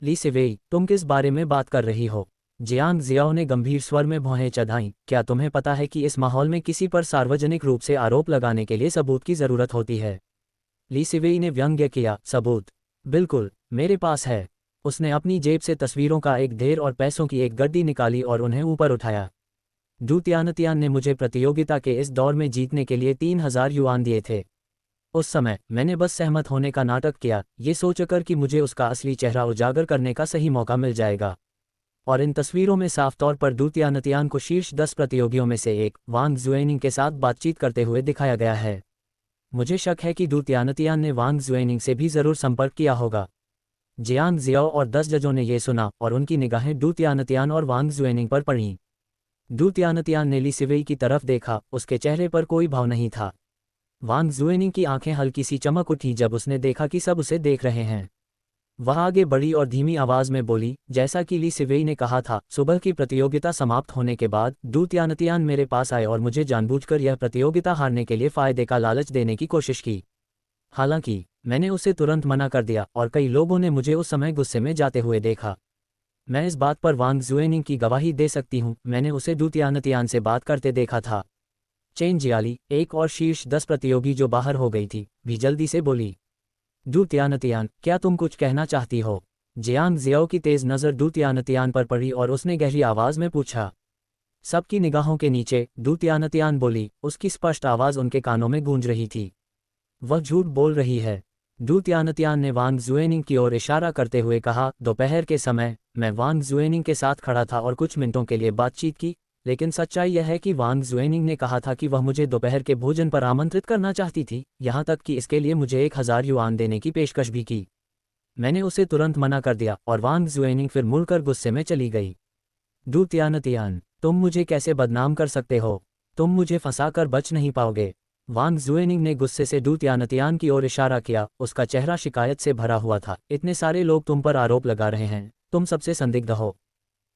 ली सिवेई, तुम किस बारे में बात कर रही हो? जियांग जियाओ ने गंभीर स्वर में भौहें चढ़ाईं। क्या तुम्हें पता है कि इस माहौल में किसी पर सार्वजनिक रूप से आरोप लगाने के लिए सबूत की जरूरत होती है? ली सिवेई ने व्यंग्य किया। सबूत? बिल्कुल, मेरे पास है। उसने अपनी जेब से तस्वीरों का एक ढेर और पैसों की एक गड्डी निकाली और उन्हें ऊपर उठाया। डू तियानतियान ने मुझे प्रतियोगिता के इस दौर में जीतने के लिए 3000 युआन दिए थे। उस समय मैंने बस सहमत होने का नाटक किया, ये सोचकर कि मुझे उसका असली चेहरा उजागर करने का सही मौका मिल जाएगा। और इन तस्वीरों में साफ तौर पर डू तियानतियान को शीर्ष 10 प्रतियोगियों में से एक वांग जुएनिंग के साथ बातचीत करते हुए दिखाया गया है। मुझे शक है कि डू तियानतियान ने वांग जुएनिंग से भी जरूर संपर्क किया होगा। जियांग जियाओ और 10 जजों ने यह सुना और उनकी निगाहें डू तियानतियान और वांग जुएनिंग पर पड़ीं। डू तियानतियान ने ली सिवेई की तरफ देखा, उसके चेहरे पर कोई भाव नहीं था। वांग जुएनिंग की आंखें हल्की सी चमक उठी जब उसने देखा कि सब उसे देख रहे हैं। वह आगे बढ़ी और धीमी आवाज में बोली, जैसा कि ली सिवेई ने कहा था, सुबह की प्रतियोगिता समाप्त होने के बाद डू तियानतियान मेरे पास आए और मुझे जानबूझकर यह प्रतियोगिता हारने के लिए फायदे का लालच देने की कोशिश की। हालांकि मैंने उसे तुरंत मना कर दिया और कई लोगों ने मुझे उस समय गुस्से में जाते हुए देखा। मैं इस बात पर वांग जुएनिंग की गवाही दे सकती हूँ, मैंने उसे डू तियानतियान से बात करते देखा था। चेन जियाली, एक और शीर्ष 10 प्रतियोगी जो बाहर हो गई थी, भी जल्दी से बोली। डू तियानतियान, क्या तुम कुछ कहना चाहती हो? जियांग जियाओ की तेज नज़र डू तियानतियान पर पड़ी और उसने गहरी आवाज में पूछा। सबकी निगाहों के नीचे डू तियानतियान बोली, उसकी स्पष्ट आवाज उनके कानों में गूंज रही थी। वह झूठ बोल रही है। डू तियानतियान ने वांग जुएनिंग की ओर इशारा करते हुए कहा, दोपहर के समय मैं वांग जुएनिंग के साथ खड़ा था और कुछ मिनटों के लिए बातचीत की, लेकिन सच्चाई यह है कि वांग जुएनिंग ने कहा था कि वह मुझे दोपहर के भोजन पर आमंत्रित करना चाहती थी, यहाँ तक कि इसके लिए मुझे 1000 युआन देने की पेशकश भी की। मैंने उसे तुरंत मना कर दिया और वांग जुएनिंग फिर मुड़कर गुस्से में चली गई। डू तियानतियान, तुम मुझे कैसे बदनाम कर सकते हो? तुम मुझे फंसाकर बच नहीं पाओगे। वांग जुएनिंग ने गुस्से से डू तियानतियान की ओर इशारा किया, उसका चेहरा शिकायत से भरा हुआ था। इतने सारे लोग तुम पर आरोप लगा रहे हैं, तुम सबसे संदिग्ध हो।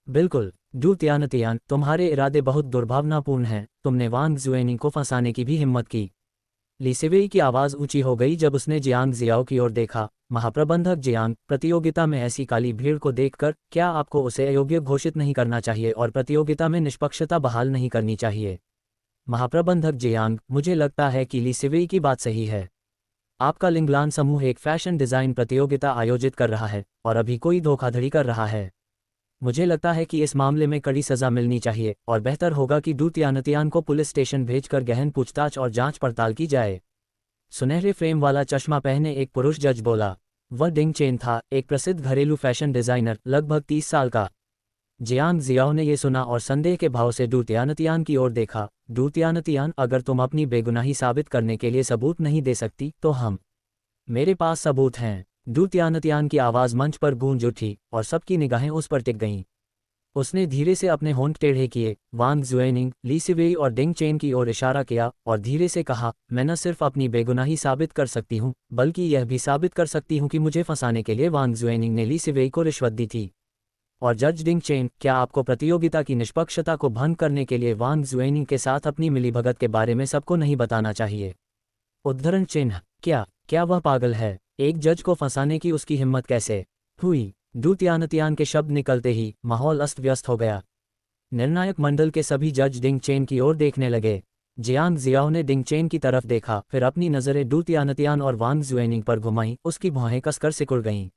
बिल्कुल, डू तियानतियान, तुम्हारे इरादे बहुत दुर्भावनापूर्ण हैं, तुमने वांग जुएनिंग को फंसाने की भी हिम्मत की। ली सिवेई की आवाज़ ऊंची हो गई जब उसने जियांग जियाओ की ओर देखा। महाप्रबंधक जियांग, प्रतियोगिता में ऐसी काली भीड़ को देखकर क्या आपको उसे अयोग्य घोषित नहीं करना चाहिए और प्रतियोगिता में निष्पक्षता बहाल नहीं करनी चाहिए? महाप्रबंधक जियांग, मुझे लगता है कि ली सिवेई की बात सही है। आपका लिंगलान समूह एक फैशन डिज़ाइन प्रतियोगिता आयोजित कर रहा है और अभी कोई धोखाधड़ी कर रहा है। मुझे लगता है कि इस मामले में कड़ी सज़ा मिलनी चाहिए और बेहतर होगा कि डू तियानतियान को पुलिस स्टेशन भेजकर गहन पूछताछ और जांच पड़ताल की जाए। सुनहरे फ्रेम वाला चश्मा पहने एक पुरुष जज बोला। वह डिंग चेन था, एक प्रसिद्ध घरेलू फैशन डिज़ाइनर, लगभग 30 साल का। जियांग जियाओ ने यह सुना और संदेह के भाव से डू तियानतियान की ओर देखा। डू तियानतियान, अगर तुम अपनी बेगुनाही साबित करने के लिए सबूत नहीं दे सकती तो हम। मेरे पास सबूत हैं। डू तियानतियान की आवाज़ मंच पर गूंज उठी और सबकी निगाहें उस पर टिक गईं। उसने धीरे से अपने होंठ टेढ़े किए, वांग जुएनिंग, ली सिवेई और डिंग चेन की ओर इशारा किया और धीरे से कहा, मैं न सिर्फ अपनी बेगुनाही साबित कर सकती हूँ, बल्कि यह भी साबित कर सकती हूँ कि मुझे फंसाने के लिए वांग जुएनिंग ने ली सिवेई को रिश्वत दी थी। और जज डिंग चेन, क्या आपको प्रतियोगिता की निष्पक्षता को भंग करने के लिए वांग जुएनिंग के साथ अपनी मिलीभगत के बारे में सबको नहीं बताना चाहिए? उद्धरण चिन्ह, क्या वह पागल है? एक जज को फंसाने की उसकी हिम्मत कैसे हुई? डू तियानतियान के शब्द निकलते ही माहौल अस्त व्यस्त हो गया। निर्णायक मंडल के सभी जज डिंग चेन की ओर देखने लगे। जियांग जियाओ ने डिंग चेन की तरफ देखा, फिर अपनी नज़रें डू तियानतियान और वांग जुएनिंग पर घुमाईं। उसकी भौहें कसकर सिकुड़ गईं।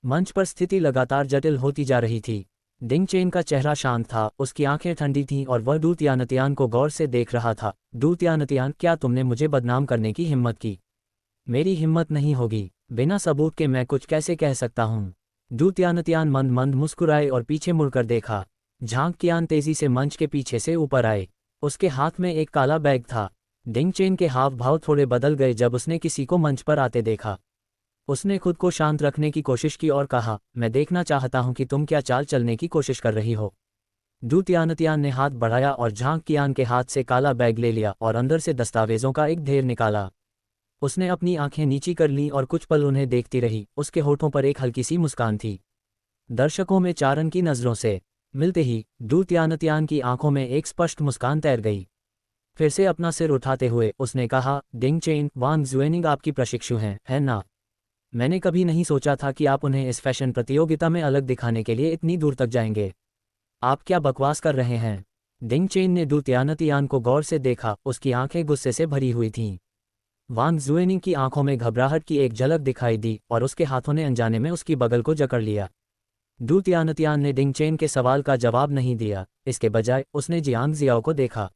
मंच पर स्थिति लगातार जटिल होती जा रही थी। डिंग चेन का चेहरा शांत था, उसकी आंखें ठंडी थीं और वह डू तियानतियान को गौर से देख रहा था। डू तियानतियान, क्या तुमने मुझे बदनाम करने की हिम्मत की? मेरी हिम्मत नहीं होगी। बिना सबूत के मैं कुछ कैसे कह सकता हूँ? डू तियानतियान मंद मंद मुस्कुराए और पीछे मुड़कर देखा। झांग कियान तेजी से मंच के पीछे से ऊपर आए। उसके हाथ में एक काला बैग था। डिंग चेन के हाव भाव थोड़े बदल गए जब उसने किसी को मंच पर आते देखा। उसने खुद को शांत रखने की कोशिश की और कहा, मैं देखना चाहता हूं कि तुम क्या चाल चलने की कोशिश कर रही हो। डू तियानतियान ने हाथ बढ़ाया और झांग कियान के हाथ से काला बैग ले लिया और अंदर से दस्तावेजों का एक ढेर निकाला। उसने अपनी आंखें नीची कर लीं और कुछ पल उन्हें देखती रही। उसके होठों पर एक हल्की सी मुस्कान थी। दर्शकों में चारण की नज़रों से मिलते ही डू तियानतियान की आंखों में एक स्पष्ट मुस्कान तैर गई। फिर से अपना सिर उठाते हुए उसने कहा, डिंग चेन, वांग जुएनिंग आपकी प्रशिक्षु हैं, है ना? मैंने कभी नहीं सोचा था कि आप उन्हें इस फैशन प्रतियोगिता में अलग दिखाने के लिए इतनी दूर तक जाएंगे। आप क्या बकवास कर रहे हैं? डिंग चेन ने डू तियानतियान को गौर से देखा, उसकी आंखें गुस्से से भरी हुई थीं। वांग जुएनिंग की आंखों में घबराहट की एक झलक दिखाई दी और उसके हाथों ने अनजाने में उसकी बगल को जकड़ लिया। डू तियानतियान ने डिंग चेन के सवाल का जवाब नहीं दिया, इसके बजाय उसने जियांग जियाओ को देखा।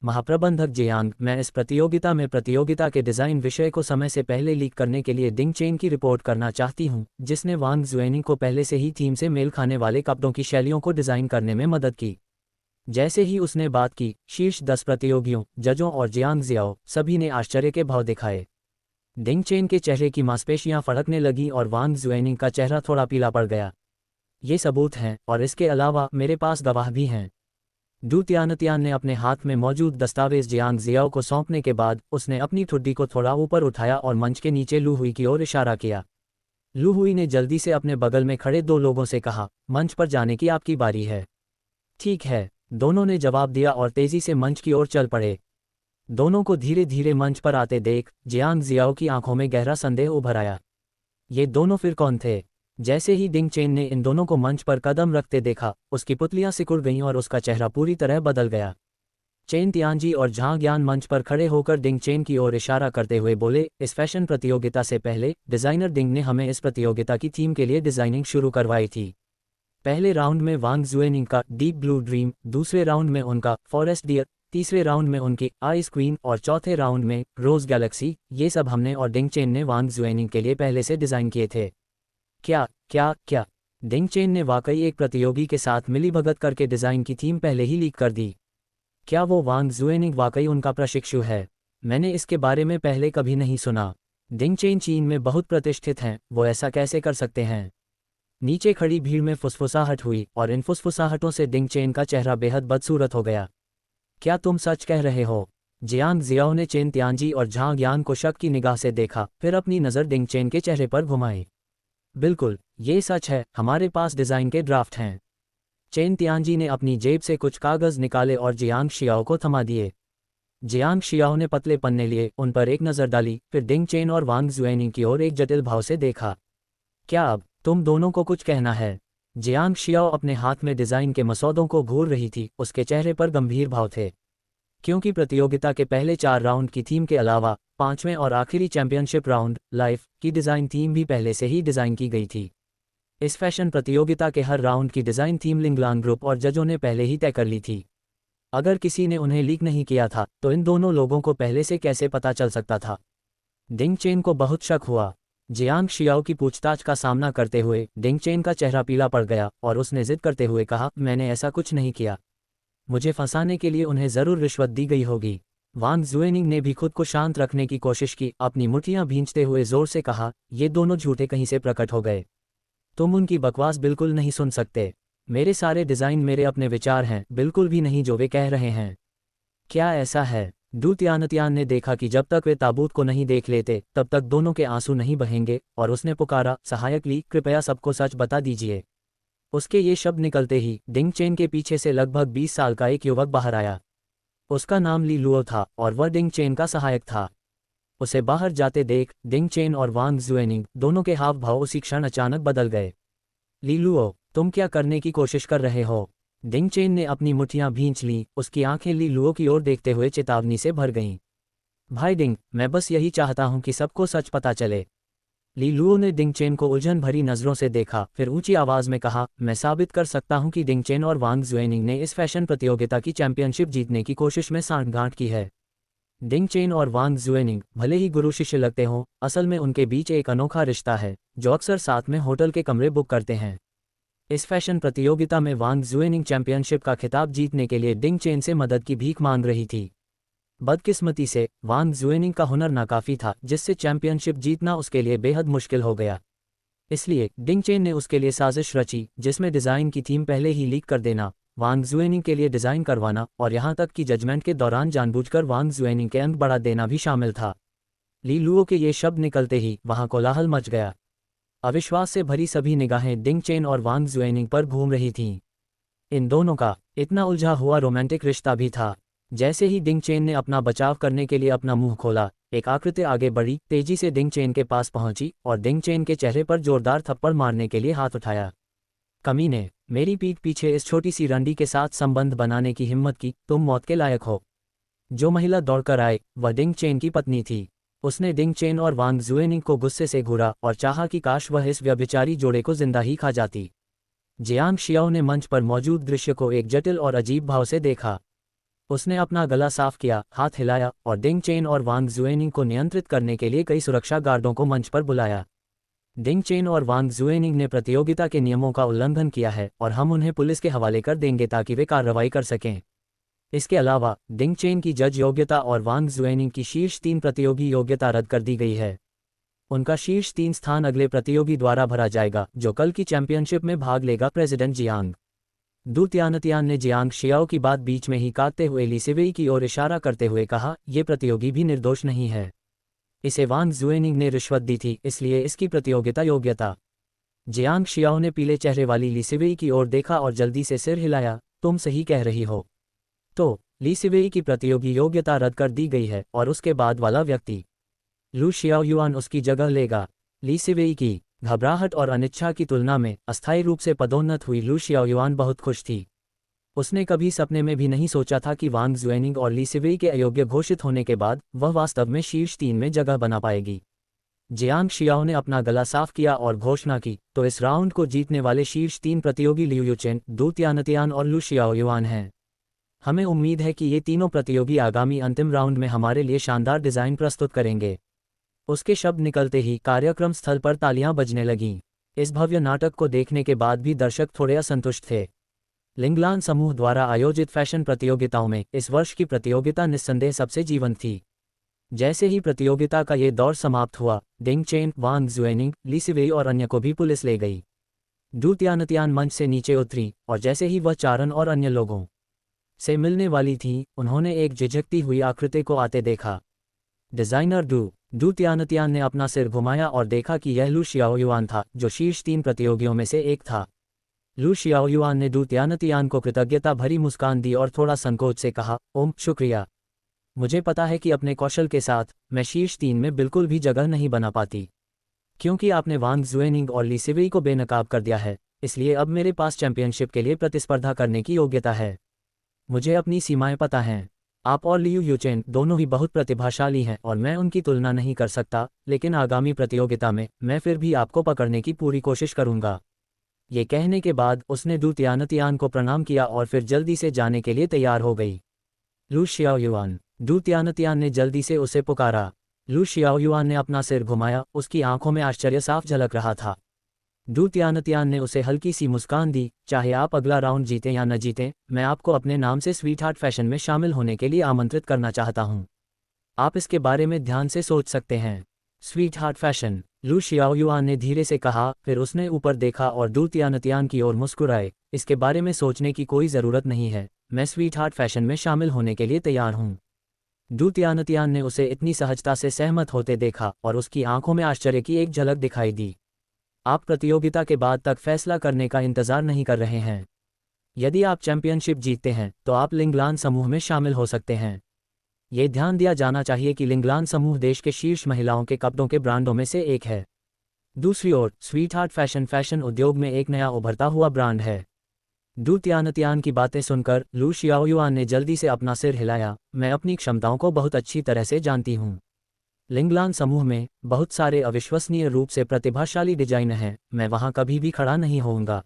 महाप्रबंधक जियांग, मैं इस प्रतियोगिता में प्रतियोगिता के डिज़ाइन विषय को समय से पहले लीक करने के लिए डिंग चेन की रिपोर्ट करना चाहती हूं, जिसने वांग जुएनिंग को पहले से ही थीम से मेल खाने वाले कपड़ों की शैलियों को डिज़ाइन करने में मदद की। जैसे ही उसने बात की, शीर्ष 10 प्रतियोगियों, जजों और जियांग जियाओ सभी ने आश्चर्य के भाव दिखाए। डिंग चेन के चेहरे की मांसपेशियां फड़कने लगीं और वांग जुएनिंग का चेहरा थोड़ा पीला पड़ गया। ये सबूत हैं, और इसके अलावा मेरे पास गवाह भी हैं। डू तियानतियान ने अपने हाथ में मौजूद दस्तावेज जियांग जियाओ को सौंपने के बाद उसने अपनी ठुड्डी को थोड़ा ऊपर उठाया और मंच के नीचे लू हुई की ओर इशारा किया। लू हुई ने जल्दी से अपने बगल में खड़े 2 लोगों से कहा, मंच पर जाने की आपकी बारी है। ठीक है, दोनों ने जवाब दिया और तेजी से मंच की ओर चल पड़े। दोनों को धीरे धीरे मंच पर आते देख जियांग जियाओ की आंखों में गहरा संदेह उभर आया। ये दोनों फिर कौन थे? जैसे ही डिंग चेन ने इन दोनों को मंच पर कदम रखते देखा, उसकी पुतलियां सिकुड़ गईं और उसका चेहरा पूरी तरह बदल गया। चेन तियानजी और झांग यान मंच पर खड़े होकर डिंग चेन की ओर इशारा करते हुए बोले, इस फैशन प्रतियोगिता से पहले डिज़ाइनर डिंग ने हमें इस प्रतियोगिता की थीम के लिए डिज़ाइनिंग शुरू करवाई थी। पहले राउंड में वांग जुएनिंग का डीप ब्लू ड्रीम, दूसरे राउंड में उनका फॉरेस्ट डियर, तीसरे राउंड में उनकी आइस क्वीन और चौथे राउंड में रोज गैलेक्सी, ये सब हमने और डिंग चेन ने वांग जुएनिंग के लिए पहले से डिज़ाइन किए थे। क्या क्या क्या डिंग चेन ने वाकई एक प्रतियोगी के साथ मिलीभगत करके डिज़ाइन की थीम पहले ही लीक कर दी? क्या वो वांग जुएनिंग वाकई उनका प्रशिक्षु है? मैंने इसके बारे में पहले कभी नहीं सुना। डिंग चेन चीन में बहुत प्रतिष्ठित हैं, वो ऐसा कैसे कर सकते हैं? नीचे खड़ी भीड़ में फुसफुसाहट हुई और इन फुसफुसाहटों से डिंग चेन का चेहरा बेहद बदसूरत हो गया। क्या तुम सच कह रहे हो? जियांग जियाओ ने चेन तियानजी और झांग यान को शक की निगाह से देखा, फिर अपनी नज़र डिंग चेन के चेहरे पर घुमाई। बिल्कुल, ये सच है, हमारे पास डिज़ाइन के ड्राफ्ट हैं। चेन तियानजी ने अपनी जेब से कुछ कागज़ निकाले और जियांग शियाओ को थमा दिए। जियांग शियाओ ने पतले पन्ने लिए, उन पर एक नज़र डाली, फिर डिंग चेन और वांग जुएनिंग की ओर एक जटिल भाव से देखा। क्या अब तुम दोनों को कुछ कहना है? जियांग शियाओ अपने हाथ में डिज़ाइन के मसौदों को घूर रही थी, उसके चेहरे पर गंभीर भाव थे। क्योंकि प्रतियोगिता के पहले 4 राउंड की थीम के अलावा 5वें और आखिरी चैंपियनशिप राउंड, लाइफ, की डिज़ाइन थीम भी पहले से ही डिज़ाइन की गई थी। इस फैशन प्रतियोगिता के हर राउंड की डिज़ाइन थीम लिंगलांग ग्रुप और जजों ने पहले ही तय कर ली थी। अगर किसी ने उन्हें लीक नहीं किया था, तो इन दोनों लोगों को पहले से कैसे पता चल सकता था? डिंग चेन को बहुत शक हुआ। जियांग शियाओ की पूछताछ का सामना करते हुए डिंग चेन का चेहरा पीला पड़ गया और उसने जिद करते हुए कहा, मैंने ऐसा कुछ नहीं किया। मुझे फंसाने के लिए उन्हें ज़रूर रिश्वत दी गई होगी। वांग जुएनिंग ने भी खुद को शांत रखने की कोशिश की, अपनी मुट्ठियां भींचते हुए जोर से कहा, ये दोनों झूठे कहीं से प्रकट हो गए। तुम उनकी बकवास बिल्कुल नहीं सुन सकते। मेरे सारे डिज़ाइन मेरे अपने विचार हैं, बिल्कुल भी नहीं जो वे कह रहे हैं। क्या ऐसा है? डू तियानतियान ने देखा कि जब तक वे ताबूत को नहीं देख लेते, तब तक दोनों के आंसू नहीं बहेंगे, और उसने पुकारा, सहायक ली, कृपया सबको सच बता दीजिए। उसके ये शब्द निकलते ही डिंग चेन के पीछे से लगभग 20 साल का एक युवक बाहर आया। उसका नाम ली लुओ था और वह डिंग चेन का सहायक था। उसे बाहर जाते देख डिंग चेन और वांग जुएनिंग दोनों के हाव भाव उसी क्षण अचानक बदल गए। ली लुओ, तुम क्या करने की कोशिश कर रहे हो? डिंग चेन ने अपनी मुट्ठियां भींच लीं, उसकी आंखें ली लुओ की ओर देखते हुए चेतावनी से भर गईं। भाई डिंग, मैं बस यही चाहता हूं कि सबको सच पता चले। ली लुओ ने डिंग चेन को उलझन भरी नज़रों से देखा, फिर ऊंची आवाज़ में कहा, मैं साबित कर सकता हूं कि डिंग चेन और वांग जुएनिंग ने इस फैशन प्रतियोगिता की चैंपियनशिप जीतने की कोशिश में सांठगांठ की है। डिंग चेन और वांग जुएनिंग भले ही गुरु शिष्य लगते हों, असल में उनके बीच एक अनोखा रिश्ता है, जो अक्सर साथ में होटल के कमरे बुक करते हैं। इस फैशन प्रतियोगिता में वांग जुएनिंग चैंपियनशिप का खिताब जीतने के लिए डिंग चेन से मदद की भीख मांग रही थी। बदकिस्मती से वांग जुएनिंग का हुनर नाकाफी था, जिससे चैंपियनशिप जीतना उसके लिए बेहद मुश्किल हो गया। इसलिए डिंग चेन ने उसके लिए साजिश रची, जिसमें डिज़ाइन की थीम पहले ही लीक कर देना, वांग जुएनिंग के लिए डिज़ाइन करवाना और यहाँ तक कि जजमेंट के दौरान जानबूझकर वांग जुएनिंग के अंक बढ़ा देना भी शामिल था। ली लुओ के ये शब्द निकलते ही वहाँ कोलाहल मच गया। अविश्वास से भरी सभी निगाहें डिंग चेन और वांग जुएनिंग पर घूम रही थीं। इन दोनों का इतना उलझा हुआ रोमांटिक रिश्ता भी था। जैसे ही डिंग चेन ने अपना बचाव करने के लिए अपना मुंह खोला, एक आकृति आगे बढ़ी, तेजी से डिंग चेन के पास पहुंची और डिंग चेन के चेहरे पर जोरदार थप्पड़ मारने के लिए हाथ उठाया। कमीने, मेरी पीठ पीछे इस छोटी सी रंडी के साथ संबंध बनाने की हिम्मत की, तुम मौत के लायक हो। जो महिला दौड़कर आए वह डिंग चेन की पत्नी थी। उसने डिंग चेन और वांग जुएनिंग को गुस्से से घूरा और चाहा कि काश वह इस व्यभिचारी जोड़े को जिंदा ही खा जाती। जियांग शियाओ ने मंच पर मौजूद दृश्य को एक जटिल और अजीब भाव से देखा। उसने अपना गला साफ किया, हाथ हिलाया और डिंग चेन और वांग जुएनिंग को नियंत्रित करने के लिए कई सुरक्षा गार्डों को मंच पर बुलाया। डिंग चेन और वांग जुएनिंग ने प्रतियोगिता के नियमों का उल्लंघन किया है और हम उन्हें पुलिस के हवाले कर देंगे ताकि वे कार्रवाई कर सकें। इसके अलावा डिंग चेन की जज योग्यता और वांग जुएनिंग की शीर्ष 3 प्रतियोगी योग्यता रद्द कर दी गई है। उनका शीर्ष 3 स्थान अगले प्रतियोगी द्वारा भरा जाएगा जो कल की चैंपियनशिप में भाग लेगा। प्रेसिडेंट जियांग दू तियानतियान ने जियांग शियाओ की बात बीच में ही काटते हुए ली सिवेई की ओर इशारा करते हुए कहा, ये प्रतियोगी भी निर्दोष नहीं है। इसे वांग जुएनिंग ने रिश्वत दी थी, इसलिए इसकी प्रतियोगिता योग्यता। जियांग शियाओ ने पीले चेहरे वाली ली सिवेई की ओर देखा और जल्दी से सिर हिलाया, तुम सही कह रही हो। तो ली सिवेई की प्रतियोगी योग्यता रद्द कर दी गई है और उसके बाद वाला व्यक्ति लू शियाओयुआन उसकी जगह लेगा। ली सिवेई की घबराहट और अनिच्छा की तुलना में अस्थायी रूप से पदोन्नत हुई लू शियाओयुआन बहुत खुश थी। उसने कभी सपने में भी नहीं सोचा था कि वांग जुएनिंग और ली सिवेई के अयोग्य घोषित होने के बाद वह वास्तव में शीर्ष 3 में जगह बना पाएगी। जियांग शियाओ ने अपना गला साफ किया और घोषणा की, तो इस राउंड को जीतने वाले शीर्ष 3 प्रतियोगी लियू युचेन, दू तियानतियान और लू शियाओयुआन हैं। हमें उम्मीद है कि ये तीनों प्रतियोगी आगामी अंतिम राउंड में हमारे लिए शानदार डिज़ाइन प्रस्तुत करेंगे। उसके शब्द निकलते ही कार्यक्रम स्थल पर तालियां बजने लगीं। इस भव्य नाटक को देखने के बाद भी दर्शक थोड़े असंतुष्ट थे। लिंगलान समूह द्वारा आयोजित फैशन प्रतियोगिताओं में इस वर्ष की प्रतियोगिता निस्संदेह सबसे जीवंत थी। जैसे ही प्रतियोगिता का ये दौर समाप्त हुआ, डिंग चेन, वांग जुएनिंग, ली सिवेई और अन्य को भी पुलिस ले गई। दू तियानतियान मंच से नीचे उतरी और जैसे ही वह चारन और अन्य लोगों से मिलने वाली थी, उन्होंने एक झिझकती हुई आकृति को आते देखा। डिजाइनर दू तियानतियान ने अपना सिर घुमाया और देखा कि यह लू शियाओयुआन था, जो शीर्ष 3 प्रतियोगियों में से एक था। लू शियाओयुआन ने दू तियानतियान को कृतज्ञता भरी मुस्कान दी और थोड़ा संकोच से कहा, ओम, शुक्रिया। मुझे पता है कि अपने कौशल के साथ मैं शीर्ष 3 में बिल्कुल भी जगह नहीं बना पाती। क्योंकि आपने वांग जुएनिंग और ली सिवेई को बेनकाब कर दिया है, इसलिए अब मेरे पास चैंपियनशिप के लिए प्रतिस्पर्धा करने की योग्यता है। मुझे अपनी सीमाएं पता हैं। आप और लियू युचेन दोनों ही बहुत प्रतिभाशाली हैं और मैं उनकी तुलना नहीं कर सकता, लेकिन आगामी प्रतियोगिता में मैं फिर भी आपको पकड़ने की पूरी कोशिश करूंगा। ये कहने के बाद उसने दू तियानतियान को प्रणाम किया और फिर जल्दी से जाने के लिए तैयार हो गई। लू शियाओयुआन, दू तियानतियान ने जल्दी से उसे पुकारा। लू शियाओयुआन ने अपना सिर घुमाया, उसकी आंखों में आश्चर्य साफ झलक रहा था। दू तियानतियान ने उसे हल्की सी मुस्कान दी, चाहे आप अगला राउंड जीतें या न जीतें, मैं आपको अपने नाम से स्वीट हार्ट फैशन में शामिल होने के लिए आमंत्रित करना चाहता हूं। आप इसके बारे में ध्यान से सोच सकते हैं। स्वीट हार्ट फैशन, लू शियाओयुआन ने धीरे से कहा, फिर उसने ऊपर देखा और दू तियानतियान की ओर मुस्कुराए। इसके बारे में सोचने की कोई ज़रूरत नहीं है, मैं स्वीट हार्ट फैशन में शामिल होने के लिए तैयार हूं। दू तियानतियान ने उसे इतनी सहजता से सहमत होते देखा और उसकी आंखों में आश्चर्य की एक झलक दिखाई दी। आप प्रतियोगिता के बाद तक फैसला करने का इंतजार नहीं कर रहे हैं। यदि आप चैंपियनशिप जीतते हैं तो आप लिंगलान समूह में शामिल हो सकते हैं। ये ध्यान दिया जाना चाहिए कि लिंगलान समूह देश के शीर्ष महिलाओं के कपड़ों के ब्रांडों में से एक है। दूसरी ओर स्वीट हार्ट फैशन उद्योग में एक नया उभरता हुआ ब्रांड है। दू तियानतियान की बातें सुनकर लू शियाओयुआन ने जल्दी से अपना सिर हिलाया, मैं अपनी क्षमताओं को बहुत अच्छी तरह से जानती हूँ। लिंगलान समूह में बहुत सारे अविश्वसनीय रूप से प्रतिभाशाली डिजाइनर हैं, मैं वहां कभी भी खड़ा नहीं होऊंगा।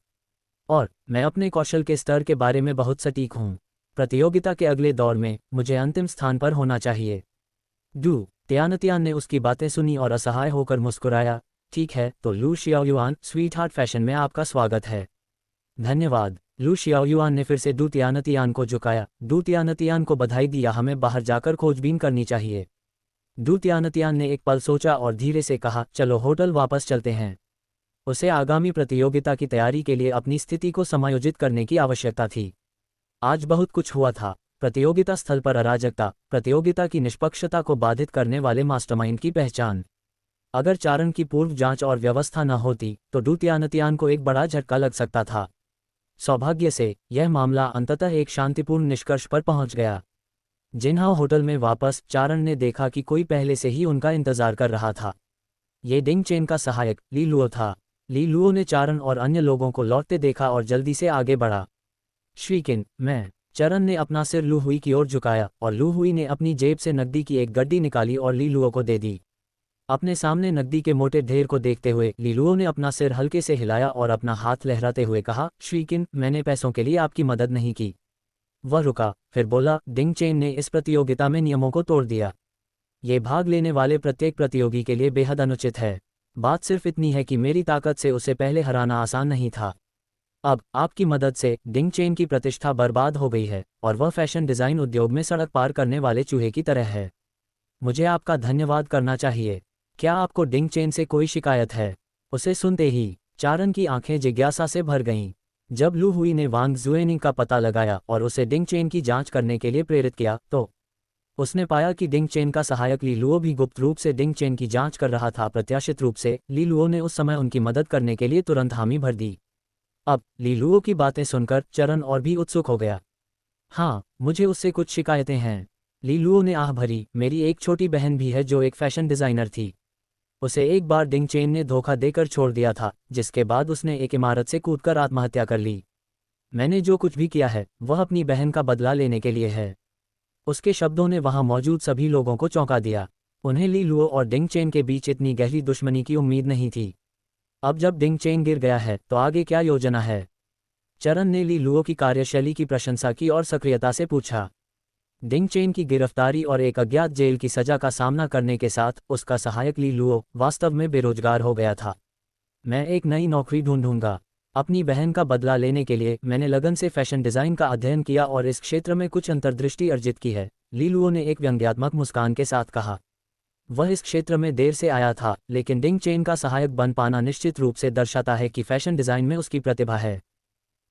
और मैं अपने कौशल के स्तर के बारे में बहुत सटीक हूं। प्रतियोगिता के अगले दौर में मुझे अंतिम स्थान पर होना चाहिए। दू तियानतियान ने उसकी बातें सुनी और असहाय होकर मुस्कुराया, ठीक है, तो लू शियाओयुआन, स्वीट हार्ट फैशन में आपका स्वागत है। धन्यवाद। लू शियाओयुआन ने फिर से दू तियानतियान को झुकाया। दू तियानतियान को बधाई दिया, हमें बाहर जाकर खोजबीन करनी चाहिए। दू तियानतियान ने एक पल सोचा और धीरे से कहा, चलो होटल वापस चलते हैं। उसे आगामी प्रतियोगिता की तैयारी के लिए अपनी स्थिति को समायोजित करने की आवश्यकता थी। आज बहुत कुछ हुआ था। प्रतियोगिता स्थल पर अराजकता, प्रतियोगिता की निष्पक्षता को बाधित करने वाले मास्टरमाइंड की पहचान। अगर चारण की पूर्व जांच और व्यवस्था न होती तो दू तियानतियान को एक बड़ा झटका लग सकता था। सौभाग्य से यह मामला अंततः एक शांतिपूर्ण निष्कर्ष पर पहुंच गया। जिन्हाओ होटल में वापस चारण ने देखा कि कोई पहले से ही उनका इंतजार कर रहा था। ये डिंग चेन का सहायक ली लुओ था। ली लुओ ने चारण और अन्य लोगों को लौटते देखा और जल्दी से आगे बढ़ा। श्रीकिन, मैं। चरण ने अपना सिर लू हुई की ओर झुकाया और लू हुई ने अपनी जेब से नकदी की एक गड्डी निकाली और ली लुओ को दे दी। अपने सामने नकदी के मोटे ढेर को देखते हुए ली लुओ ने अपना सिर हल्के से हिलाया और अपना हाथ लहराते हुए कहा, श्रीकिन, मैंने पैसों के लिए आपकी मदद नहीं की। वह रुका, फिर बोला, डिंग चेन ने इस प्रतियोगिता में नियमों को तोड़ दिया। ये भाग लेने वाले प्रत्येक प्रतियोगी के लिए बेहद अनुचित है। बात सिर्फ इतनी है कि मेरी ताकत से उसे पहले हराना आसान नहीं था। अब आपकी मदद से डिंग चेन की प्रतिष्ठा बर्बाद हो गई है और वह फैशन डिज़ाइन उद्योग में सड़क पार करने वाले चूहे की तरह है। मुझे आपका धन्यवाद करना चाहिए। क्या आपको डिंग चेन से कोई शिकायत है? उसे सुनते ही चारण की आंखें जिज्ञासा से भर गईं। जब लू हुई ने वांग जुएनिंग का पता लगाया और उसे डिंग चेन की जांच करने के लिए प्रेरित किया तो उसने पाया कि डिंग चेन का सहायक ली लुओ भी गुप्त रूप से डिंग चेन की जांच कर रहा था। प्रत्याशित रूप से ली लुओ ने उस समय उनकी मदद करने के लिए तुरंत हामी भर दी। अब ली लुओ की बातें सुनकर चरण और भी उत्सुक हो गया। हाँ, मुझे उससे कुछ शिकायतें हैं। ली लुओ ने आह भरी, मेरी एक छोटी बहन भी है जो एक फैशन डिज़ाइनर थी। उसे एक बार डिंग चेन ने धोखा देकर छोड़ दिया था, जिसके बाद उसने एक इमारत से कूदकर आत्महत्या कर ली। मैंने जो कुछ भी किया है वह अपनी बहन का बदला लेने के लिए है। उसके शब्दों ने वहां मौजूद सभी लोगों को चौंका दिया। उन्हें ली लुओ और डिंग चेन के बीच इतनी गहरी दुश्मनी की उम्मीद नहीं थी। अब जब डिंग चेन गिर गया है तो आगे क्या योजना है? चरण ने ली लुओ की कार्यशैली की प्रशंसा की और सक्रियता से पूछा। डिंग चेन की गिरफ्तारी और एक अज्ञात जेल की सजा का सामना करने के साथ उसका सहायक ली लुओ वास्तव में बेरोजगार हो गया था। मैं एक नई नौकरी ढूंढूंगा। अपनी बहन का बदला लेने के लिए मैंने लगन से फैशन डिज़ाइन का अध्ययन किया और इस क्षेत्र में कुछ अंतर्दृष्टि अर्जित की है, ली लुओ ने एक व्यंग्यात्मक मुस्कान के साथ कहा। वह इस क्षेत्र में देर से आया था, लेकिन डिंग चेन का सहायक बन पाना निश्चित रूप से दर्शाता है कि फैशन डिज़ाइन में उसकी प्रतिभा है।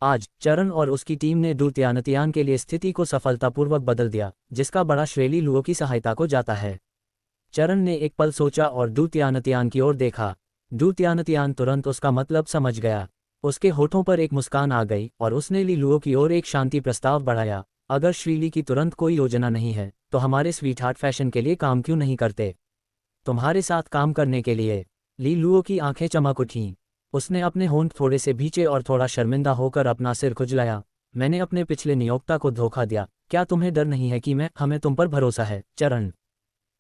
आज चरण और उसकी टीम ने दूतियानतियान के लिए स्थिति को सफलतापूर्वक बदल दिया, जिसका बड़ा श्रेय ली लुओ की सहायता को जाता है। चरण ने एक पल सोचा और दूतियानतियान की ओर देखा। दूतियानतियान तुरंत उसका मतलब समझ गया। उसके होठों पर एक मुस्कान आ गई और उसने ली लुओ की ओर एक शांति प्रस्ताव बढ़ाया। अगर श्रीली की तुरंत कोई योजना नहीं है तो हमारे स्वीटहार्ट फैशन के लिए काम क्यों नहीं करते? तुम्हारे साथ काम करने के लिए। ली लुओ की आंखें चमक उठीं। उसने अपने होंठ थोड़े से भींचे और थोड़ा शर्मिंदा होकर अपना सिर खुजलाया। मैंने अपने पिछले नियोक्ता को धोखा दिया। क्या तुम्हें डर नहीं है कि हमें तुम पर भरोसा है? चरण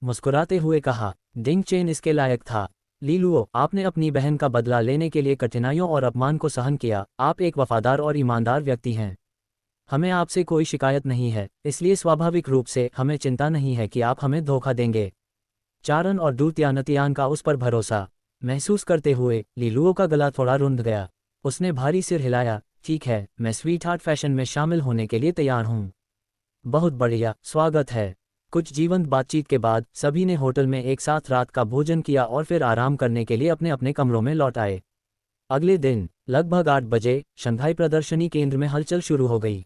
मुस्कुराते हुए कहा। डिंग चेन इसके लायक था। ली लुओ, आपने अपनी बहन का बदला लेने के लिए कठिनाइयों और अपमान को सहन किया। आप एक वफादार और ईमानदार व्यक्ति हैं। हमें आपसे कोई शिकायत नहीं है, इसलिए स्वाभाविक रूप से हमें चिंता नहीं है कि आप हमें धोखा देंगे। चारण और दूतियानतियान का उस पर भरोसा महसूस करते हुए ली लुओ का गला थोड़ा रुंध गया। उसने भारी सिर हिलाया। ठीक है, मैं स्वीटहार्ट फैशन में शामिल होने के लिए तैयार हूँ। बहुत बढ़िया, स्वागत है। कुछ जीवंत बातचीत के बाद सभी ने होटल में एक साथ रात का भोजन किया और फिर आराम करने के लिए अपने अपने कमरों में लौट आए। अगले दिन लगभग 8 बजे शंघाई प्रदर्शनी केंद्र में हलचल शुरू हो गई।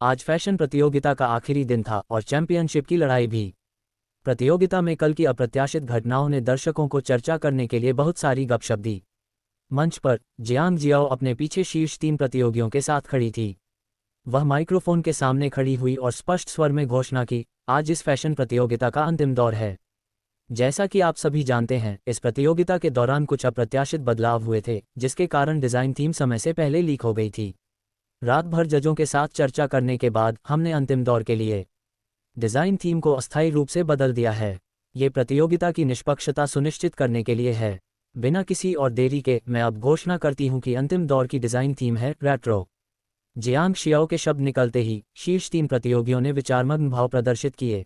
आज फैशन प्रतियोगिता का आखिरी दिन था और चैंपियनशिप की लड़ाई भी। प्रतियोगिता में कल की अप्रत्याशित घटनाओं ने दर्शकों को चर्चा करने के लिए बहुत सारी गपशप दी। मंच पर जियांग जियाओ अपने पीछे शीर्ष 3 प्रतियोगियों के साथ खड़ी थी। वह माइक्रोफोन के सामने खड़ी हुई और स्पष्ट स्वर में घोषणा की, आज इस फैशन प्रतियोगिता का अंतिम दौर है। जैसा कि आप सभी जानते हैं, इस प्रतियोगिता के दौरान कुछ अप्रत्याशित बदलाव हुए थे, जिसके कारण डिज़ाइन थीम समय से पहले लीक हो गई थी। रात भर जजों के साथ चर्चा करने के बाद हमने अंतिम दौर के लिए डिज़ाइन थीम को अस्थायी रूप से बदल दिया है। ये प्रतियोगिता की निष्पक्षता सुनिश्चित करने के लिए है। बिना किसी और देरी के मैं अब घोषणा करती हूँ कि अंतिम दौर की डिज़ाइन थीम है रेट्रो। जियांग शियाओ के शब्द निकलते ही शीर्ष 3 प्रतियोगियों ने विचारमग्न भाव प्रदर्शित किए।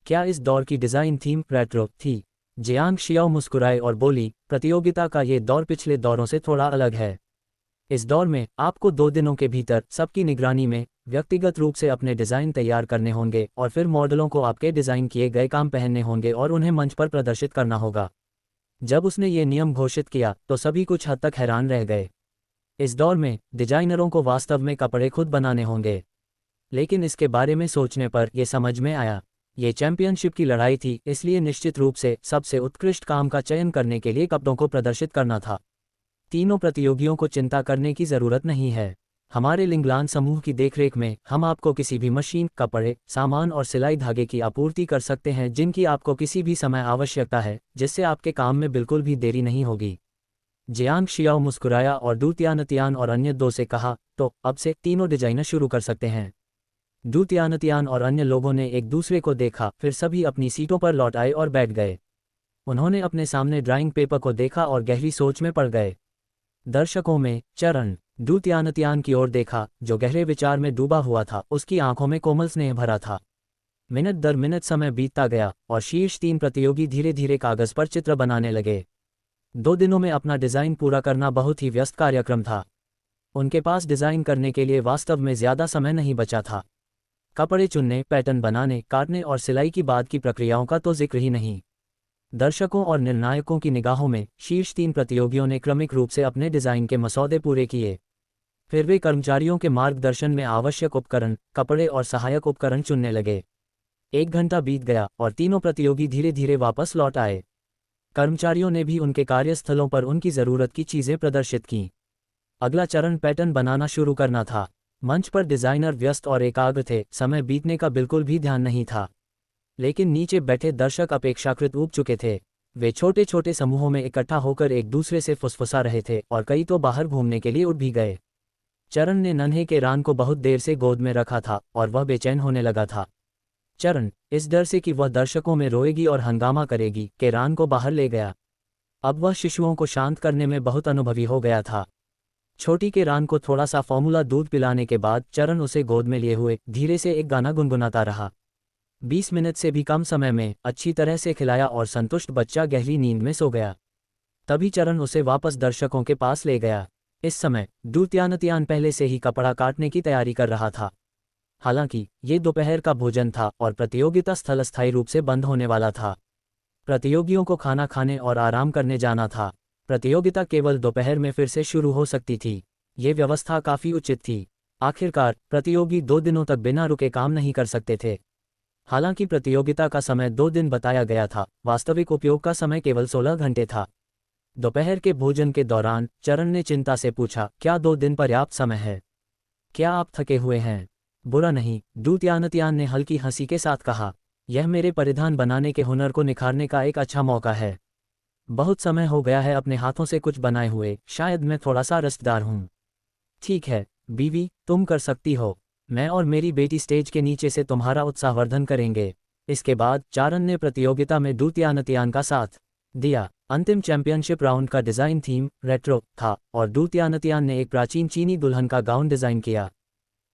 क्या इस दौर की डिज़ाइन थीम रेट्रो थी? जियांग शियाओ मुस्कुराए और बोली, प्रतियोगिता का ये दौर पिछले दौरों से थोड़ा अलग है। इस दौर में आपको 2 दिनों के भीतर सबकी निगरानी में व्यक्तिगत रूप से अपने डिज़ाइन तैयार करने होंगे और फिर मॉडलों को आपके डिज़ाइन किए गए काम पहनने होंगे और उन्हें मंच पर प्रदर्शित करना होगा। जब उसने ये नियम घोषित किया तो सभी कुछ हद तक हैरान रह गए। इस दौर में डिजाइनरों को वास्तव में कपड़े खुद बनाने होंगे। लेकिन इसके बारे में सोचने पर यह समझ में आया, ये चैंपियनशिप की लड़ाई थी, इसलिए निश्चित रूप से सबसे उत्कृष्ट काम का चयन करने के लिए कपड़ों को प्रदर्शित करना था। तीनों प्रतियोगियों को चिंता करने की ज़रूरत नहीं है। हमारे लिंगलान समूह की देखरेख में हम आपको किसी भी मशीन, कपड़े, सामान और सिलाई धागे की आपूर्ति कर सकते हैं जिनकी आपको किसी भी समय आवश्यकता है, जिससे आपके काम में बिल्कुल भी देरी नहीं होगी। जियांग शियाओ मुस्कुराया और डू तियानतियान और अन्य दो से कहा, तो अब से तीनों डिजाइनर शुरू कर सकते हैं। डू तियानतियान और अन्य लोगों ने एक दूसरे को देखा, फिर सभी अपनी सीटों पर लौट आए और बैठ गए। उन्होंने अपने सामने ड्राइंग पेपर को देखा और गहरी सोच में पड़ गए। दर्शकों में चरण डू तियानतियान की ओर देखा, जो गहरे विचार में डूबा हुआ था। उसकी आंखों में कोमल स्नेह भरा था। मिनट दर मिनट समय बीतता गया और शीर्ष 3 प्रतियोगी धीरे धीरे कागज पर चित्र बनाने लगे। 2 दिनों में अपना डिज़ाइन पूरा करना बहुत ही व्यस्त कार्यक्रम था। उनके पास डिज़ाइन करने के लिए वास्तव में ज़्यादा समय नहीं बचा था। कपड़े चुनने, पैटर्न बनाने, काटने और सिलाई की बाद की प्रक्रियाओं का तो जिक्र ही नहीं। दर्शकों और निर्णायकों की निगाहों में शीर्ष 3 प्रतियोगियों ने क्रमिक रूप से अपने डिज़ाइन के मसौदे पूरे किए। फिर वे कर्मचारियों के मार्गदर्शन में आवश्यक उपकरण, कपड़े और सहायक उपकरण चुनने लगे। 1 घंटा बीत गया और तीनों प्रतियोगी धीरे धीरे वापस लौट आए। कर्मचारियों ने भी उनके कार्यस्थलों पर उनकी ज़रूरत की चीज़ें प्रदर्शित कीं। अगला चरण पैटर्न बनाना शुरू करना था। मंच पर डिज़ाइनर व्यस्त और एकाग्र थे, समय बीतने का बिल्कुल भी ध्यान नहीं था। लेकिन नीचे बैठे दर्शक अपेक्षाकृत ऊब चुके थे। वे छोटे छोटे समूहों में इकट्ठा होकर एक दूसरे से फुसफुसा रहे थे और कई तो बाहर घूमने के लिए उठ भी गए। चरण ने नन्हे के रान को बहुत देर से गोद में रखा था और वह बेचैन होने लगा था। चरण, इस डर से कि वह दर्शकों में रोएगी और हंगामा करेगी, के रान को बाहर ले गया। अब वह शिशुओं को शांत करने में बहुत अनुभवी हो गया था। छोटी के रान को थोड़ा सा फॉर्मूला दूध पिलाने के बाद चरण उसे गोद में लिए हुए धीरे से एक गाना गुनगुनाता रहा। 20 मिनट से भी कम समय में अच्छी तरह से खिलाया और संतुष्ट बच्चा गहरी नींद में सो गया। तभी चरण उसे वापस दर्शकों के पास ले गया। इस समय डू तियानतियान पहले से ही कपड़ा काटने की तैयारी कर रहा था। हालांकि ये दोपहर का भोजन था और प्रतियोगिता स्थल अस्थायी रूप से बंद होने वाला था। प्रतियोगियों को खाना खाने और आराम करने जाना था। प्रतियोगिता केवल दोपहर में फिर से शुरू हो सकती थी। ये व्यवस्था काफ़ी उचित थी। आखिरकार प्रतियोगी 2 दिनों तक बिना रुके काम नहीं कर सकते थे। हालांकि प्रतियोगिता का समय 2 दिन बताया गया था, वास्तविक उपयोग का समय केवल 16 घंटे था। दोपहर के भोजन के दौरान चरण ने चिंता से पूछा, क्या 2 दिन पर्याप्त समय है? क्या आप थके हुए हैं? बुरा नहीं, डू तियानतियान ने हल्की हंसी के साथ कहा। यह मेरे परिधान बनाने के हुनर को निखारने का एक अच्छा मौका है। बहुत समय हो गया है अपने हाथों से कुछ बनाए हुए, शायद मैं थोड़ा सा रसदार हूँ। ठीक है बीवी, तुम कर सकती हो। मैं और मेरी बेटी स्टेज के नीचे से तुम्हारा उत्साहवर्धन करेंगे। इसके बाद चारण ने प्रतियोगिता में डू तियानतियान का साथ दिया। अंतिम चैंपियनशिप राउंड का डिज़ाइन थीम रेट्रो था और डू तियानतियान ने एक प्राचीन चीनी दुल्हन का गाउन डिज़ाइन किया।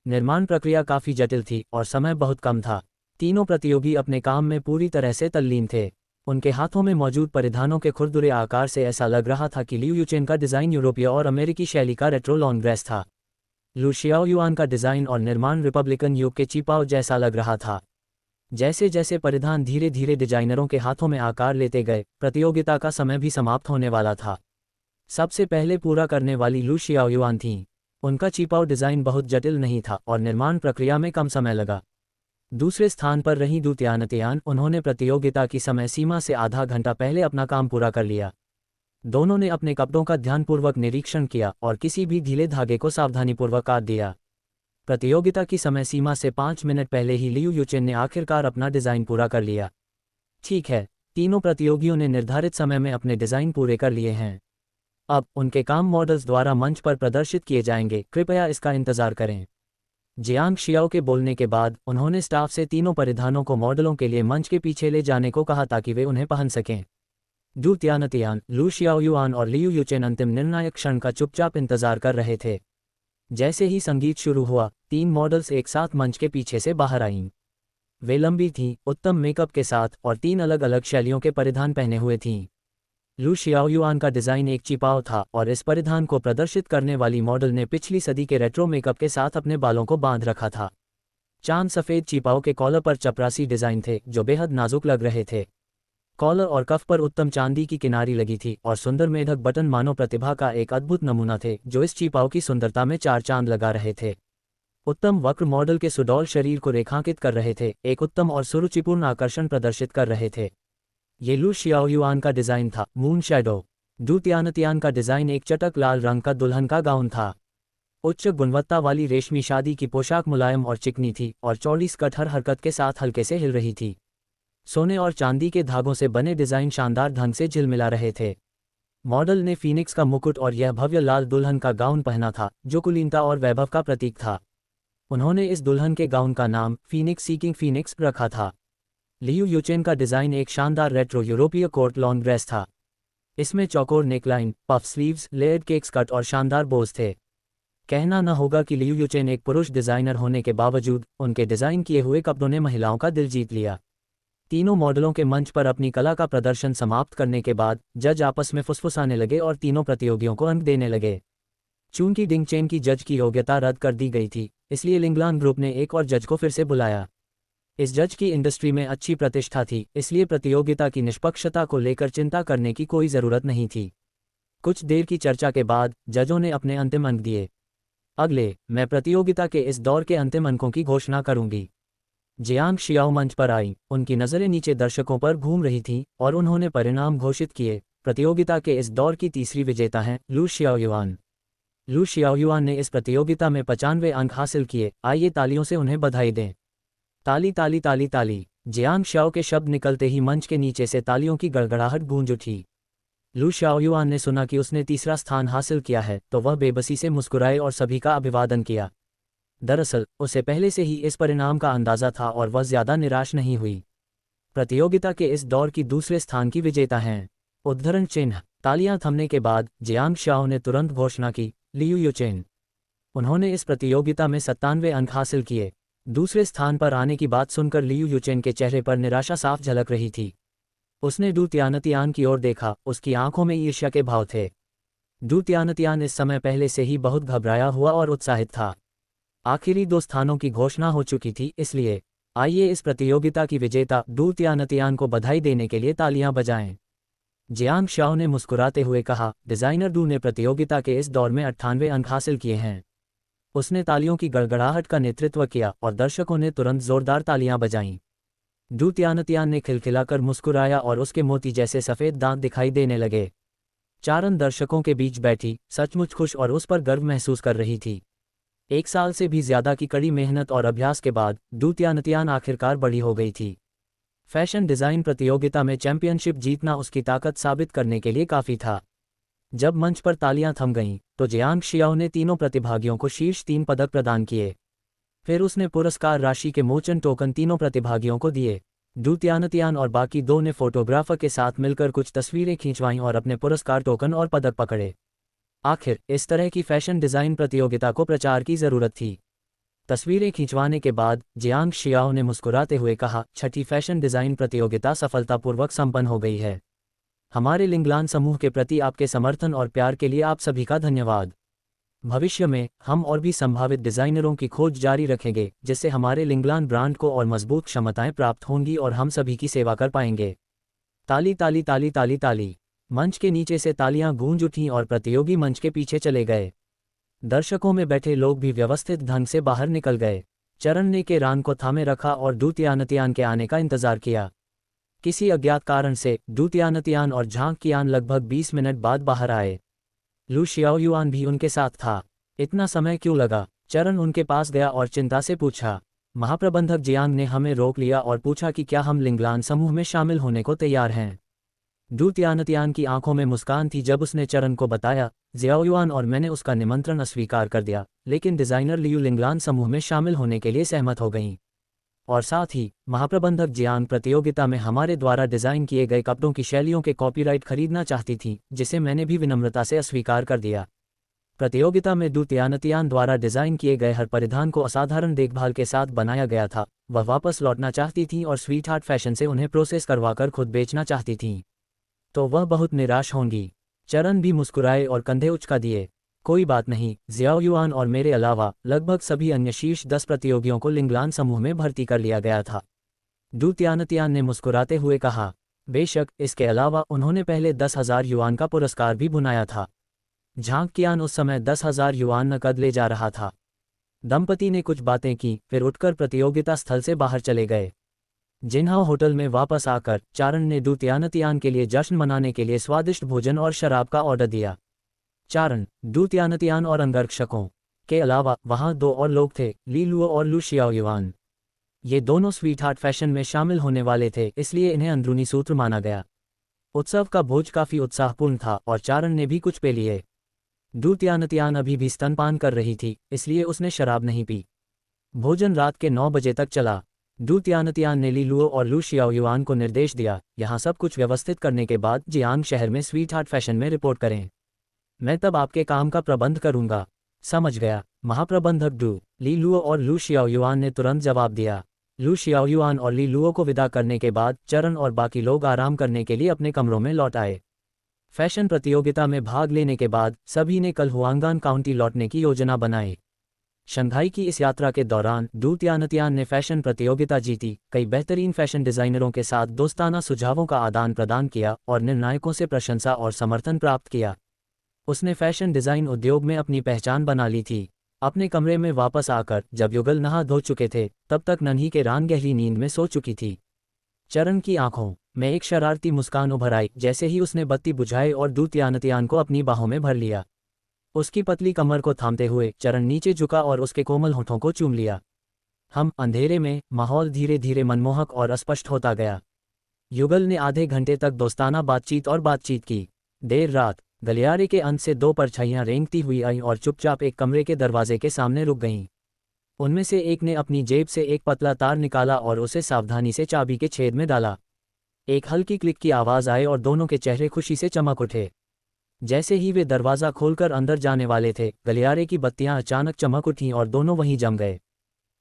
निर्माण प्रक्रिया काफ़ी जटिल थी और समय बहुत कम था। तीनों प्रतियोगी अपने काम में पूरी तरह से तल्लीन थे। उनके हाथों में मौजूद परिधानों के खुरदुरे आकार से ऐसा लग रहा था कि लियू यूचेन का डिज़ाइन यूरोपीय और अमेरिकी शैली का रेट्रो लॉन्ग ड्रेस था। लू शियाओयुआन का डिज़ाइन और निर्माण रिपब्लिकन युग के चिपाओ जैसा लग रहा था। जैसे जैसे परिधान धीरे धीरे डिजाइनरों के हाथों में आकार लेते गए, प्रतियोगिता का समय भी समाप्त होने वाला था। सबसे पहले पूरा करने वाली लू शियाओयुआन थीं। उनका चिपाओ डिज़ाइन बहुत जटिल नहीं था और निर्माण प्रक्रिया में कम समय लगा। दूसरे स्थान पर रही डू तियानतियान, उन्होंने प्रतियोगिता की समय सीमा से आधा घंटा पहले अपना काम पूरा कर लिया। दोनों ने अपने कपड़ों का ध्यानपूर्वक निरीक्षण किया और किसी भी ढीले धागे को सावधानीपूर्वक काट दिया। प्रतियोगिता की समय सीमा से 5 मिनट पहले ही लियू यूचेन ने आखिरकार अपना डिज़ाइन पूरा कर लिया। ठीक है, तीनों प्रतियोगियों ने निर्धारित समय में अपने डिज़ाइन पूरे कर लिए हैं। अब उनके काम मॉडल्स द्वारा मंच पर प्रदर्शित किए जाएंगे, कृपया इसका इंतजार करें। जियांग शियाओ के बोलने के बाद उन्होंने स्टाफ से तीनों परिधानों को मॉडलों के लिए मंच के पीछे ले जाने को कहा ताकि वे उन्हें पहन सकें। डू तियानतियान, लू शियाओयुआन और लियू यूचेन अंतिम निर्णायक क्षण का चुपचाप इंतजार कर रहे थे। जैसे ही संगीत शुरू हुआ, 3 मॉडल्स एक साथ मंच के पीछे से बाहर आईं। वे लंबी थीं, उत्तम मेकअप के साथ और 3 अलग अलग शैलियों के परिधान पहने हुए थीं। लू शियाओयुआन का डिज़ाइन एक चिपाओ था और इस परिधान को प्रदर्शित करने वाली मॉडल ने पिछली सदी के रेट्रो मेकअप के साथ अपने बालों को बांध रखा था। चांद सफ़ेद चिपाओ के कॉलर पर चपरासी डिज़ाइन थे जो बेहद नाजुक लग रहे थे। कॉलर और कफ पर उत्तम चांदी की किनारी लगी थी और सुंदर मेढक बटन मानव प्रतिभा का एक अद्भुत नमूना थे जो इस चिपाओ की सुंदरता में 4 चांद लगा रहे थे। उत्तम वक्र मॉडल के सुडौल शरीर को रेखांकित कर रहे थे, एक उत्तम और सुरुचिपूर्ण आकर्षण प्रदर्शित कर रहे थे। ये लू शियाओयुआन का डिज़ाइन था, मून शैडो। डू तियानतियान का डिज़ाइन एक चटक लाल रंग का दुल्हन का गाउन था। उच्च गुणवत्ता वाली रेशमी शादी की पोशाक मुलायम और चिकनी थी और चौड़ी स्कर्ट हर हरकत के साथ हल्के से हिल रही थी। सोने और चांदी के धागों से बने डिज़ाइन शानदार ढंग से झिलमिला रहे थे। मॉडल ने फीनिक्स का मुकुट और यह भव्य लाल दुल्हन का गाउन पहना था जो कुलीनता और वैभव का प्रतीक था। उन्होंने इस दुल्हन के गाउन का नाम फीनिक्स सीकिंग फीनिक्स रखा था। लियू यूचेन का डिज़ाइन एक शानदार रेट्रो यूरोपीय कोर्ट लॉन ड्रेस था। इसमें चौकोर neckline, puff sleeves, layered cake skirt और शानदार बोज थे। कहना न होगा कि लियू यूचेन एक पुरुष डिज़ाइनर होने के बावजूद उनके डिज़ाइन किए हुए कपड़ों ने महिलाओं का दिल जीत लिया। तीनों मॉडलों के मंच पर अपनी कला का प्रदर्शन समाप्त करने के बाद जज आपस में फुसफुसाने लगे और तीनों प्रतियोगियों को अंक देने लगे। चूंकि डिंग चेन की जज की योग्यता रद्द कर दी गई थी, इसलिए लिंगलान ग्रुप ने एक और जज को फिर से बुलाया। इस जज की इंडस्ट्री में अच्छी प्रतिष्ठा थी, इसलिए प्रतियोगिता की निष्पक्षता को लेकर चिंता करने की कोई ज़रूरत नहीं थी। कुछ देर की चर्चा के बाद जजों ने अपने अंतिम अंक दिए। अगले, मैं प्रतियोगिता के इस दौर के अंतिम अंकों की घोषणा करूंगी। जियांग शियाओ मंच पर आई, उनकी नज़रें नीचे दर्शकों पर घूम रही थीं और उन्होंने परिणाम घोषित किए। प्रतियोगिता के इस दौर की तीसरी विजेता हैं लू शियाओयुआन। लू शियाओयुआन ने इस प्रतियोगिता में 95 अंक हासिल किए। आइए तालियों से उन्हें बधाई दें। ताली ताली ताली ताली। जियांग शियाओ के शब्द निकलते ही मंच के नीचे से तालियों की गड़गड़ाहट गूंज उठी। लू शियाओयुआन ने सुना कि उसने तीसरा स्थान हासिल किया है तो वह बेबसी से मुस्कुराए और सभी का अभिवादन किया। दरअसल उसे पहले से ही इस परिणाम का अंदाज़ा था और वह ज़्यादा निराश नहीं हुई। प्रतियोगिता के इस दौर की दूसरे स्थान की विजेता हैं। उद्धरण चिन्ह। तालियां थमने के बाद जियांग शियाओ ने तुरंत घोषणा की, लियू यूचेन। उन्होंने इस प्रतियोगिता में 97 अंक हासिल किए। दूसरे स्थान पर आने की बात सुनकर लियू यूचेन के चेहरे पर निराशा साफ झलक रही थी। उसने डू तियानतियान की ओर देखा, उसकी आंखों में ईर्ष्या के भाव थे। डू तियानतियान इस समय पहले से ही बहुत घबराया हुआ और उत्साहित था। आखिरी 2 स्थानों की घोषणा हो चुकी थी, इसलिए आइए इस प्रतियोगिता की विजेता डू तियानतियान को बधाई देने के लिए तालियां बजाएं। जियांग शियाओ ने मुस्कुराते हुए कहा, डिज़ाइनर डू ने प्रतियोगिता के इस दौर में 98 अंक हासिल किए हैं। उसने तालियों की गड़गड़ाहट का नेतृत्व किया और दर्शकों ने तुरंत जोरदार तालियां बजाईं। डू तियानतियान ने खिलखिलाकर मुस्कुराया और उसके मोती जैसे सफ़ेद दांत दिखाई देने लगे। चारन दर्शकों के बीच बैठी, सचमुच खुश और उस पर गर्व महसूस कर रही थी। 1 साल से भी ज़्यादा की कड़ी मेहनत और अभ्यास के बाद डू तियानतियान आखिरकार बड़ी हो गई थी। फैशन डिज़ाइन प्रतियोगिता में चैंपियनशिप जीतना उसकी ताकत साबित करने के लिए काफ़ी था। जब मंच पर तालियां थम गईं, तो जियांग शियाओ ने तीनों प्रतिभागियों को शीर्ष 3 पदक प्रदान किए। फिर उसने पुरस्कार राशि के मोचन टोकन तीनों प्रतिभागियों को दिए। डू तियानतियान और बाकी 2 ने फोटोग्राफर के साथ मिलकर कुछ तस्वीरें खींचवाईं और अपने पुरस्कार टोकन और पदक पकड़े। आखिर इस तरह की फैशन डिज़ाइन प्रतियोगिता को प्रचार की ज़रूरत थी। तस्वीरें खिंचवाने के बाद जियांग शियाओ ने मुस्कुराते हुए कहा, छठी फैशन डिज़ाइन प्रतियोगिता सफलतापूर्वक संपन्न हो गई है। हमारे लिंगलान समूह के प्रति आपके समर्थन और प्यार के लिए आप सभी का धन्यवाद। भविष्य में हम और भी संभावित डिज़ाइनरों की खोज जारी रखेंगे, जिससे हमारे लिंगलान ब्रांड को और मजबूत क्षमताएं प्राप्त होंगी और हम सभी की सेवा कर पाएंगे। ताली ताली ताली ताली ताली। मंच के नीचे से तालियां गूंज उठीं और प्रतियोगी मंच के पीछे चले गए। दर्शकों में बैठे लोग भी व्यवस्थित ढंग से बाहर निकल गए। चरण ने के रान को थामे रखा और डू तियानतियान के आने का इंतजार किया। किसी अज्ञात कारण से डू तियानतियान और झांग कियान लगभग 20 मिनट बाद बाहर आए। लू शियाओयुआन भी उनके साथ था। इतना समय क्यों लगा? चरण उनके पास गया और चिंता से पूछा। महाप्रबंधक जियांग ने हमें रोक लिया और पूछा कि क्या हम लिंगलान समूह में शामिल होने को तैयार हैं। डू तियानतियान की आंखों में मुस्कान थी जब उसने चरण को बताया, जियाओयुआन और मैंने उसका निमंत्रण अस्वीकार कर दिया, लेकिन डिज़ाइनर लियू लिंगलान समूह में शामिल होने के लिए सहमत हो गईं। और साथ ही महाप्रबंधक जियांग प्रतियोगिता में हमारे द्वारा डिज़ाइन किए गए कपड़ों की शैलियों के कॉपीराइट खरीदना चाहती थी, जिसे मैंने भी विनम्रता से अस्वीकार कर दिया। प्रतियोगिता में डू तियानतियान द्वारा डिज़ाइन किए गए हर परिधान को असाधारण देखभाल के साथ बनाया गया था। वह वापस लौटना चाहती थीं और स्वीट हार्ट फैशन से उन्हें प्रोसेस करवाकर खुद बेचना चाहती थीं। तो वह बहुत निराश होंगी। चरण भी मुस्कुराए और कंधे उचका दिए। कोई बात नहीं, जियाओयुआन और मेरे अलावा लगभग सभी अन्य शीर्ष 10 प्रतियोगियों को लिंगलान समूह में भर्ती कर लिया गया था। डू तियानतियान ने मुस्कुराते हुए कहा। बेशक, इसके अलावा उन्होंने पहले 10,000 युआन का पुरस्कार भी बुनाया था। झांग कियान उस समय 10,000 युआन नकद ले जा रहा था। दंपति ने कुछ बातें की, फिर उठकर प्रतियोगिता स्थल से बाहर चले गए। जिन्हाओ होटल में वापस आकर चारण ने डू तियानतियान के लिए जश्न मनाने के लिए स्वादिष्ट भोजन और शराब का ऑर्डर दिया। चारण, डू तियानतियान और अंगरक्षकों, के अलावा वहाँ दो और लोग थे, ली लुओ और लू शियाओयुआन। ये दोनों स्वीटहार्ट फैशन में शामिल होने वाले थे, इसलिए इन्हें अंदरूनी सूत्र माना गया। उत्सव का भोज काफी उत्साहपूर्ण था और चारण ने भी कुछ पे लिए। डू तियानतियान अभी भी स्तनपान कर रही थी, इसलिए उसने शराब नहीं पी। भोजन रात के 9 बजे तक चला। डू तियानतियान ने ली लुओ और लू शियाओयुआन को निर्देश दिया, यहाँ सब कुछ व्यवस्थित करने के बाद जियांग शहर में स्वीटहार्ट फैशन में रिपोर्ट करें। मैं तब आपके काम का प्रबंध करूंगा। समझ गया महाप्रबंधक डू। ली लुओ और लू शियाओयुआन ने तुरंत जवाब दिया। लू शियाओयुआन और ली लुओ को विदा करने के बाद चरण और बाकी लोग आराम करने के लिए अपने कमरों में लौट आए। फैशन प्रतियोगिता में भाग लेने के बाद सभी ने कल हुआंगान काउंटी लौटने की योजना बनाई। शंघाई की इस यात्रा के दौरान डू तियानतियान ने फैशन प्रतियोगिता जीती, कई बेहतरीन फैशन डिजाइनरों के साथ दोस्ताना सुझावों का आदान प्रदान किया और निर्णायकों से प्रशंसा और समर्थन प्राप्त किया। उसने फैशन डिजाइन उद्योग में अपनी पहचान बना ली थी। अपने कमरे में वापस आकर जब युगल नहा धो चुके थे, तब तक नन्ही के रान गहरी नींद में सो चुकी थी। चरण की आंखों में एक शरारती मुस्कान उभर आई जैसे ही उसने बत्ती बुझाई और डू तियानतियान को अपनी बाहों में भर लिया। उसकी पतली कमर को थामते हुए चरण नीचे झुका और उसके कोमल होठों को चूम लिया। हम अंधेरे में माहौल धीरे धीरे मनमोहक और अस्पष्ट होता गया। युगल ने आधे घंटे तक दोस्ताना बातचीत की। देर रात गलियारे के अंत से दो परछाइयां रेंगती हुई आईं और चुपचाप एक कमरे के दरवाजे के सामने रुक गईं। उनमें से एक ने अपनी जेब से एक पतला तार निकाला और उसे सावधानी से चाबी के छेद में डाला। एक हल्की क्लिक की आवाज़ आई और दोनों के चेहरे खुशी से चमक उठे। जैसे ही वे दरवाज़ा खोलकर अंदर जाने वाले थे, गलियारे की बत्तियां अचानक चमक उठीं और दोनों वहीं जम गए।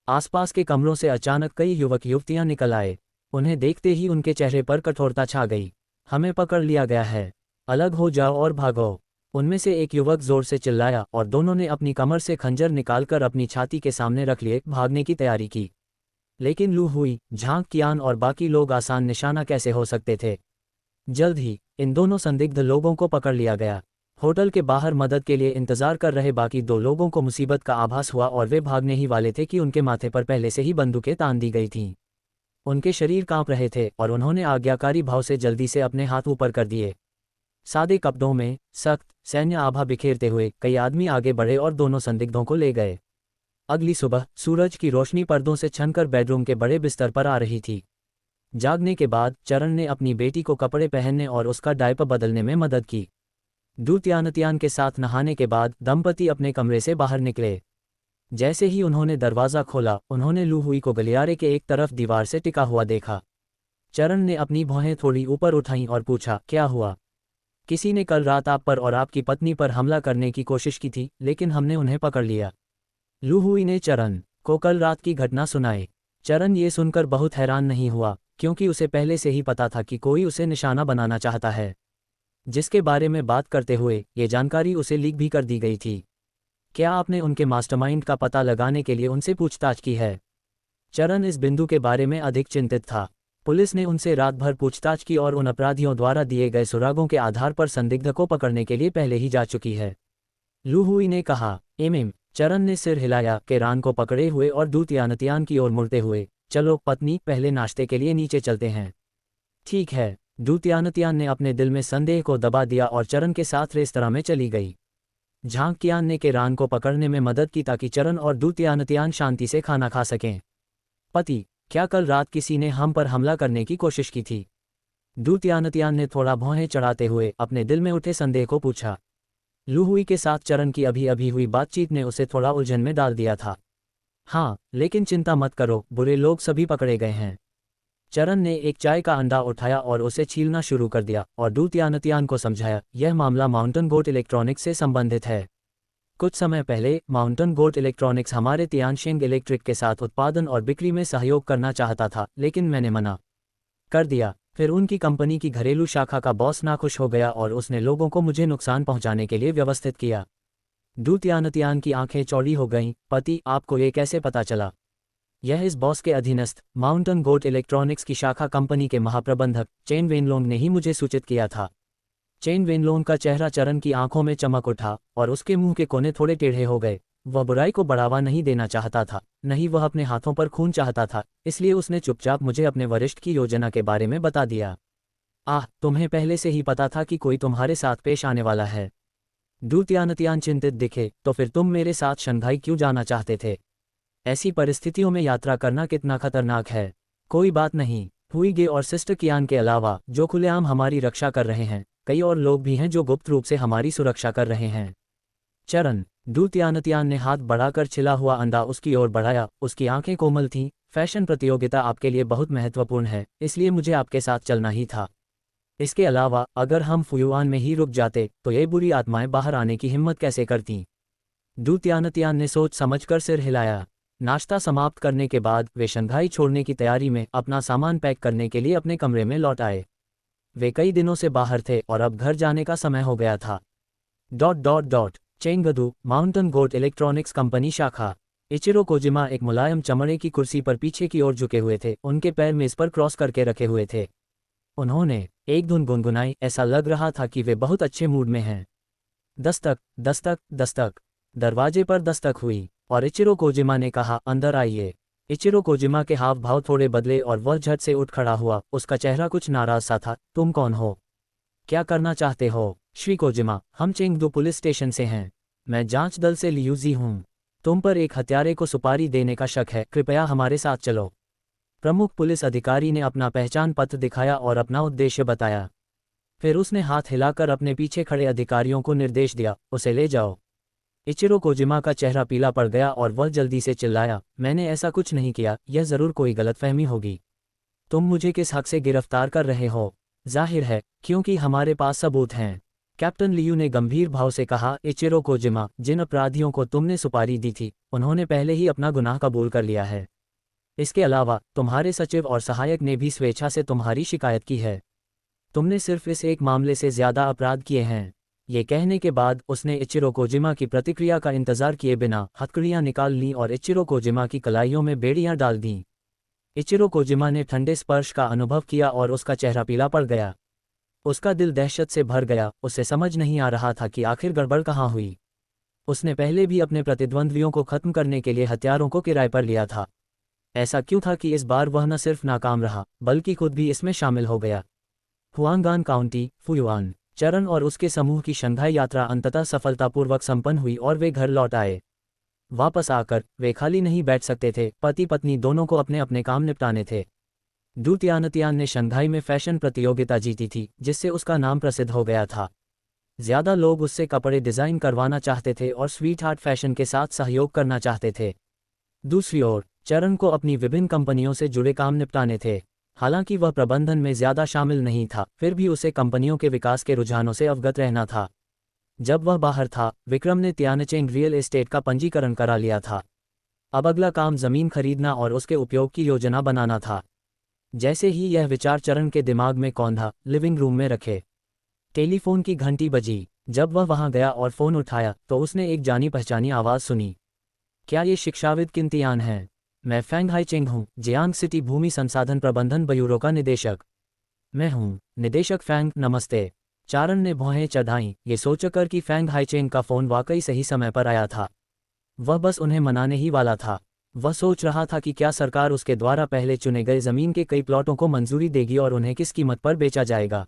आसपास के कमरों से अचानक कई युवक युवतियां निकल आए। उन्हें देखते ही उनके चेहरे पर कठोरता छा गई। हमें पकड़ लिया गया है, अलग हो जाओ और भागो। उनमें से एक युवक जोर से चिल्लाया और दोनों ने अपनी कमर से खंजर निकालकर अपनी छाती के सामने रख लिए भागने की तैयारी की। लेकिन लू हुई, झांग कियान और बाकी लोग आसान निशाना कैसे हो सकते थे। जल्द ही इन दोनों संदिग्ध लोगों को पकड़ लिया गया। होटल के बाहर मदद के लिए इंतजार कर रहे बाकी दो लोगों को मुसीबत का आभास हुआ और वे भागने ही वाले थे कि उनके माथे पर पहले से ही बंदूकें तान दी गई थीं। उनके शरीर कांप रहे थे और उन्होंने आज्ञाकारी भाव से जल्दी से अपने हाथ ऊपर कर दिए। सादे कपड़ों में सख्त सैन्य आभा बिखेरते हुए कई आदमी आगे बढ़े और दोनों संदिग्धों को ले गए। अगली सुबह सूरज की रोशनी पर्दों से छनकर बेडरूम के बड़े बिस्तर पर आ रही थी। जागने के बाद चरण ने अपनी बेटी को कपड़े पहनने और उसका डायपर बदलने में मदद की। डू तियानतियान के साथ नहाने के बाद दंपति अपने कमरे से बाहर निकले। जैसे ही उन्होंने दरवाज़ा खोला, उन्होंने लू हुई को गलियारे के एक तरफ दीवार से टिका हुआ देखा। चरण ने अपनी भौहें थोड़ी ऊपर उठाईं और पूछा, क्या हुआ? किसी ने कल रात आप पर और आपकी पत्नी पर हमला करने की कोशिश की थी, लेकिन हमने उन्हें पकड़ लिया। लू हुई ने चरण को कल रात की घटना सुनाई। चरण ये सुनकर बहुत हैरान नहीं हुआ, क्योंकि उसे पहले से ही पता था कि कोई उसे निशाना बनाना चाहता है, जिसके बारे में बात करते हुए ये जानकारी उसे लीक भी कर दी गई थी। क्या आपने उनके मास्टरमाइंड का पता लगाने के लिए उनसे पूछताछ की है? चरण इस बिंदु के बारे में अधिक चिंतित था। पुलिस ने उनसे रात भर पूछताछ की और उन अपराधियों द्वारा दिए गए सुरागों के आधार पर संदिग्ध को पकड़ने के लिए पहले ही जा चुकी है। लू हुई ने कहा। चरण ने सिर हिलाया, केरान को पकड़े हुए और डू तियानतियान की ओर मुड़ते हुए, चलो पत्नी, पहले नाश्ते के लिए नीचे चलते हैं। ठीक है। डू तियानतियान ने अपने दिल में संदेह को दबा दिया और चरण के साथ रेस्तरां में चली गई। झांग कियान ने केरान को पकड़ने में मदद की ताकि चरण और डू तियानतियान शांति से खाना खा सकें। पति, क्या कल रात किसी ने हम पर हमला करने की कोशिश की थी? डू तियानतियान ने थोड़ा भौहें चढ़ाते हुए अपने दिल में उठे संदेह को पूछा। लू हुई के साथ चरण की अभी अभी हुई बातचीत ने उसे थोड़ा उलझन में डाल दिया था। हाँ, लेकिन चिंता मत करो, बुरे लोग सभी पकड़े गए हैं। चरण ने एक चाय का अंडा उठाया और उसे छीलना शुरू कर दिया और डू तियानतियान को समझाया, यह मामला माउंटेन गोट इलेक्ट्रॉनिक्स से संबंधित है। कुछ समय पहले माउंटेन गोट इलेक्ट्रॉनिक्स हमारे तियानशेंग इलेक्ट्रिक के साथ उत्पादन और बिक्री में सहयोग करना चाहता था, लेकिन मैंने मना कर दिया। फिर उनकी कंपनी की घरेलू शाखा का बॉस नाखुश हो गया और उसने लोगों को मुझे नुकसान पहुंचाने के लिए व्यवस्थित किया। डू तियानतियान की आंखें चौड़ी हो गईं। पति, आपको ये कैसे पता चला? यह इस बॉस के अधीनस्थ माउंटेन गोट इलेक्ट्रॉनिक्स की शाखा कंपनी के महाप्रबंधक चेन वेनलोंग ने ही मुझे सूचित किया था। चेन वेनलोंग का चेहरा चरण की आंखों में चमक उठा और उसके मुंह के कोने थोड़े टेढ़े हो गए। वह बुराई को बढ़ावा नहीं देना चाहता था, नहीं वह अपने हाथों पर खून चाहता था, इसलिए उसने चुपचाप मुझे अपने वरिष्ठ की योजना के बारे में बता दिया। तुम्हें पहले से ही पता था कि कोई तुम्हारे साथ पेश आने वाला है। डू चिंतित दिखे, तो फिर तुम मेरे साथ शंघाई क्यों जाना चाहते थे? ऐसी परिस्थितियों में यात्रा करना कितना खतरनाक है। कोई बात नहीं, हुईगे और सिस्टर कियान के अलावा जो खुलेआम हमारी रक्षा कर रहे हैं, कई और लोग भी हैं जो गुप्त रूप से हमारी सुरक्षा कर रहे हैं। चरण। डू ने हाथ बढ़ाकर छिला हुआ अंडा उसकी ओर बढ़ाया, उसकी आंखें कोमल थीं। फैशन प्रतियोगिता आपके लिए बहुत महत्वपूर्ण है, इसलिए मुझे आपके साथ चलना ही था। इसके अलावा अगर हम फुयुआन में ही रुक जाते तो ये बुरी आत्माएं बाहर आने की हिम्मत कैसे करतीं? डू ने सोच समझकर सिर हिलाया। नाश्ता समाप्त करने के बाद वे शंघाई छोड़ने की तैयारी में अपना सामान पैक करने के लिए अपने कमरे में लौट आए। वे कई दिनों से बाहर थे और अब घर जाने का समय हो गया था। Chengdu, mountain goat electronics company शाखा। इचिरो कोजिमा एक मुलायम चमड़े की कुर्सी पर पीछे की ओर झुके हुए थे, उनके पैर मेज पर क्रॉस करके रखे हुए थे। उन्होंने एक धुन गुनगुनाई, ऐसा लग रहा था कि वे बहुत अच्छे मूड में हैं। दस्तक दस्तक दस्तक। दरवाजे पर दस्तक हुई और इचिरो कोजिमा ने कहा, अंदर आइए। इचिरो कोजिमा के हाव भाव थोड़े बदले और वह झट से उठ खड़ा हुआ, उसका चेहरा कुछ नाराज सा था। तुम कौन हो? क्या करना चाहते हो? श्री कोजिमा, हम चेंगदू पुलिस स्टेशन से हैं। मैं जांच दल से लियूजी हूँ। तुम पर एक हत्यारे को सुपारी देने का शक है, कृपया हमारे साथ चलो। प्रमुख पुलिस अधिकारी ने अपना पहचान पत्र दिखाया और अपना उद्देश्य बताया। फिर उसने हाथ हिलाकर अपने पीछे खड़े अधिकारियों को निर्देश दिया, उसे ले जाओ। इचिरो कोजिमा का चेहरा पीला पड़ गया और वह जल्दी से चिल्लाया, मैंने ऐसा कुछ नहीं किया, यह जरूर कोई गलतफहमी होगी। तुम मुझे किस हक से गिरफ्तार कर रहे हो? जाहिर है, क्योंकि हमारे पास सबूत हैं। कैप्टन लियू ने गंभीर भाव से कहा, इचिरो कोजिमा, जिन अपराधियों को तुमने सुपारी दी थी, उन्होंने पहले ही अपना गुनाह कबूल कर लिया है। इसके अलावा तुम्हारे सचिव और सहायक ने भी स्वेच्छा से तुम्हारी शिकायत की है। तुमने सिर्फ इस एक मामले से ज्यादा अपराध किए हैं। ये कहने के बाद उसने इचिरो कोजिमा की प्रतिक्रिया का इंतजार किए बिना हथकड़ियां निकाल लीं और इचिरो कोजिमा की कलाइयों में बेड़ियां डाल दीं। इचिरो कोजिमा ने ठंडे स्पर्श का अनुभव किया और उसका चेहरा पीला पड़ गया। उसका दिल दहशत से भर गया, उसे समझ नहीं आ रहा था कि आखिर गड़बड़ कहाँ हुई। उसने पहले भी अपने प्रतिद्वंद्वियों को खत्म करने के लिए हथियारों को किराए पर लिया था। ऐसा क्यों था कि इस बार वह न सिर्फ नाकाम रहा, बल्कि खुद भी इसमें शामिल हो गया? हुआंगान काउंटी, फुयुआन। चरण और उसके समूह की शंघाई यात्रा अंततः सफलतापूर्वक संपन्न हुई और वे घर लौट आए। वापस आकर वे खाली नहीं बैठ सकते थे, पति पत्नी दोनों को अपने अपने काम निपटाने थे। डू ने शंघाई में फैशन प्रतियोगिता जीती थी, जिससे उसका नाम प्रसिद्ध हो गया था। ज्यादा लोग उससे कपड़े डिजाइन करवाना चाहते थे और स्वीट हार्ट फैशन के साथ सहयोग करना चाहते थे। दूसरी ओर चरण को अपनी विभिन्न कंपनियों से जुड़े काम निपटाने थे। हालांकि वह प्रबंधन में ज्यादा शामिल नहीं था, फिर भी उसे कंपनियों के विकास के रुझानों से अवगत रहना था। जब वह बाहर था, विक्रम ने त्यानचेंग रियल एस्टेट का पंजीकरण करा लिया था। अब अगला काम जमीन खरीदना और उसके उपयोग की योजना बनाना था। जैसे ही यह विचार चरण के दिमाग में कौंधा, लिविंग रूम में रखे टेलीफोन की घंटी बजी। जब वह वहां गया और फोन उठाया तो उसने एक जानी पहचानी आवाज सुनी। क्या ये शिक्षाविद किंतियान हैं? मैं फैंग हाइचेंग हूँ, जियांग सिटी भूमि संसाधन प्रबंधन ब्यूरो का निदेशक। मैं हूँ निदेशक फैंग, नमस्ते। चारण ने भौहें चढ़ाईं, ये सोचकर कि फैंग हाइचेंग का फोन वाकई सही समय पर आया था। वह बस उन्हें मनाने ही वाला था। वह सोच रहा था कि क्या सरकार उसके द्वारा पहले चुने गए जमीन के कई प्लॉटों को मंजूरी देगी और उन्हें किस कीमत पर बेचा जाएगा।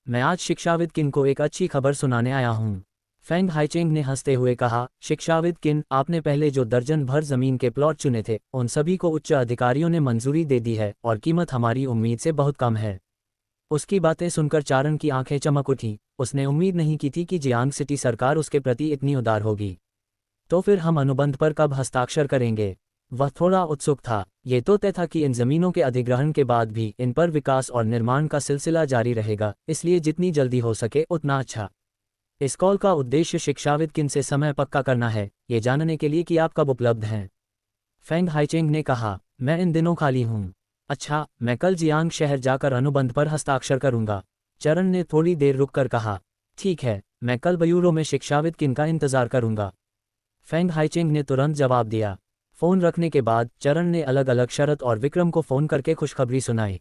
मैं आज शिक्षाविद किन को एक अच्छी खबर सुनाने आया हूँ। फैंग हाइचेंग ने हंसते हुए कहा, शिक्षाविद किन, आपने पहले जो दर्जन भर जमीन के प्लॉट चुने थे, उन सभी को उच्च अधिकारियों ने मंजूरी दे दी है और कीमत हमारी उम्मीद से बहुत कम है। उसकी बातें सुनकर चारण की आंखें चमक उठीं। उसने उम्मीद नहीं की थी कि जियांग सिटी सरकार उसके प्रति इतनी उदार होगी। तो फिर हम अनुबंध पर कब हस्ताक्षर करेंगे? वह थोड़ा उत्सुक था। ये तो तय था कि इन जमीनों के अधिग्रहण के बाद भी इन पर विकास और निर्माण का सिलसिला जारी रहेगा, इसलिए जितनी जल्दी हो सके उतना अच्छा। इस कॉल का उद्देश्य शिक्षाविद किन से समय पक्का करना है, ये जानने के लिए कि आप कब उपलब्ध हैं। फैंग हाइचेंग ने कहा, मैं इन दिनों खाली हूँ। अच्छा, मैं कल जियांग शहर जाकर अनुबंध पर हस्ताक्षर करूंगा। चरण ने थोड़ी देर रुककर कहा, ठीक है, मैं कल ब्यूरो में शिक्षाविद किन का इंतजार करूंगा। फैंग हाइचेंग ने तुरंत जवाब दिया। फोन रखने के बाद चरण ने अलग अलग शरत और विक्रम को फोन करके खुशखबरी सुनाई।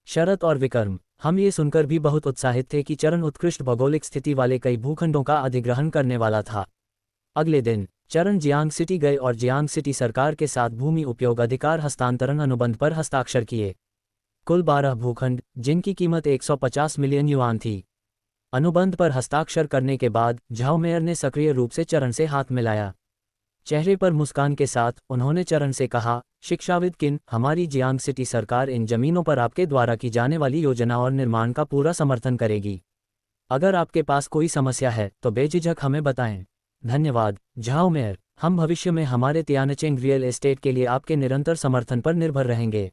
शरत और विक्रम, हम ये सुनकर भी बहुत उत्साहित थे कि चरण उत्कृष्ट भौगोलिक स्थिति वाले कई भूखंडों का अधिग्रहण करने वाला था। अगले दिन चरण जियांग सिटी गए और जियांग सिटी सरकार के साथ भूमि उपयोग अधिकार हस्तांतरण अनुबंध पर हस्ताक्षर किए। कुल 12 भूखंड, जिनकी कीमत 150 मिलियन युआन थी। अनुबंध पर हस्ताक्षर करने के बाद झाओ मेयर ने सक्रिय रूप से चरण से हाथ मिलाया। चेहरे पर मुस्कान के साथ उन्होंने चरण से कहा, शिक्षाविद किन, हमारी जियांग सिटी सरकार इन जमीनों पर आपके द्वारा की जाने वाली योजना और निर्माण का पूरा समर्थन करेगी। अगर आपके पास कोई समस्या है तो बेझिझक हमें बताएं। धन्यवाद झाओ मेयर, हम भविष्य में हमारे तियानचिंग रियल एस्टेट के लिए आपके निरंतर समर्थन पर निर्भर रहेंगे।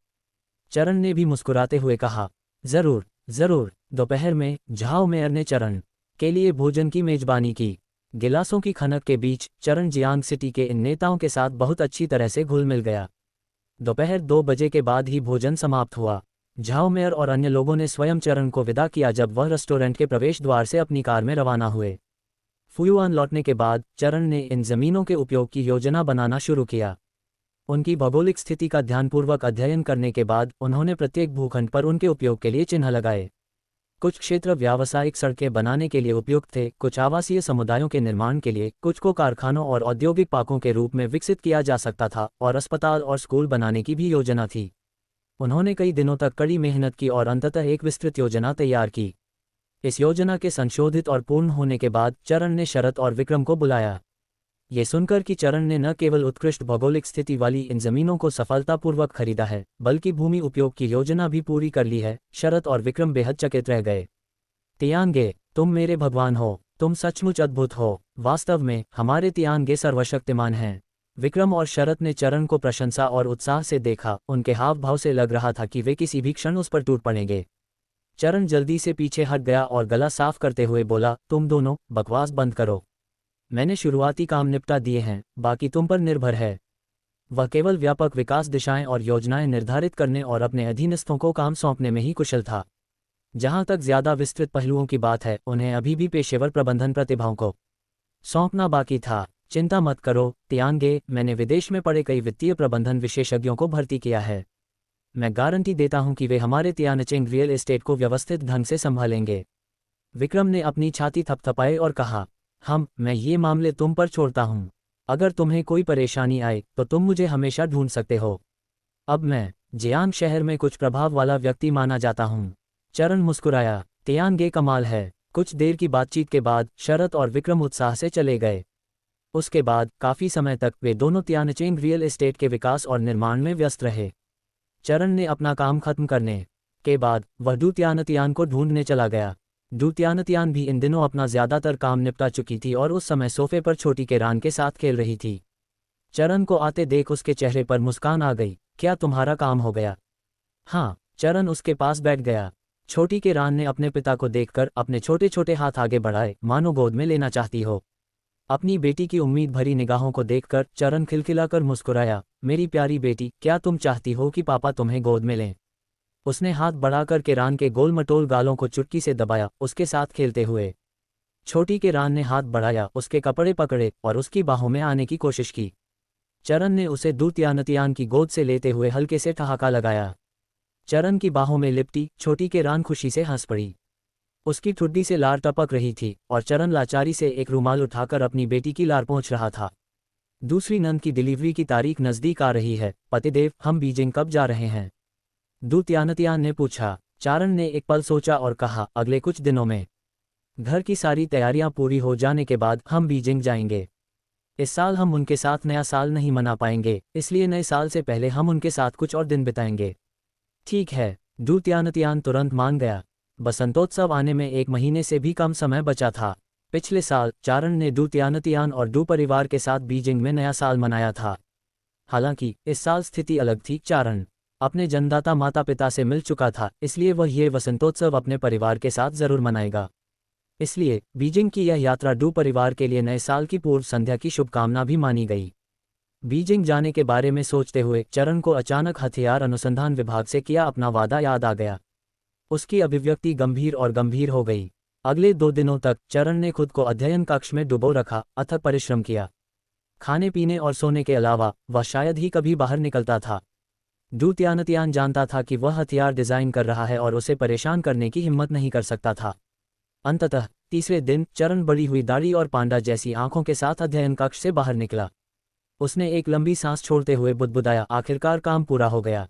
चरण ने भी मुस्कुराते हुए कहा, जरूर जरूर। दोपहर में झाओ मेयर ने चरण के लिए भोजन की मेजबानी की। गिलासों की खनक के बीच चरण जियांग सिटी के इन नेताओं के साथ बहुत अच्छी तरह से घुल मिल गया। दोपहर 2 बजे के बाद ही भोजन समाप्त हुआ। झाओ मेयर और अन्य लोगों ने स्वयं चरण को विदा किया जब वह रेस्टोरेंट के प्रवेश द्वार से अपनी कार में रवाना हुए। फुयुआन लौटने के बाद चरण ने इन जमीनों के उपयोग की योजना बनाना शुरू किया। उनकी भौगोलिक स्थिति का ध्यानपूर्वक अध्ययन करने के बाद उन्होंने प्रत्येक भूखंड पर उनके उपयोग के लिए चिन्ह लगाए। कुछ क्षेत्र व्यावसायिक सड़कें बनाने के लिए उपयुक्त थे, कुछ आवासीय समुदायों के निर्माण के लिए, कुछ को कारखानों और औद्योगिक पार्कों के रूप में विकसित किया जा सकता था और अस्पताल और स्कूल बनाने की भी योजना थी। उन्होंने कई दिनों तक कड़ी मेहनत की और अंततः एक विस्तृत योजना तैयार की। इस योजना के संशोधित और पूर्ण होने के बाद चरण ने शरत और विक्रम को बुलाया। ये सुनकर कि चरण ने न केवल उत्कृष्ट भौगोलिक स्थिति वाली इन जमीनों को सफलतापूर्वक खरीदा है, बल्कि भूमि उपयोग की योजना भी पूरी कर ली है, शरत और विक्रम बेहद चकित रह गए। तियांगे, तुम मेरे भगवान हो, तुम सचमुच अद्भुत हो, वास्तव में हमारे तियांगे सर्वशक्तिमान हैं। विक्रम और शरत ने चरण को प्रशंसा और उत्साह से देखा, उनके हाव भाव से लग रहा था कि वे किसी भी क्षण उस पर टूट पड़ेंगे। चरण जल्दी से पीछे हट गया और गला साफ करते हुए बोला, तुम दोनों बकवास बंद करो। मैंने शुरुआती काम निपटा दिए हैं, बाकी तुम पर निर्भर है। वह केवल व्यापक विकास दिशाएं और योजनाएं निर्धारित करने और अपने अधीनस्थों को काम सौंपने में ही कुशल था। जहां तक ज्यादा विस्तृत पहलुओं की बात है, उन्हें अभी भी पेशेवर प्रबंधन प्रतिभाओं को सौंपना बाकी था। चिंता मत करो तियांगे, मैंने विदेश में पढ़े कई वित्तीय प्रबंधन विशेषज्ञों को भर्ती किया है। मैं गारंटी देता हूं कि वे हमारे तियानचिंग रियल एस्टेट को व्यवस्थित ढंग से संभालेंगे। विक्रम ने अपनी छाती थपथपाई और कहा, मैं ये मामले तुम पर छोड़ता हूं। अगर तुम्हें कोई परेशानी आए तो तुम मुझे हमेशा ढूंढ सकते हो। अब मैं जियांग शहर में कुछ प्रभाव वाला व्यक्ति माना जाता हूं। चरण मुस्कुराया, तियांगे कमाल है। कुछ देर की बातचीत के बाद शरत और विक्रम उत्साह से चले गए। उसके बाद काफी समय तक वे दोनों तियानचिंग रियल एस्टेट के विकास और निर्माण में व्यस्त रहे। चरण ने अपना काम खत्म करने के बाद वह डू तियानतियान को ढूंढने चला गया। डू तियानतियान भी इन दिनों अपना ज्यादातर काम निपटा चुकी थी और उस समय सोफे पर छोटी केरान के साथ खेल रही थी। चरण को आते देख उसके चेहरे पर मुस्कान आ गई। क्या तुम्हारा काम हो गया? हाँ। चरण उसके पास बैठ गया। छोटी केरान ने अपने पिता को देखकर अपने छोटे छोटे हाथ आगे बढ़ाए, मानो गोद में लेना चाहती हो। अपनी बेटी की उम्मीद भरी निगाहों को देखकर चरण खिलखिलाकर मुस्कुराया, मेरी प्यारी बेटी, क्या तुम चाहती हो कि पापा तुम्हें गोद में लें? उसने हाथ बढ़ाकर केरान के गोल मटोल गालों को चुटकी से दबाया, उसके साथ खेलते हुए। छोटी केरान ने हाथ बढ़ाया, उसके कपड़े पकड़े और उसकी बाहों में आने की कोशिश की। चरण ने उसे डू तियानतियान की गोद से लेते हुए हल्के से ठहाका लगाया। चरण की बाहों में लिपटी छोटी केरान खुशी से हंस पड़ी। उसकी ठुड्डी से लार टपक रही थी और चरण लाचारी से एक रुमाल उठाकर अपनी बेटी की लार पोंछ रहा था। दूसरी नंद की डिलीवरी की तारीख नजदीक आ रही है, पतिदेव, हम बीजिंग कब जा रहे हैं? डू तियानतियान ने पूछा। चारण ने एक पल सोचा और कहा, अगले कुछ दिनों में। घर की सारी तैयारियां पूरी हो जाने के बाद हम बीजिंग जाएंगे। इस साल हम उनके साथ नया साल नहीं मना पाएंगे, इसलिए नए साल से पहले हम उनके साथ कुछ और दिन बिताएंगे। ठीक है। डू तियानतियान तुरंत मान गया। बसंतोत्सव आने में 1 महीने से भी कम समय बचा था। पिछले साल चारण ने डू तियानतियान और डू परिवार के साथ बीजिंग में नया साल मनाया था। हालांकि इस साल स्थिति अलग थी। चारण अपने जन्मदाता माता पिता से मिल चुका था, इसलिए वह ये वसंतोत्सव अपने परिवार के साथ जरूर मनाएगा। इसलिए बीजिंग की यह यात्रा डू परिवार के लिए नए साल की पूर्व संध्या की शुभकामना भी मानी गई। बीजिंग जाने के बारे में सोचते हुए चरण को अचानक हथियार अनुसंधान विभाग से किया अपना वादा याद आ गया। उसकी अभिव्यक्ति गंभीर और गंभीर हो गई। अगले 2 दिनों तक चरण ने खुद को अध्ययन कक्ष में डुबो रखा, अथक परिश्रम किया। खाने पीने और सोने के अलावा वह शायद ही कभी बाहर निकलता था। डू तियानतियान जानता था कि वह हथियार डिजाइन कर रहा है और उसे परेशान करने की हिम्मत नहीं कर सकता था। अंततः तीसरे दिन चरण बड़ी हुई दाढ़ी और पांडा जैसी आंखों के साथ अध्ययन कक्ष से बाहर निकला। उसने एक लंबी सांस छोड़ते हुए बुदबुदाया, आखिरकार काम पूरा हो गया।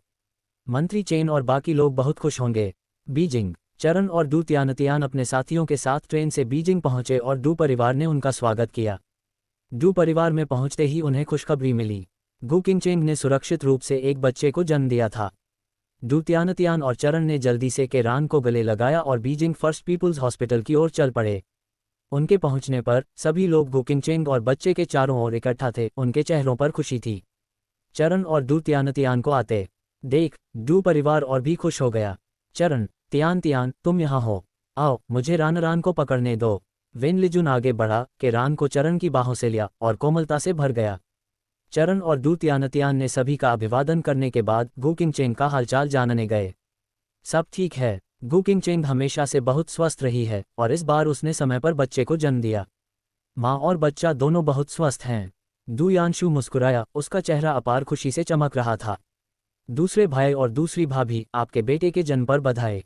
मंत्री चेन और बाकी लोग बहुत खुश होंगे। बीजिंग। चरण और डू तियानतियान अपने साथियों के साथ ट्रेन से बीजिंग पहुंचे और डू परिवार ने उनका स्वागत किया। डू परिवार में पहुंचते ही उन्हें खुशखबरी मिली। गु किंगचेंग ने सुरक्षित रूप से एक बच्चे को जन्म दिया था। डू तियानतियान और चरण ने जल्दी से केरान को गले लगाया और बीजिंग फर्स्ट पीपुल्स हॉस्पिटल की ओर चल पड़े। उनके पहुंचने पर सभी लोग गु किंगचेंग और बच्चे के चारों ओर इकट्ठा थे। उनके चेहरों पर खुशी थी। चरण और डू तियानतियान को आते देख डू परिवार और भी खुश हो गया। चरण, तियान, तुम यहाँ हो, आओ मुझे रान को पकड़ने दो। वेन लिजुन आगे बढ़ा के रान को चरण की बाहों से लिया और कोमलता से भर गया। चरण और डू तियानतियान ने सभी का अभिवादन करने के बाद गु किंगचेंग का हालचाल जानने गए। सब ठीक है। गु किंगचेंग हमेशा से बहुत स्वस्थ रही है और इस बार उसने समय पर बच्चे को जन्म दिया। माँ और बच्चा दोनों बहुत स्वस्थ हैं। डू यानशु मुस्कुराया, उसका चेहरा अपार खुशी से चमक रहा था। दूसरे भाई और दूसरी भाभी, आपके बेटे के जन्म पर बधाई।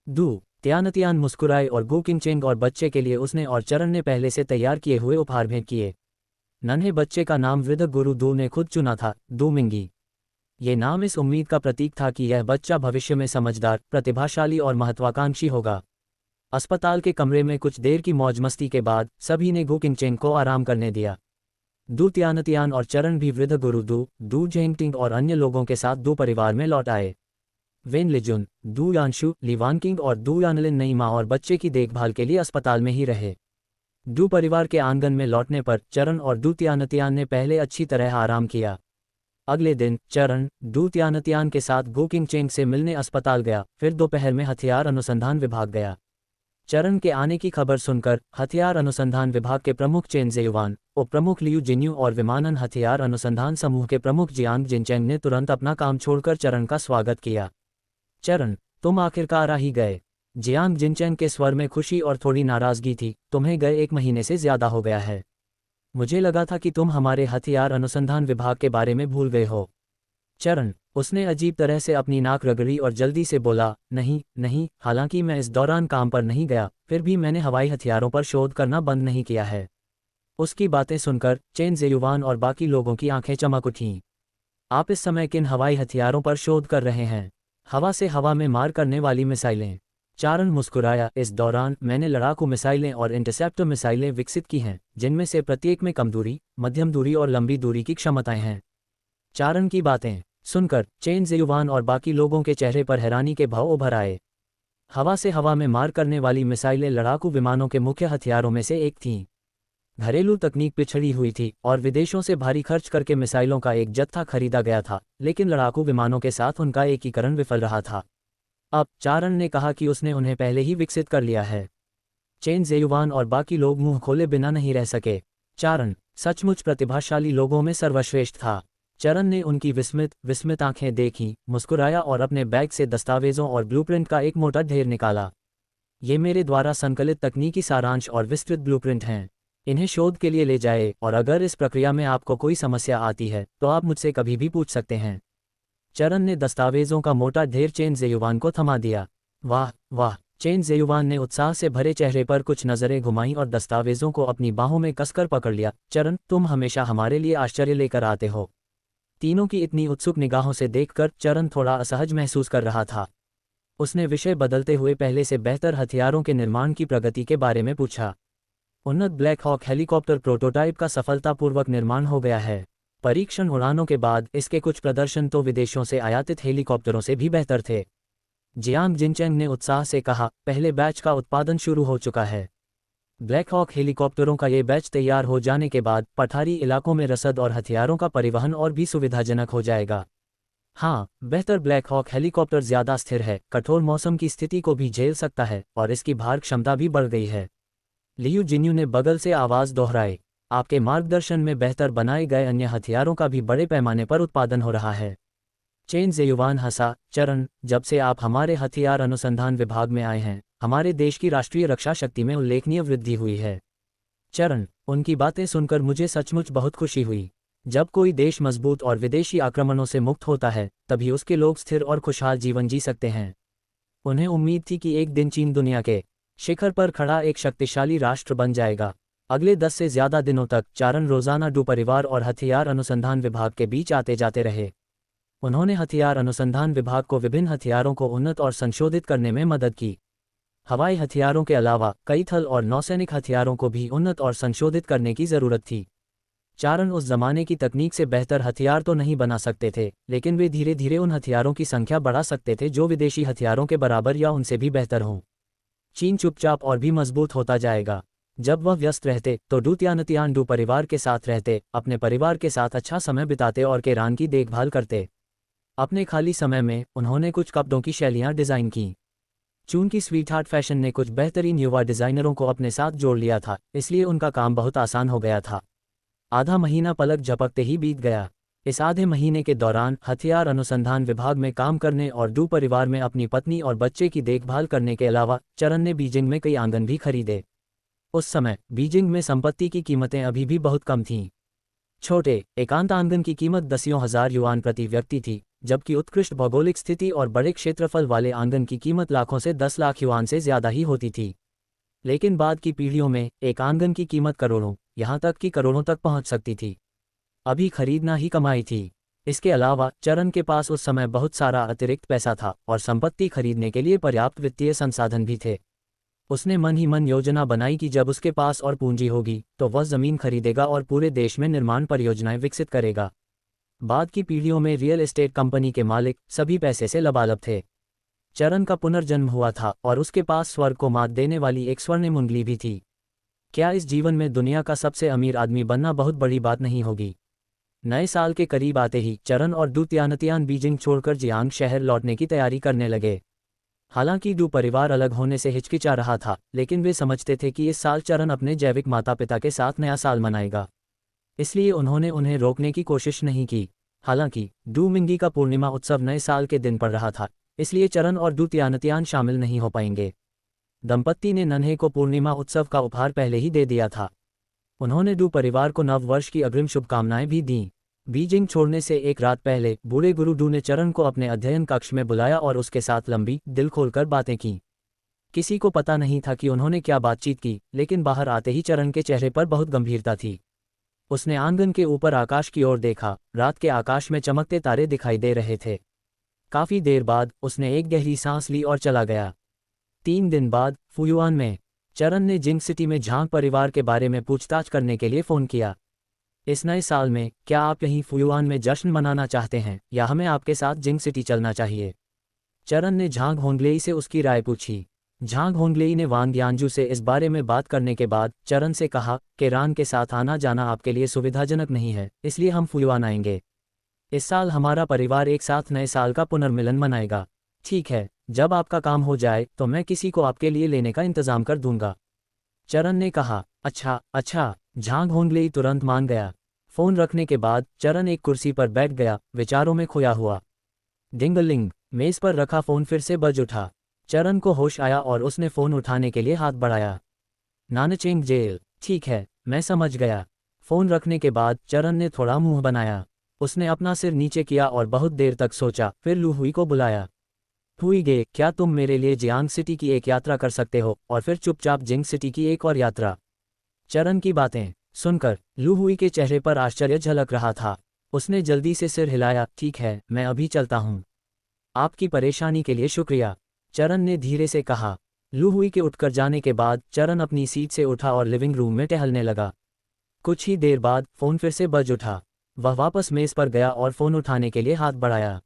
डू तियानतियान मुस्कुराए और गु किंगचेंग और बच्चे के लिए उसने और चरण ने पहले से तैयार किए हुए उपहार भेंट किए। नन्हे बच्चे का नाम वृद्ध गुरु डू ने खुद चुना था, डू मिंगी। ये नाम इस उम्मीद का प्रतीक था कि यह बच्चा भविष्य में समझदार, प्रतिभाशाली और महत्वाकांक्षी होगा। अस्पताल के कमरे में कुछ देर की मौज मस्ती के बाद सभी ने गु किंगचेंग को आराम करने दिया। डू तियानतियान और चरण भी वृद्ध गुरु डू जेंगटिंग और अन्य लोगों के साथ डू परिवार में लौट आए। वेन लिजुन, डू यानशु, ली वानकिंग और डू यानलिन नई माँ और बच्चे की देखभाल के लिए अस्पताल में ही रहे। डू परिवार के आंगन में लौटने पर चरण और डू तियानतियान ने पहले अच्छी तरह आराम किया। अगले दिन चरण डू तियानतियान के साथ गु किंगचेंग से मिलने अस्पताल गया, फिर दोपहर में हथियार अनुसंधान विभाग गया। चरण के आने की खबर सुनकर हथियार अनुसंधान विभाग के प्रमुख चेन ज़ेयुआन, उप प्रमुख लियू जिन्यू और विमानन हथियार अनुसंधान समूह के प्रमुख जियांग जिनचेंग ने तुरंत अपना काम छोड़कर चरण का स्वागत किया। चरण, तुम आखिरकार आ ही गए। जियांग जिनचेंग के स्वर में खुशी और थोड़ी नाराजगी थी। तुम्हें गए 1 महीने से ज्यादा हो गया है। मुझे लगा था कि तुम हमारे हथियार अनुसंधान विभाग के बारे में भूल गए हो। चरण, उसने अजीब तरह से अपनी नाक रगड़ी और जल्दी से बोला, नहीं, हालांकि मैं इस दौरान काम पर नहीं गया, फिर भी मैंने हवाई हथियारों पर शोध करना बंद नहीं किया है। उसकी बातें सुनकर चेन ज़ेयुआन और बाकी लोगों की आंखें चमक उठीं। आप इस समय किन हवाई हथियारों पर शोध कर रहे हैं? हवा से हवा में मार करने वाली मिसाइलें। चरण मुस्कुराया, इस दौरान मैंने लड़ाकू मिसाइलें और इंटरसेप्टर मिसाइलें विकसित की हैं, जिनमें से प्रत्येक में कम दूरी, मध्यम दूरी और लंबी दूरी की क्षमताएं हैं। चरण की बातें सुनकर चेन ज़ेयुआन और बाकी लोगों के चेहरे पर हैरानी के भाव उभर आए। हवा से हवा में मार करने वाली मिसाइलें लड़ाकू विमानों के मुख्य हथियारों में से एक थीं। घरेलू तकनीक पिछड़ी हुई थी और विदेशों से भारी खर्च करके मिसाइलों का एक जत्था खरीदा गया था, लेकिन लड़ाकू विमानों के साथ उनका एकीकरण विफल रहा था। अब चरण ने कहा कि उसने उन्हें पहले ही विकसित कर लिया है। चेन ज़ेयुआन और बाकी लोग मुंह खोले बिना नहीं रह सके। चरण सचमुच प्रतिभाशाली लोगों में सर्वश्रेष्ठ था। चरण ने उनकी विस्मित आंखें देखीं, मुस्कुराया और अपने बैग से दस्तावेजों और ब्लूप्रिंट का एक मोटा ढेर निकाला। ये मेरे द्वारा संकलित तकनीकी सारांश और विस्तृत ब्लूप्रिंट हैं। इन्हें शोध के लिए ले जाए और अगर इस प्रक्रिया में आपको कोई समस्या आती है तो आप मुझसे कभी भी पूछ सकते हैं। चरण ने दस्तावेजों का मोटा ढेर चेन ज़ेयुआन को थमा दिया। वाह! चेन ज़ेयुआन ने उत्साह से भरे चेहरे पर कुछ नज़रें घुमाईं और दस्तावेजों को अपनी बाहों में कसकर पकड़ लिया। चरण, तुम हमेशा हमारे लिए आश्चर्य लेकर आते हो। तीनों की इतनी उत्सुक निगाहों से देखकर चरण थोड़ा असहज महसूस कर रहा था। उसने विषय बदलते हुए पहले से बेहतर हथियारों के निर्माण की प्रगति के बारे में पूछा। उन्नत ब्लैक हॉक हेलीकॉप्टर प्रोटोटाइप का सफलतापूर्वक निर्माण हो गया है। परीक्षण उड़ानों के बाद इसके कुछ प्रदर्शन तो विदेशों से आयातित हेलीकॉप्टरों से भी बेहतर थे। जियांग जिनचेंग ने उत्साह से कहा, पहले बैच का उत्पादन शुरू हो चुका है। ब्लैक हॉक हेलीकॉप्टरों का ये बैच तैयार हो जाने के बाद पठारी इलाकों में रसद और हथियारों का परिवहन और भी सुविधाजनक हो जाएगा। हाँ, बेहतर ब्लैक हॉक हेलीकॉप्टर ज़्यादा स्थिर है, कठोर मौसम की स्थिति को भी झेल सकता है और इसकी भार क्षमता भी बढ़ गई है। लियू जिन्यू ने बगल से आवाज़ दोहराई। आपके मार्गदर्शन में बेहतर बनाए गए अन्य हथियारों का भी बड़े पैमाने पर उत्पादन हो रहा है। चेन ज़ेयुआन हंसा। चरण, जब से आप हमारे हथियार अनुसंधान विभाग में आए हैं, हमारे देश की राष्ट्रीय रक्षा शक्ति में उल्लेखनीय वृद्धि हुई है। चरण, उनकी बातें सुनकर मुझे सचमुच बहुत खुशी हुई। जब कोई देश मजबूत और विदेशी आक्रमणों से मुक्त होता है, तभी उसके लोग स्थिर और खुशहाल जीवन जी सकते हैं। उन्हें उम्मीद थी कि एक दिन चीन दुनिया के शिखर पर खड़ा एक शक्तिशाली राष्ट्र बन जाएगा। अगले 10 से ज़्यादा दिनों तक चरण रोजाना डू परिवार और हथियार अनुसंधान विभाग के बीच आते जाते रहे। उन्होंने हथियार अनुसंधान विभाग को विभिन्न हथियारों को उन्नत और संशोधित करने में मदद की। हवाई हथियारों के अलावा कई थल और नौसैनिक हथियारों को भी उन्नत और संशोधित करने की ज़रूरत थी। चारण उस जमाने की तकनीक से बेहतर हथियार तो नहीं बना सकते थे, लेकिन वे धीरे धीरे उन हथियारों की संख्या बढ़ा सकते थे जो विदेशी हथियारों के बराबर या उनसे भी बेहतर हों। चीन चुपचाप और भी मजबूत होता जाएगा। जब वह व्यस्त रहते तो डू तियानतियान डू परिवार के साथ रहते, अपने परिवार के साथ अच्छा समय बिताते और केरान की देखभाल करते। अपने खाली समय में उन्होंने कुछ कपड़ों की शैलियाँ डिज़ाइन की। चून की स्वीटहार्ट फैशन ने कुछ बेहतरीन युवा डिज़ाइनरों को अपने साथ जोड़ लिया था, इसलिए उनका काम बहुत आसान हो गया था। आधा महीना पलक झपकते ही बीत गया। इस आधे महीने के दौरान हथियार अनुसंधान विभाग में काम करने और डू परिवार में अपनी पत्नी और बच्चे की देखभाल करने के अलावा चरण ने बीजिंग में कई आंगन भी खरीदे। उस समय बीजिंग में संपत्ति की कीमतें अभी भी बहुत कम थीं। छोटे एकांत आंगन की कीमत 10,000 युआन प्रति व्यक्ति थी, जबकि उत्कृष्ट भौगोलिक स्थिति और बड़े क्षेत्रफल वाले आंगन की कीमत लाखों से 10 लाख युआन से ज़्यादा ही होती थी। लेकिन बाद की पीढ़ियों में एक आंगन की कीमत करोड़ों, यहाँ तक कि करोड़ों तक पहुँच सकती थी। अभी खरीदना ही कमाई थी। इसके अलावा चरण के पास उस समय बहुत सारा अतिरिक्त पैसा था और संपत्ति खरीदने के लिए पर्याप्त वित्तीय संसाधन भी थे। उसने मन ही मन योजना बनाई कि जब उसके पास और पूंजी होगी तो वह जमीन खरीदेगा और पूरे देश में निर्माण परियोजनाएं विकसित करेगा। बाद की पीढ़ियों में रियल एस्टेट कंपनी के मालिक सभी पैसे से लबालब थे। चरण का पुनर्जन्म हुआ था और उसके पास स्वर्ग को मात देने वाली एक स्वर्णिम उंगली भी थी। क्या इस जीवन में दुनिया का सबसे अमीर आदमी बनना बहुत बड़ी बात नहीं होगी? नए साल के करीब आते ही चरण और डू तियानतियान बीजिंग छोड़कर जियांग शहर लौटने की तैयारी करने लगे। हालांकि डू परिवार अलग होने से हिचकिचा रहा था, लेकिन वे समझते थे कि इस साल चरण अपने जैविक माता पिता के साथ नया साल मनाएगा, इसलिए उन्होंने उन्हें रोकने की कोशिश नहीं की। हालांकि डू मिंगी का पूर्णिमा उत्सव नए साल के दिन पड़ रहा था, इसलिए चरण और डू तियानतियान शामिल नहीं हो पाएंगे। दंपत्ति ने नन्हे को पूर्णिमा उत्सव का उपहार पहले ही दे दिया था। उन्होंने डू परिवार को नव वर्ष की अग्रिम शुभकामनाएं भी दीं। बीजिंग छोड़ने से एक रात पहले बूढ़े गुरु डू ने चरण को अपने अध्ययन कक्ष में बुलाया और उसके साथ लंबी, दिल खोलकर बातें की। किसी को पता नहीं था कि उन्होंने क्या बातचीत की, लेकिन बाहर आते ही चरण के चेहरे पर बहुत गंभीरता थी। उसने आंगन के ऊपर आकाश की ओर देखा। रात के आकाश में चमकते तारे दिखाई दे रहे थे। काफी देर बाद उसने एक गहरी सांस ली और चला गया। 3 दिन बाद फुयुआन में चरण ने जिंग सिटी में झांग परिवार के बारे में पूछताछ करने के लिए फ़ोन किया। इस नए साल में क्या आप यहीं फुयुआन में जश्न मनाना चाहते हैं या हमें आपके साथ जिंग सिटी चलना चाहिए? चरण ने झांग होंगलेई से उसकी राय पूछी। झांग होंगलेई ने वांग यानजू से इस बारे में बात करने के बाद चरण से कहा कि रान के साथ आना जाना आपके लिए सुविधाजनक नहीं है, इसलिए हम फुयुआन आएंगे। इस साल हमारा परिवार एक साथ नए साल का पुनर्मिलन मनाएगा। ठीक है, जब आपका काम हो जाए तो मैं किसी को आपके लिए लेने का इंतजाम कर दूंगा। चरण ने कहा, अच्छा अच्छा। झांग होंगलेई तुरंत मान गया। फोन रखने के बाद चरण एक कुर्सी पर बैठ गया, विचारों में खोया हुआ। डिंगलिंग, मेज पर रखा फोन फिर से बज उठा। चरण को होश आया और उसने फोन उठाने के लिए हाथ बढ़ाया। नानचेंग जेल, ठीक है, मैं समझ गया। फोन रखने के बाद चरण ने थोड़ा मुंह बनाया। उसने अपना सिर नीचे किया और बहुत देर तक सोचा, फिर लू हुई को बुलाया। हुईगे, क्या तुम मेरे लिए जियांग सिटी की एक यात्रा कर सकते हो और फिर चुपचाप जिंग सिटी की एक और यात्रा? चरण की बातें सुनकर लू हुई के चेहरे पर आश्चर्य झलक रहा था। उसने जल्दी से सिर हिलाया, ठीक है, मैं अभी चलता हूँ। आपकी परेशानी के लिए शुक्रिया, चरण ने धीरे से कहा। लू हुई के उठकर जाने के बाद चरण अपनी सीट से उठा और लिविंग रूम में टहलने लगा। कुछ ही देर बाद फोन फिर से बज उठा। वह वापस मेज पर गया और फोन उठाने के लिए हाथ बढ़ाया।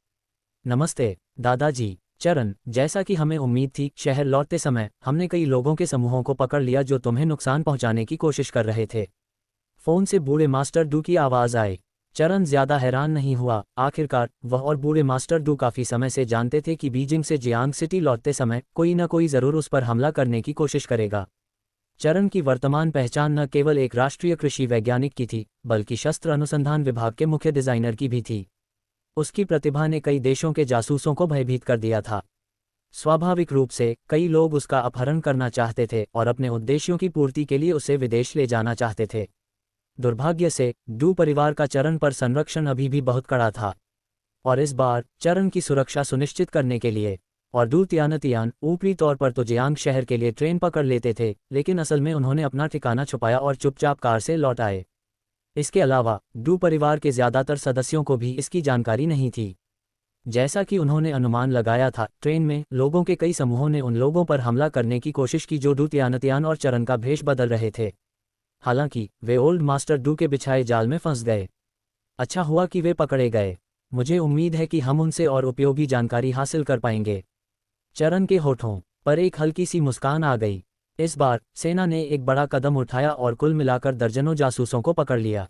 नमस्ते दादाजी। चरण, जैसा कि हमें उम्मीद थी, शहर लौटते समय हमने कई लोगों के समूहों को पकड़ लिया जो तुम्हें नुकसान पहुंचाने की कोशिश कर रहे थे। फोन से बूढ़े मास्टर डू की आवाज़ आई। चरण ज्यादा हैरान नहीं हुआ। आखिरकार वह और बूढ़े मास्टर डू काफ़ी समय से जानते थे कि बीजिंग से जियांग सिटी लौटते समय कोई न कोई ज़रूर उस पर हमला करने की कोशिश करेगा। चरण की वर्तमान पहचान न केवल एक राष्ट्रीय कृषि वैज्ञानिक की थी, बल्कि शस्त्र अनुसंधान विभाग के मुख्य डिज़ाइनर की भी थी। उसकी प्रतिभा ने कई देशों के जासूसों को भयभीत कर दिया था। स्वाभाविक रूप से कई लोग उसका अपहरण करना चाहते थे और अपने उद्देश्यों की पूर्ति के लिए उसे विदेश ले जाना चाहते थे। दुर्भाग्य से डू परिवार का चरण पर संरक्षण अभी भी बहुत कड़ा था, और इस बार चरण की सुरक्षा सुनिश्चित करने के लिए और डू तियानतियान ऊपरी तौर पर तो जियांग शहर के लिए ट्रेन पकड़ लेते थे, लेकिन असल में उन्होंने अपना ठिकाना छुपाया और चुपचाप कार से लौट आए। इसके अलावा डू परिवार के ज़्यादातर सदस्यों को भी इसकी जानकारी नहीं थी। जैसा कि उन्होंने अनुमान लगाया था, ट्रेन में लोगों के कई समूहों ने उन लोगों पर हमला करने की कोशिश की जो डू तियान और चरण का भेष बदल रहे थे। हालांकि वे ओल्ड मास्टर डू के बिछाए जाल में फंस गए। अच्छा हुआ कि वे पकड़े गए। मुझे उम्मीद है कि हम उनसे और उपयोगी जानकारी हासिल कर पाएंगे। चरण के होठों पर एक हल्की सी मुस्कान आ गई। इस बार सेना ने एक बड़ा कदम उठाया और कुल मिलाकर दर्जनों जासूसों को पकड़ लिया।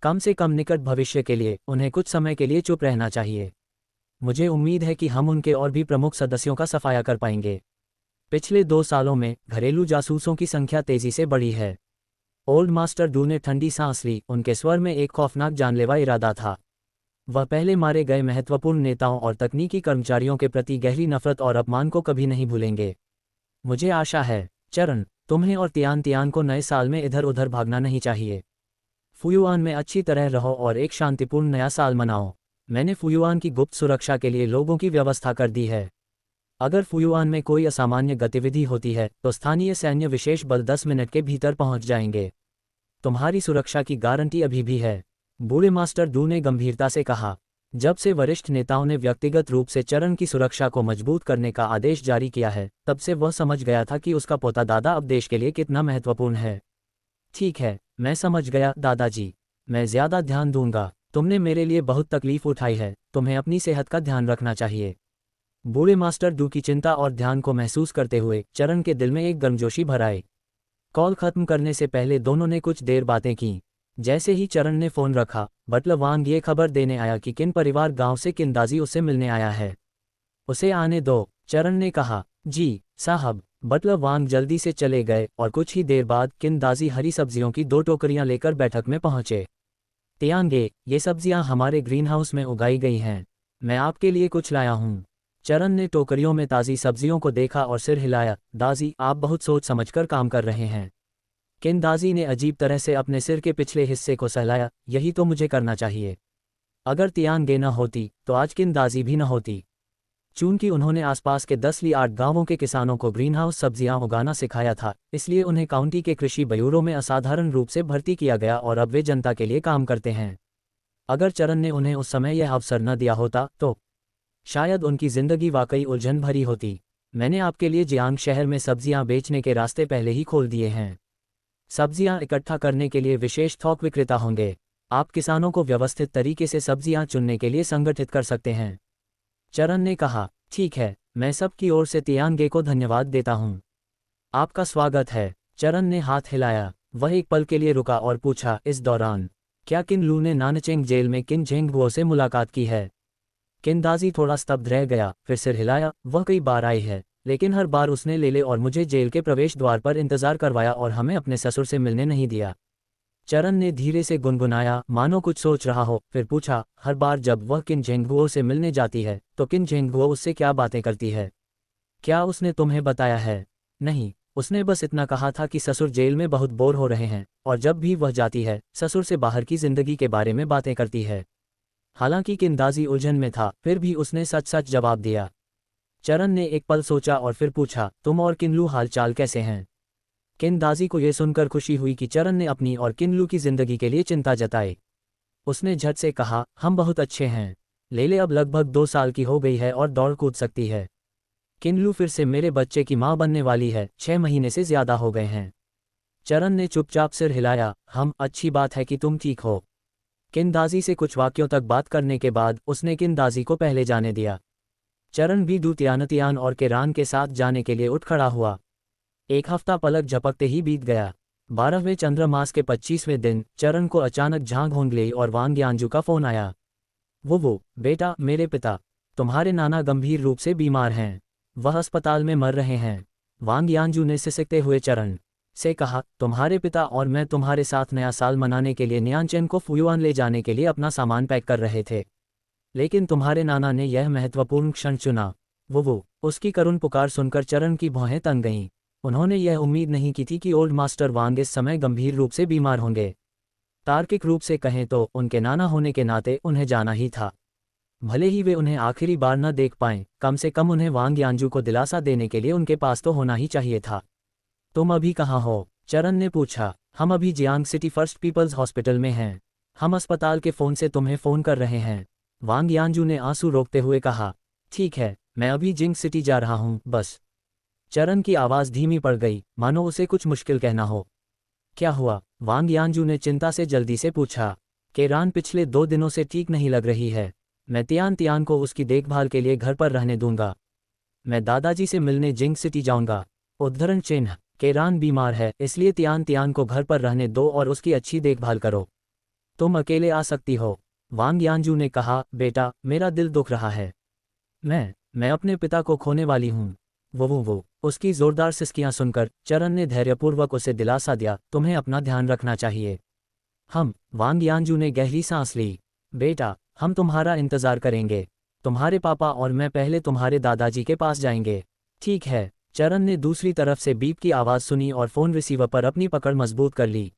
कम से कम निकट भविष्य के लिए उन्हें कुछ समय के लिए चुप रहना चाहिए। मुझे उम्मीद है कि हम उनके और भी प्रमुख सदस्यों का सफाया कर पाएंगे। पिछले 2 सालों में घरेलू जासूसों की संख्या तेजी से बढ़ी है। ओल्ड मास्टर डू ने ठंडी सांस ली। उनके स्वर में एक खौफनाक जानलेवा इरादा था। वह पहले मारे गए महत्वपूर्ण नेताओं और तकनीकी कर्मचारियों के प्रति गहरी नफरत और अपमान को कभी नहीं भूलेंगे। मुझे आशा है, चरण, तुम्हें और तियान को नए साल में इधर उधर भागना नहीं चाहिए। फुयुआन में अच्छी तरह रहो और एक शांतिपूर्ण नया साल मनाओ। मैंने फुयुआन की गुप्त सुरक्षा के लिए लोगों की व्यवस्था कर दी है। अगर फुयुआन में कोई असामान्य गतिविधि होती है तो स्थानीय सैन्य विशेष बल 10 मिनट के भीतर पहुंच जाएंगे। तुम्हारी सुरक्षा की गारंटी अभी भी है, बूढ़े मास्टर डू ने गंभीरता से कहा। जब से वरिष्ठ नेताओं ने व्यक्तिगत रूप से चरण की सुरक्षा को मजबूत करने का आदेश जारी किया है, तब से वह समझ गया था कि उसका पोता दादा अब देश के लिए कितना महत्वपूर्ण है। ठीक है, मैं समझ गया दादाजी। मैं ज्यादा ध्यान दूंगा। तुमने मेरे लिए बहुत तकलीफ उठाई है। तुम्हें अपनी सेहत का ध्यान रखना चाहिए। बूढ़े मास्टर डू की चिंता और ध्यान को महसूस करते हुए चरण के दिल में एक गर्मजोशी भर आई। कॉल खत्म करने से पहले दोनों ने कुछ देर बातें की। जैसे ही चरण ने फोन रखा, बटलर वांग ये खबर देने आया कि किन परिवार गांव से किंदाजी उससे मिलने आया है। उसे आने दो, चरण ने कहा। जी साहब। बटलर वांग जल्दी से चले गए और कुछ ही देर बाद किंदाजी हरी सब्जियों की 2 टोकरियां लेकर बैठक में पहुंचे। तियांगे, ये सब्जियां हमारे ग्रीनहाउस में उगाई गई हैं। मैं आपके लिए कुछ लाया हूं। चरण ने टोकरियों में ताज़ी सब्जियों को देखा और सिर हिलाया। दाजी, आप बहुत सोच समझकर काम कर रहे हैं। किंदाजी ने अजीब तरह से अपने सिर के पिछले हिस्से को सहलाया। यही तो मुझे करना चाहिए। अगर तियांगे न होती तो आज किंदाजी भी न होती। चूंकि उन्होंने आसपास के 10 गांवों के किसानों को ग्रीनहाउस सब्जियां उगाना सिखाया था, इसलिए उन्हें काउंटी के कृषि ब्यूरो में असाधारण रूप से भर्ती किया गया और अब वे जनता के लिए काम करते हैं। अगर चरण ने उन्हें उस समय यह अवसर न दिया होता तो शायद उनकी जिंदगी वाकई उलझन भरी होती। मैंने आपके लिए जियांग शहर में सब्जियां बेचने के रास्ते पहले ही खोल दिए हैं। सब्जियां इकट्ठा करने के लिए विशेष थोक विक्रेता होंगे। आप किसानों को व्यवस्थित तरीके से सब्जियां चुनने के लिए संगठित कर सकते हैं। चरण ने कहा। ठीक है, मैं सबकी ओर से तियांगे को धन्यवाद देता हूँ। आपका स्वागत है। चरण ने हाथ हिलाया। वह एक पल के लिए रुका और पूछा, इस दौरान क्या किन लू ने नानचेंग जेल में किन झेंगबुओ से मुलाकात की है? किंदाजी थोड़ा स्तब्ध रह गया, फिर सिर हिलाया। वह कई बार आई है, लेकिन हर बार उसने लेले और मुझे जेल के प्रवेश द्वार पर इंतजार करवाया और हमें अपने ससुर से मिलने नहीं दिया। चरण ने धीरे से गुनगुनाया, मानो कुछ सोच रहा हो, फिर पूछा, हर बार जब वह किन झेंगबुओ से मिलने जाती है तो किन झेंगबुओ उससे क्या बातें करती है? क्या उसने तुम्हें बताया है? नहीं, उसने बस इतना कहा था कि ससुर जेल में बहुत बोर हो रहे हैं और जब भी वह जाती है ससुर से बाहर की जिंदगी के बारे में बातें करती है। हालांकि किंदाजी उलझन में था, फिर भी उसने सच सच जवाब दिया। चरण ने एक पल सोचा और फिर पूछा, तुम और किनलू हालचाल कैसे हैं? किंदाजी को यह सुनकर खुशी हुई कि चरण ने अपनी और किनलू की जिंदगी के लिए चिंता जताई। उसने झट से कहा, हम बहुत अच्छे हैं। लेले अब लगभग 2 साल की हो गई है और दौड़ कूद सकती है। किनलू फिर से मेरे बच्चे की मां बनने वाली है। 6 महीने से ज्यादा हो गए हैं। चरण ने चुपचाप सिर हिलाया। अच्छी बात है कि तुम ठीक हो। किंदाजी से कुछ वाक्यों तक बात करने के बाद उसने किंदाजी को पहले जाने दिया। चरण भी डू तियान और केरान के साथ जाने के लिए उठ खड़ा हुआ। 1 हफ्ता पलक झपकते ही बीत गया। 12वें चंद्रमास के 25वें दिन चरण को अचानक झांग होंगलेई और वांग यांजू का फोन आया। वो बेटा, मेरे पिता, तुम्हारे नाना गंभीर रूप से बीमार हैं। वह अस्पताल में मर रहे हैं। वांग यांजू ने सिसकते हुए चरण से कहा, तुम्हारे पिता और मैं तुम्हारे साथ नया साल मनाने के लिए नियांचेन को फुयुआन ले जाने के लिए अपना सामान पैक कर रहे थे, लेकिन तुम्हारे नाना ने यह महत्वपूर्ण क्षण चुना। वो उसकी करुण पुकार सुनकर चरण की भौहें तन गईं। उन्होंने यह उम्मीद नहीं की थी कि ओल्ड मास्टर वांग इस समय गंभीर रूप से बीमार होंगे। तार्किक रूप से कहें तो उनके नाना होने के नाते उन्हें जाना ही था। भले ही वे उन्हें आखिरी बार न देख पाएं, कम से कम उन्हें वांग यांजू को दिलासा देने के लिए उनके पास तो होना ही चाहिए था। तुम अभी कहाँ हो? चरण ने पूछा। हम अभी Jiang city first people's hospital में हैं। हम अस्पताल के फ़ोन से तुम्हें फ़ोन कर रहे हैं। वांग यानजू ने आंसू रोकते हुए कहा, ठीक है, मैं अभी जिंग सिटी जा रहा हूँ, बस। चरण की आवाज़ धीमी पड़ गई, मानो उसे कुछ मुश्किल कहना हो। क्या हुआ? वांग यानजू ने चिंता से जल्दी से पूछा। केरान पिछले 2 दिनों से ठीक नहीं लग रही है। मैं तियान तियान को उसकी देखभाल के लिए घर पर रहने दूंगा। मैं दादाजी से मिलने जिंग सिटी जाऊंगा। उद्धरण चिन्ह, केरान बीमार है, इसलिए तियान तियान को घर पर रहने दो और उसकी अच्छी देखभाल करो। तुम अकेले आ सकती हो। वांग यानजू ने कहा, बेटा, मेरा दिल दुख रहा है। मैं अपने पिता को खोने वाली हूँ। वो उसकी जोरदार सिसकियां सुनकर चरण ने धैर्यपूर्वक उसे दिलासा दिया, तुम्हें अपना ध्यान रखना चाहिए। वांग यानजू ने गहरी सांस ली। बेटा, हम तुम्हारा इंतजार करेंगे। तुम्हारे पापा और मैं पहले तुम्हारे दादाजी के पास जाएंगे। ठीक है। चरण ने दूसरी तरफ से बीप की आवाज़ सुनी और फ़ोन रिसीवर पर अपनी पकड़ मजबूत कर ली।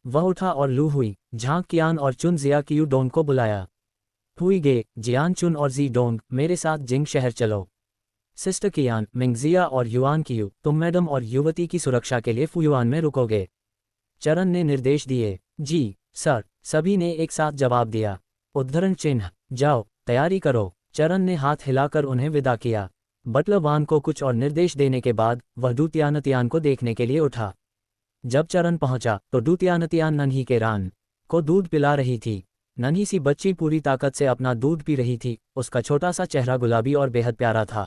वह उठा और लू हुई, झांग कियान और चुन जिया कियू डोंग को बुलाया। हुई गे, जियान चुन और जी डोंग, मेरे साथ जिंग शहर चलो। सिस्टर कियान, मिंगजिया और युआन कियू, तुम मैडम और युवती की सुरक्षा के लिए फुयुआन में रुकोगे। चरण ने निर्देश दिए। जी सर, सभी ने एक साथ जवाब दिया। उद्धरण चिन्ह, जाओ, तैयारी करो। चरण ने हाथ हिलाकर उन्हें विदा किया। बटलर वान को कुछ और निर्देश देने के बाद वह डूतियानतियान को देखने के लिए उठा। जब चरण पहुंचा तो डूतियानतियान नन्ही के रान को दूध पिला रही थी। नन्ही सी बच्ची पूरी ताकत से अपना दूध पी रही थी। उसका छोटा सा चेहरा गुलाबी और बेहद प्यारा था।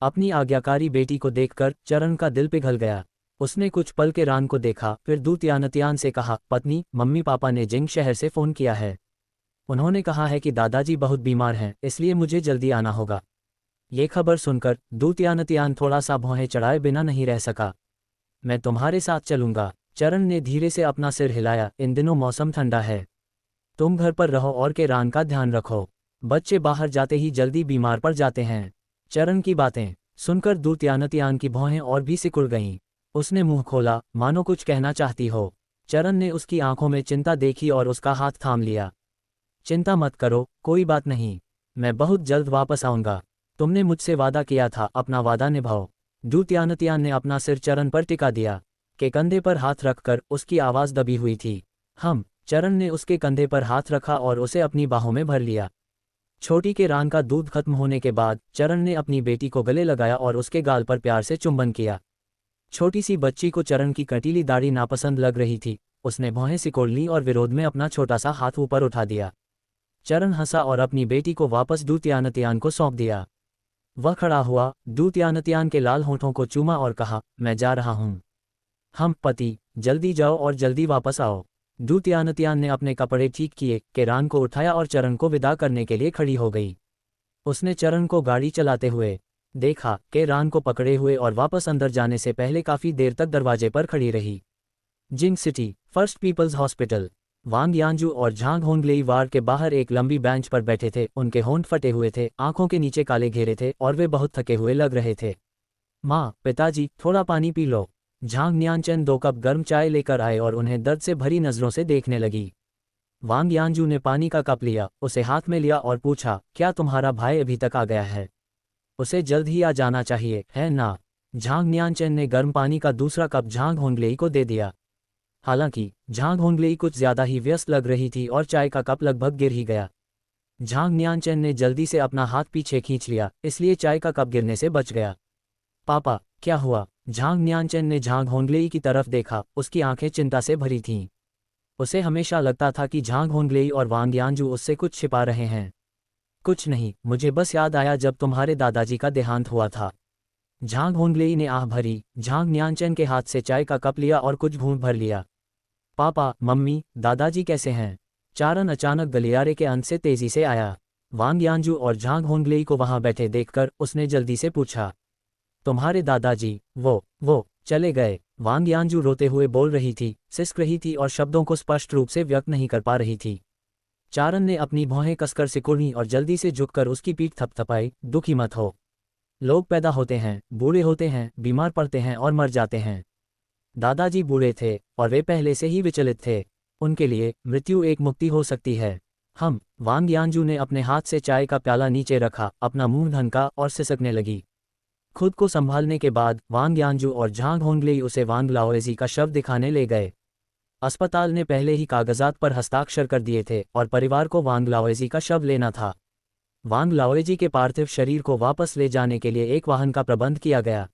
अपनी आज्ञाकारी बेटी को देखकर चरण का दिल पिघल गया। उसने कुछ पल के रान को देखा, फिर डूतियानतियान से कहा, पत्नी, मम्मी पापा ने जिंग शहर से फ़ोन किया है। उन्होंने कहा है कि दादाजी बहुत बीमार हैं, इसलिए मुझे जल्दी आना होगा। ये खबर सुनकर डूतियानतियान थोड़ा सा भौहें चढ़ाए बिना नहीं रह सका। मैं तुम्हारे साथ चलूंगा। चरण ने धीरे से अपना सिर हिलाया। इन दिनों मौसम ठंडा है। तुम घर पर रहो और के रान का ध्यान रखो। बच्चे बाहर जाते ही जल्दी बीमार पड़ जाते हैं। चरण की बातें सुनकर डूतियानतियान की भौहें और भी सिकुड़ गईं। उसने मुंह खोला, मानो कुछ कहना चाहती हो। चरण ने उसकी आंखों में चिंता देखी और उसका हाथ थाम लिया। चिंता मत करो, कोई बात नहीं। मैं बहुत जल्द वापस आऊंगा। तुमने मुझसे वादा किया था, अपना वादा निभाओ। डूतियानतियान ने अपना सिर चरण पर टिका दिया। के कंधे पर हाथ रखकर उसकी आवाज़ दबी हुई थी। चरण ने उसके कंधे पर हाथ रखा और उसे अपनी बाहों में भर लिया। छोटी के रान का दूध खत्म होने के बाद चरण ने अपनी बेटी को गले लगाया और उसके गाल पर प्यार से चुंबन किया। छोटी सी बच्ची को चरण की कटीली दाढ़ी नापसंद लग रही थी। उसने भौहें सिकोड़ ली और विरोध में अपना छोटा सा हाथ ऊपर उठा दिया। चरण हंसा और अपनी बेटी को वापस डूतियानतियान को सौंप दिया। वह खड़ा हुआ, डूतियानतियान के लाल होठों को चूमा और कहा, मैं जा रहा हूँ। पति, जल्दी जाओ और जल्दी वापस आओ। डूतियानतियान ने अपने कपड़े ठीक किए, केरान को उठाया और चरण को विदा करने के लिए खड़ी हो गई। उसने चरण को गाड़ी चलाते हुए देखा, केरान को पकड़े हुए और वापस अंदर जाने से पहले काफ़ी देर तक दरवाजे पर खड़ी रही। जिंग सिटी फर्स्ट पीपल्स हॉस्पिटल। वांग यानजू और झांग होंगलेई वार के बाहर एक लंबी बेंच पर बैठे थे। उनके होंठ फटे हुए थे, आंखों के नीचे काले घेरे थे और वे बहुत थके हुए लग रहे थे। माँ, पिताजी, थोड़ा पानी पी लो। झांग न्यानचेन 2 कप गर्म चाय लेकर आए और उन्हें दर्द से भरी नज़रों से देखने लगी। वांग यानजू ने पानी का कप लिया, उसे हाथ में लिया और पूछा, क्या तुम्हारा भाई अभी तक आ गया है? उसे जल्द ही आ जाना चाहिए, है ना? झांग न्यानचेन ने गर्म पानी का दूसरा कप झांग होंगलेई को दे दिया। हालांकि झांग होंगलेई कुछ ज्यादा ही व्यस्त लग रही थी और चाय का कप लगभग गिर ही गया। झांग न्यानचेन ने जल्दी से अपना हाथ पीछे खींच लिया, इसलिए चाय का कप गिरने से बच गया। पापा, क्या हुआ? झांग न्यानचेन ने झांग होंगलेई की तरफ देखा। उसकी आंखें चिंता से भरी थीं। उसे हमेशा लगता था कि झांग होंगलेई और वांग यानजू उससे कुछ छिपा रहे हैं। कुछ नहीं, मुझे बस याद आया जब तुम्हारे दादाजी का देहांत हुआ था। झांग होंगलेई ने आह भरी। झांग न्यानचेन के हाथ से चाय का कप लिया और कुछ घूंट भर लिया। पापा, मम्मी, दादाजी कैसे हैं? चारण अचानक गलियारे के अंत से तेजी से आया। वांग यानजू और झांग होंगलेई को वहां बैठे देखकर उसने जल्दी से पूछा, तुम्हारे दादाजी, वो चले गए। वांग यानजू रोते हुए बोल रही थी, सिसक रही थी और शब्दों को स्पष्ट रूप से व्यक्त नहीं कर पा रही थी। चारण ने अपनी भौहें कसकर सिकुड़ी और जल्दी से झुककर उसकी पीठ थपथपाई। दुखी मत हो। लोग पैदा होते हैं, बूढ़े होते हैं, बीमार पड़ते हैं और मर जाते हैं। दादाजी बूढ़े थे और वे पहले से ही विचलित थे। उनके लिए मृत्यु एक मुक्ति हो सकती है। वांग यानजू ने अपने हाथ से चाय का प्याला नीचे रखा, अपना मुंह ढंका और सिसकने लगी। खुद को संभालने के बाद वांग यानजू और झांग होंगलेई उसे वांग लाओएजी का शव दिखाने ले गए। अस्पताल ने पहले ही कागजात पर हस्ताक्षर कर दिए थे और परिवार को वांग लाओजी का शव लेना था। वांग लाओजी के पार्थिव शरीर को वापस ले जाने के लिए एक वाहन का प्रबंध किया गया।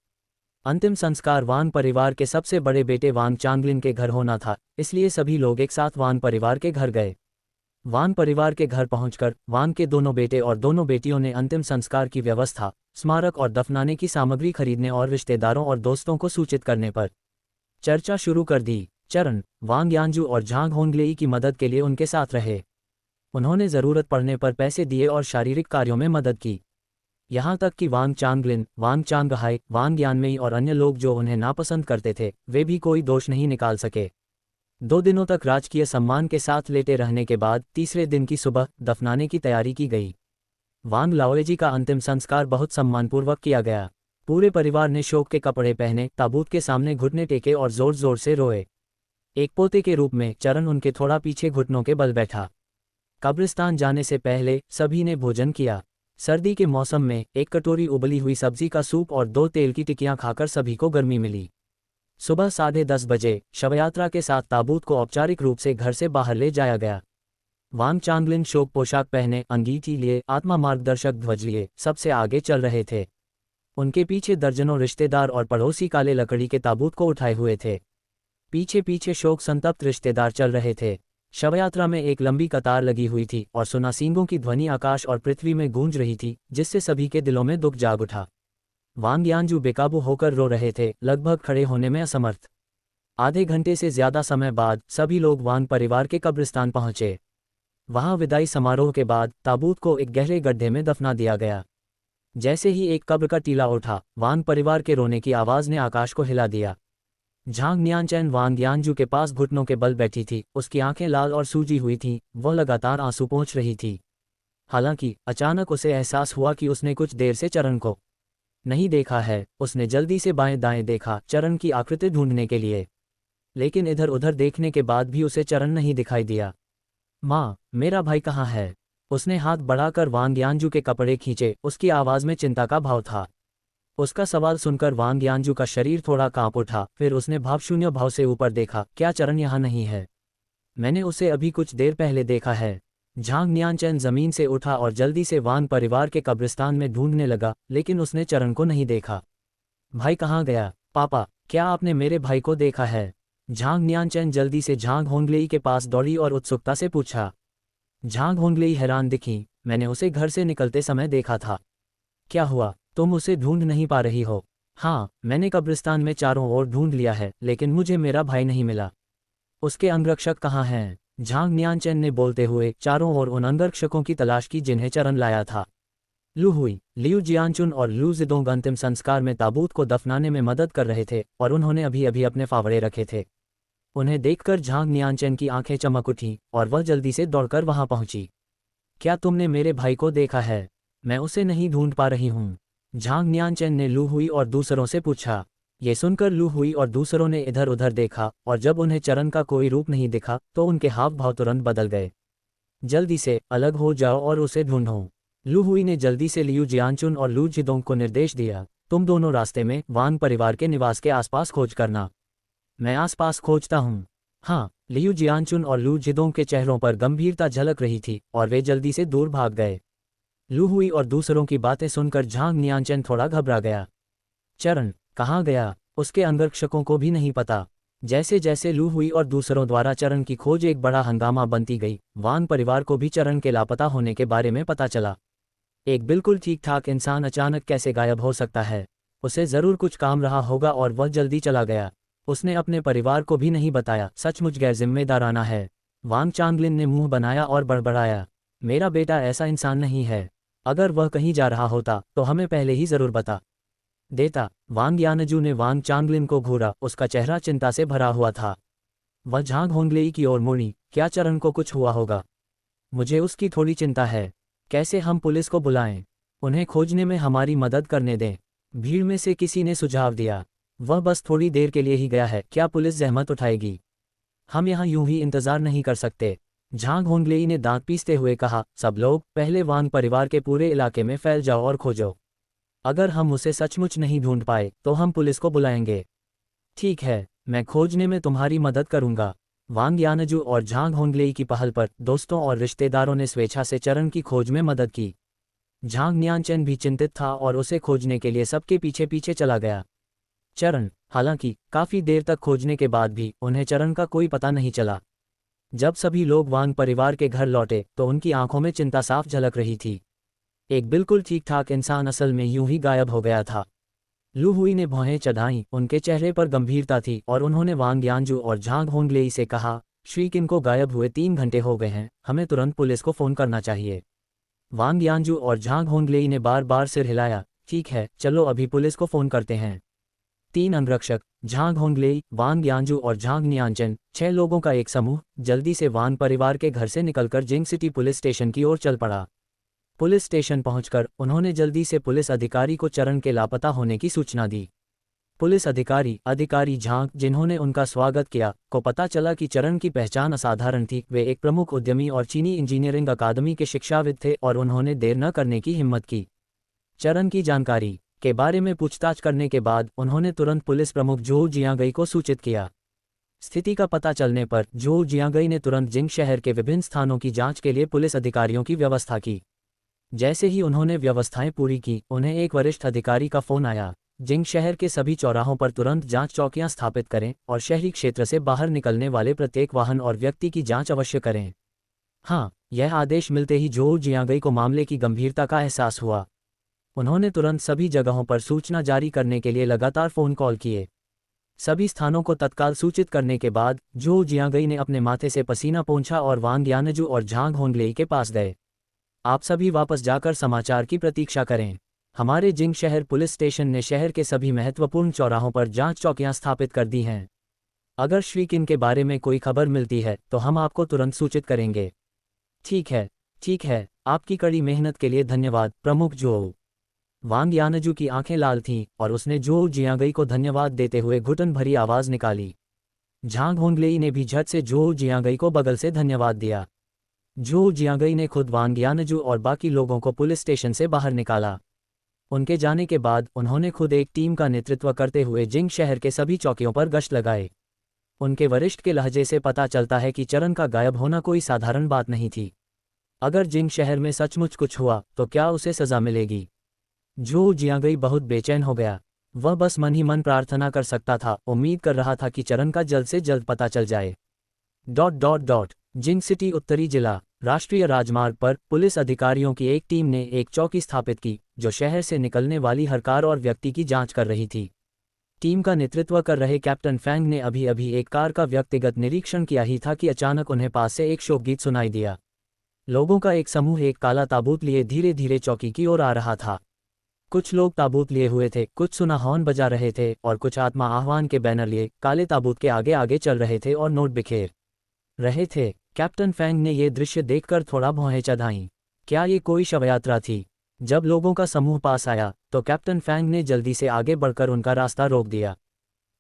अंतिम संस्कार वांग परिवार के सबसे बड़े बेटे वांग चांगलिन के घर होना था, इसलिए सभी लोग एक साथ वांग परिवार के घर गए। वांग परिवार के घर पहुंचकर वांग के दोनों बेटे और दोनों बेटियों ने अंतिम संस्कार की व्यवस्था, स्मारक और दफनाने की सामग्री खरीदने और रिश्तेदारों और दोस्तों को सूचित करने पर चर्चा शुरू कर दी। चरण, वांग यानजू और झांग होंगलेई की मदद के लिए उनके साथ रहे। उन्होंने ज़रूरत पड़ने पर पैसे दिए और शारीरिक कार्यों में मदद की। यहाँ तक कि वांग चांगलिन, वांग चांगहाई, वांग यानमेई और अन्य लोग जो उन्हें नापसंद करते थे, वे भी कोई दोष नहीं निकाल सके। 2 दिनों तक राजकीय सम्मान के साथ लेटे रहने के बाद तीसरे दिन की सुबह दफनाने की तैयारी की गई। वांग लाओजी का अंतिम संस्कार बहुत सम्मानपूर्वक किया गया। पूरे परिवार ने शोक के कपड़े पहने, ताबूत के सामने घुटने टेके और जोर जोर से रोए। एक पोते के रूप में चरण उनके थोड़ा पीछे घुटनों के बल बैठा। कब्रिस्तान जाने से पहले सभी ने भोजन किया। सर्दी के मौसम में एक कटोरी उबली हुई सब्जी का सूप और 2 तेल की टिक्कियां खाकर सभी को गर्मी मिली। सुबह 10:30 बजे शवयात्रा के साथ ताबूत को औपचारिक रूप से घर से बाहर ले जाया गया। वांग चांगलिन शोक पोशाक पहने, अंगीठी लिए, आत्मा मार्गदर्शक ध्वज लिए सबसे आगे चल रहे थे। उनके पीछे दर्जनों रिश्तेदार और पड़ोसी काले लकड़ी के ताबूत को उठाए हुए थे। पीछे पीछे शोक संतप्त रिश्तेदार चल रहे थे। शवयात्रा में एक लंबी कतार लगी हुई थी और सुनासींगों की ध्वनि आकाश और पृथ्वी में गूंज रही थी, जिससे सभी के दिलों में दुख जाग उठा। वांग यानजू बेकाबू होकर रो रहे थे, लगभग खड़े होने में असमर्थ। आधे घंटे से ज्यादा समय बाद सभी लोग वांग परिवार के कब्रिस्तान पहुंचे। वहां विदाई समारोह के बाद ताबूत को एक गहरे गड्ढे में दफना दिया गया। जैसे ही एक कब्र का टीला उठा, वांग परिवार के रोने की आवाज ने आकाश को हिला दिया। झांग न्यानचैन वांग यानजू के पास घुटनों के बल बैठी थी, उसकी आंखें लाल और सूजी हुई थीं, वह लगातार आंसू पोंछ रही थी। हालांकि अचानक उसे एहसास हुआ कि उसने कुछ देर से चरण को नहीं देखा है। उसने जल्दी से बाएं दाएं देखा, चरण की आकृति ढूंढने के लिए, लेकिन इधर उधर देखने के बाद भी उसे चरण नहीं दिखाई दिया। माँ, मेरा भाई कहाँ है? उसने हाथ बढ़ाकर वांग यानजू के कपड़े खींचे, उसकी आवाज में चिंता का भाव था। उसका सवाल सुनकर वांग यानजू का शरीर थोड़ा कांप उठा, फिर उसने भावशून्य भाव से ऊपर देखा। क्या चरण यहाँ नहीं है? मैंने उसे अभी कुछ देर पहले देखा है। झांग न्यानचैन जमीन से उठा और जल्दी से वांग परिवार के कब्रिस्तान में ढूंढने लगा, लेकिन उसने चरण को नहीं देखा। भाई कहाँ गया? पापा, क्या आपने मेरे भाई को देखा है? झांग न्यानचैन जल्दी से झांग होंगलेई के पास दौड़ी और उत्सुकता से पूछा। झांग होंगलेई हैरान दिखी। मैंने उसे घर से निकलते समय देखा था। क्या हुआ, तुम उसे ढूंढ नहीं पा रही हो? हाँ, मैंने कब्रिस्तान में चारों ओर ढूंढ लिया है, लेकिन मुझे मेरा भाई नहीं मिला। उसके अंगरक्षक कहाँ हैं? झांग न्यानचैन ने बोलते हुए चारों ओर उन अंगरक्षकों की तलाश की जिन्हें चरण लाया था। लू हुई, लियू जियानचुन और लू जिदोंग अंतिम संस्कार में ताबूत को दफनाने में मदद कर रहे थे और उन्होंने अभी अभी अपने फावड़े रखे थे। उन्हें देखकर झांग न्यानचैन की आंखें चमक उठीं और वह जल्दी से दौड़कर वहां पहुंची। क्या तुमने मेरे भाई को देखा है? मैं उसे नहीं ढूंढ पा रही हूँ। झांग न्यानचैन ने लू हुई और दूसरों से पूछा। ये सुनकर लू हुई और दूसरों ने इधर उधर देखा और जब उन्हें चरण का कोई रूप नहीं दिखा तो उनके हाव भाव तुरंत बदल गए। जल्दी से अलग हो जाओ और उसे ढूंढो। लू हुई ने जल्दी से लियू जियानचुन और लू जिदोंग को निर्देश दिया, तुम दोनों रास्ते में वांग परिवार के निवास के आसपास खोज करना। मैं आसपास खोजता हूँ। हाँ, लियू जियानचुन और लू जिदोंग के चेहरों पर गंभीरता झलक रही थी और वे जल्दी से दूर भाग गए। लू हुई और दूसरों की बातें सुनकर झांग न्यानचैन थोड़ा घबरा गया। चरण कहाँ गया? उसके अंगरक्षकों को भी नहीं पता। जैसे जैसे लू हुई और दूसरों द्वारा चरण की खोज एक बड़ा हंगामा बनती गई, वांग परिवार को भी चरण के लापता होने के बारे में पता चला। एक बिल्कुल ठीक ठाक इंसान अचानक कैसे गायब हो सकता है? उसे जरूर कुछ काम रहा होगा और वह जल्दी चला गया। उसने अपने परिवार को भी नहीं बताया। सचमुच गैर जिम्मेदाराना है। वांग चांगलिन ने मुंह बनाया और बड़बड़ाया, मेरा बेटा ऐसा इंसान नहीं है। अगर वह कहीं जा रहा होता तो हमें पहले ही जरूर बता देता। वांग यानजू ने वांग चांगलिन को घूरा, उसका चेहरा चिंता से भरा हुआ था। वह झांग होंगलेई की ओर मुड़ी। क्या चरण को कुछ हुआ होगा? मुझे उसकी थोड़ी चिंता है। कैसे हम पुलिस को बुलाएं? उन्हें खोजने में हमारी मदद करने दें। भीड़ में से किसी ने सुझाव दिया। वह बस थोड़ी देर के लिए ही गया है, क्या पुलिस जहमत उठाएगी? हम यहाँ यूं ही इंतजार नहीं कर सकते। झांग होंगलेई ने दांत पीसते हुए कहा, सब लोग पहले वांग परिवार के पूरे इलाके में फैल जाओ और खोजो। अगर हम उसे सचमुच नहीं ढूंढ पाए तो हम पुलिस को बुलाएंगे। ठीक है, मैं खोजने में तुम्हारी मदद करूंगा। वांग यानजू और झांग होंगलेई की पहल पर दोस्तों और रिश्तेदारों ने स्वेच्छा से चरण की खोज में मदद की। झांग न्यानचेन भी चिंतित था और उसे खोजने के लिए सबके पीछे पीछे चला गया। चरण, हालांकि काफी देर तक खोजने के बाद भी उन्हें चरण का कोई पता नहीं चला। जब सभी लोग वांग परिवार के घर लौटे तो उनकी आंखों में चिंता साफ झलक रही थी। एक बिल्कुल ठीक ठाक इंसान असल में यूं ही गायब हो गया था। लू हुई ने भौहें चढ़ाईं, उनके चेहरे पर गंभीरता थी और उन्होंने वांग यानजू और झांग होंगलेई से कहा, श्री किन को गायब हुए 3 घंटे हो गए हैं, हमें तुरंत पुलिस को फोन करना चाहिए। वांग यानजू और झांग होंगलेई ने बार बार सिर हिलाया। ठीक है, चलो अभी पुलिस को फोन करते हैं। 3 अंगरक्षक, झांग होंगलेई, वांग यानजू और झांग नियांचन, 6 लोगों का एक समूह जल्दी से वांग परिवार के घर से निकलकर जिंग सिटी पुलिस स्टेशन की ओर चल पड़ा। पुलिस स्टेशन पहुंचकर उन्होंने जल्दी से पुलिस अधिकारी को चरण के लापता होने की सूचना दी। पुलिस अधिकारी झांग, जिन्होंने उनका स्वागत किया, को पता चला कि चरण की पहचान असाधारण थी। वे एक प्रमुख उद्यमी और चीनी इंजीनियरिंग अकादमी के शिक्षाविद थे और उन्होंने देर न करने की हिम्मत की। चरण की जानकारी के बारे में पूछताछ करने के बाद उन्होंने तुरंत पुलिस प्रमुख जोऊ जियांगई को सूचित किया। स्थिति का पता चलने पर जोऊ जियांगई ने तुरंत जिंग शहर के विभिन्न स्थानों की जांच के लिए पुलिस अधिकारियों की व्यवस्था की। जैसे ही उन्होंने व्यवस्थाएं पूरी की, उन्हें एक वरिष्ठ अधिकारी का फोन आया। जिंग शहर के सभी चौराहों पर तुरंत जांच चौकियां स्थापित करें और शहरी क्षेत्र से बाहर निकलने वाले प्रत्येक वाहन और व्यक्ति की जांच अवश्य करें। हाँ, यह आदेश मिलते ही जोऊ जियांगई को मामले की गंभीरता का एहसास हुआ। उन्होंने तुरंत सभी जगहों पर सूचना जारी करने के लिए लगातार फोन कॉल किए। सभी स्थानों को तत्काल सूचित करने के बाद जोऊ जियांगई ने अपने माथे से पसीना पोंछा और वांग यानजू और झांग होंगलेई के पास गए। आप सभी वापस जाकर समाचार की प्रतीक्षा करें। हमारे जिंग शहर पुलिस स्टेशन ने शहर के सभी महत्वपूर्ण चौराहों पर जांच चौकियां स्थापित कर दी हैं। अगर श्री किन के बारे में कोई खबर मिलती है तो हम आपको तुरंत सूचित करेंगे। ठीक है, आपकी कड़ी मेहनत के लिए धन्यवाद प्रमुख जोऊ। वांग यानजू की आंखें लाल थीं और उसने जोऊ जियांगई को धन्यवाद देते हुए घुटन भरी आवाज निकाली। झांग होंगलेई ने भी झट से जोऊ जियांगई को बगल से धन्यवाद दिया। जोऊ जियांगई ने खुद वांग यानजू और बाकी लोगों को पुलिस स्टेशन से बाहर निकाला। उनके जाने के बाद उन्होंने खुद एक टीम का नेतृत्व करते हुए जिंग शहर के सभी चौकियों पर गश्त लगाए। उनके वरिष्ठ के लहजे से पता चलता है कि चरण का गायब होना कोई साधारण बात नहीं थी। अगर जिंग शहर में सचमुच कुछ हुआ तो क्या उसे सजा मिलेगी? जोऊ जियांगई बहुत बेचैन हो गया। वह बस मन ही मन प्रार्थना कर सकता था, उम्मीद कर रहा था कि चरण का जल्द से जल्द पता चल जाए। जिंग सिटी उत्तरी जिला राष्ट्रीय राजमार्ग पर पुलिस अधिकारियों की एक टीम ने एक चौकी स्थापित की जो शहर से निकलने वाली हर कार और व्यक्ति की जांच कर रही थी। टीम का नेतृत्व कर रहे कैप्टन फैंग ने अभी अभी एक कार का व्यक्तिगत निरीक्षण किया ही था कि अचानक उन्हें पास से एक शोकगीत सुनाई दिया। लोगों का एक समूह एक काला ताबूत लिए धीरे धीरे चौकी की ओर आ रहा था। कुछ लोग ताबूत लिए हुए थे, कुछ सुना हॉर्न बजा रहे थे और कुछ आत्मा आह्वान के बैनर लिए काले ताबूत के आगे आगे चल रहे थे और नोट बिखेर रहे थे। कैप्टन फैंग ने यह दृश्य देखकर थोड़ा भौहें चढ़ाईं। क्या ये कोई शवयात्रा थी? जब लोगों का समूह पास आया तो कैप्टन फैंग ने जल्दी से आगे बढ़कर उनका रास्ता रोक दिया।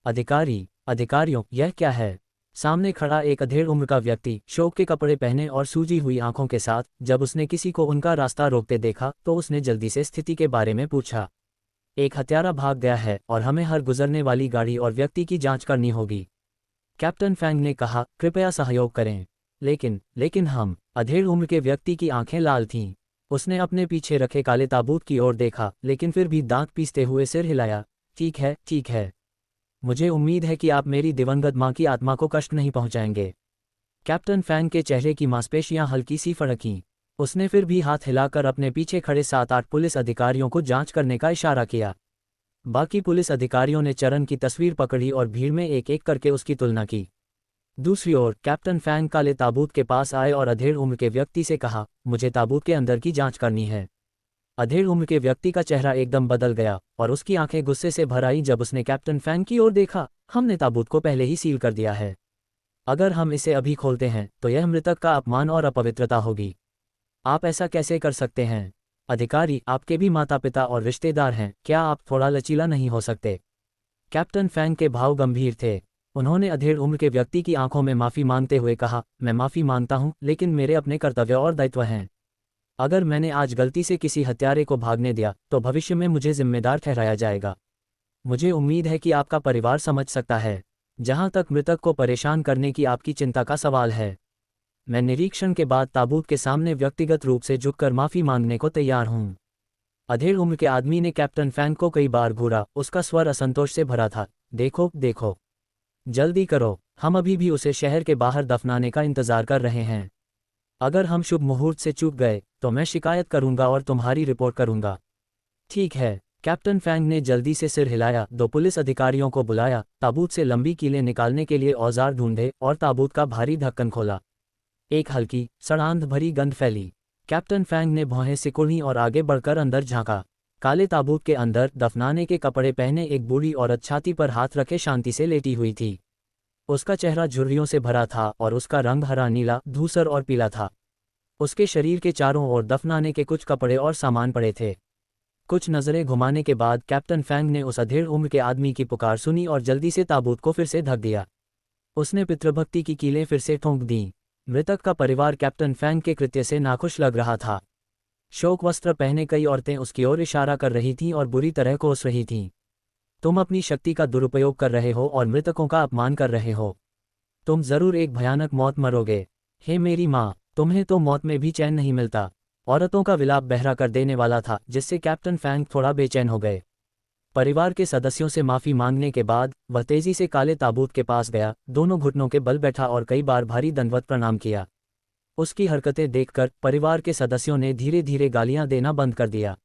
अधिकारियों, यह क्या है? सामने खड़ा एक अधेड़ उम्र का व्यक्ति शोक के कपड़े पहने और सूजी हुई आंखों के साथ जब उसने किसी को उनका रास्ता रोकते देखा तो उसने जल्दी से स्थिति के बारे में पूछा। एक हत्यारा भाग गया है और हमें हर गुजरने वाली गाड़ी और व्यक्ति की जांच करनी होगी। कैप्टन फैंग ने कहा, कृपया सहयोग करें। लेकिन हम। अधेड़ उम्र के व्यक्ति की आंखें लाल थीं। उसने अपने पीछे रखे काले ताबूत की ओर देखा लेकिन फिर भी दांत पीसते हुए सिर हिलाया। ठीक है। मुझे उम्मीद है कि आप मेरी दिवंगत मां की आत्मा को कष्ट नहीं पहुंचाएंगे। कैप्टन फैंग के चेहरे की मांसपेशियां हल्की सी फड़कीं। उसने फिर भी हाथ हिलाकर अपने पीछे खड़े 7-8 पुलिस अधिकारियों को जांच करने का इशारा किया। बाकी पुलिस अधिकारियों ने चरण की तस्वीर पकड़ी और भीड़ में एक एक करके उसकी तुलना की। दूसरी ओर कैप्टन फैंग काले ताबूत के पास आए और अधेड़ उम्र के व्यक्ति से कहा, मुझे ताबूत के अंदर की जांच करनी है। अधेड़ उम्र के व्यक्ति का चेहरा एकदम बदल गया और उसकी आंखें गुस्से से भर आईं जब उसने कैप्टन फैंग की ओर देखा। हमने ताबूत को पहले ही सील कर दिया है। अगर हम इसे अभी खोलते हैं तो यह मृतक का अपमान और अपवित्रता होगी। आप ऐसा कैसे कर सकते हैं? अधिकारी, आपके भी माता पिता और रिश्तेदार हैं, क्या आप थोड़ा लचीला नहीं हो सकते? कैप्टन फैंग के भाव गंभीर थे। उन्होंने अधेड़ उम्र के व्यक्ति की आंखों में माफी मांगते हुए कहा, मैं माफी मांगता हूं, लेकिन मेरे अपने कर्तव्य और दायित्व हैं। अगर मैंने आज गलती से किसी हत्यारे को भागने दिया तो भविष्य में मुझे जिम्मेदार ठहराया जाएगा। मुझे उम्मीद है कि आपका परिवार समझ सकता है। जहां तक मृतक को परेशान करने की आपकी चिंता का सवाल है, मैं निरीक्षण के बाद ताबूत के सामने व्यक्तिगत रूप से झुककर माफी मांगने को तैयार हूं। अधेड़ उम्र के आदमी ने कैप्टन फैंग को कई बार घूरा, उसका स्वर असंतोष से भरा था। देखो देखो, जल्दी करो, हम अभी भी उसे शहर के बाहर दफनाने का इंतजार कर रहे हैं। अगर हम शुभ मुहूर्त से चूक गए तो मैं शिकायत करूंगा और तुम्हारी रिपोर्ट करूंगा। ठीक है, कैप्टन फैंग ने जल्दी से सिर हिलाया, दो पुलिस अधिकारियों को बुलाया, ताबूत से लंबी कीलें निकालने के लिए औजार ढूंढे और ताबूत का भारी ढक्कन खोला। एक हल्की, सड़ांध भरी गंध फैली। कैप्टन फैंग ने भौहें सिकुड़ी और आगे बढ़कर अंदर झांका। काले ताबूत के अंदर दफनाने के कपड़े पहने एक बूढ़ी औरत छाती पर हाथ रखे शांति से लेटी हुई थी। उसका चेहरा झुर्रियों से भरा था और उसका रंग हरा, नीला, धूसर और पीला था। उसके शरीर के चारों ओर दफनाने के कुछ कपड़े और सामान पड़े थे। कुछ नजरें घुमाने के बाद कैप्टन फैंग ने उस अधेड़ उम्र के आदमी की पुकार सुनी और जल्दी से ताबूत को फिर से ढक दिया। उसने पितृभक्ति की कीलें फिर से ठोंक दीं। मृतक का परिवार कैप्टन फैंग के कृत्य से नाखुश लग रहा था। शोक वस्त्र पहने कई औरतें उसकी ओर इशारा कर रही थीं और बुरी तरह कोस रही थीं। तुम अपनी शक्ति का दुरुपयोग कर रहे हो और मृतकों का अपमान कर रहे हो। तुम जरूर एक भयानक मौत मरोगे। हे मेरी माँ, तुम्हें तो मौत में भी चैन नहीं मिलता। औरतों का विलाप बहरा कर देने वाला था, जिससे कैप्टन फैंग थोड़ा बेचैन हो गए। परिवार के सदस्यों से माफी मांगने के बाद वह तेजी से काले ताबूत के पास गया, दोनों घुटनों के बल बैठा और कई बार भारी दंडवत प्रणाम किया। उसकी हरकतें देखकर परिवार के सदस्यों ने धीरे धीरे गालियां देना बंद कर दिया।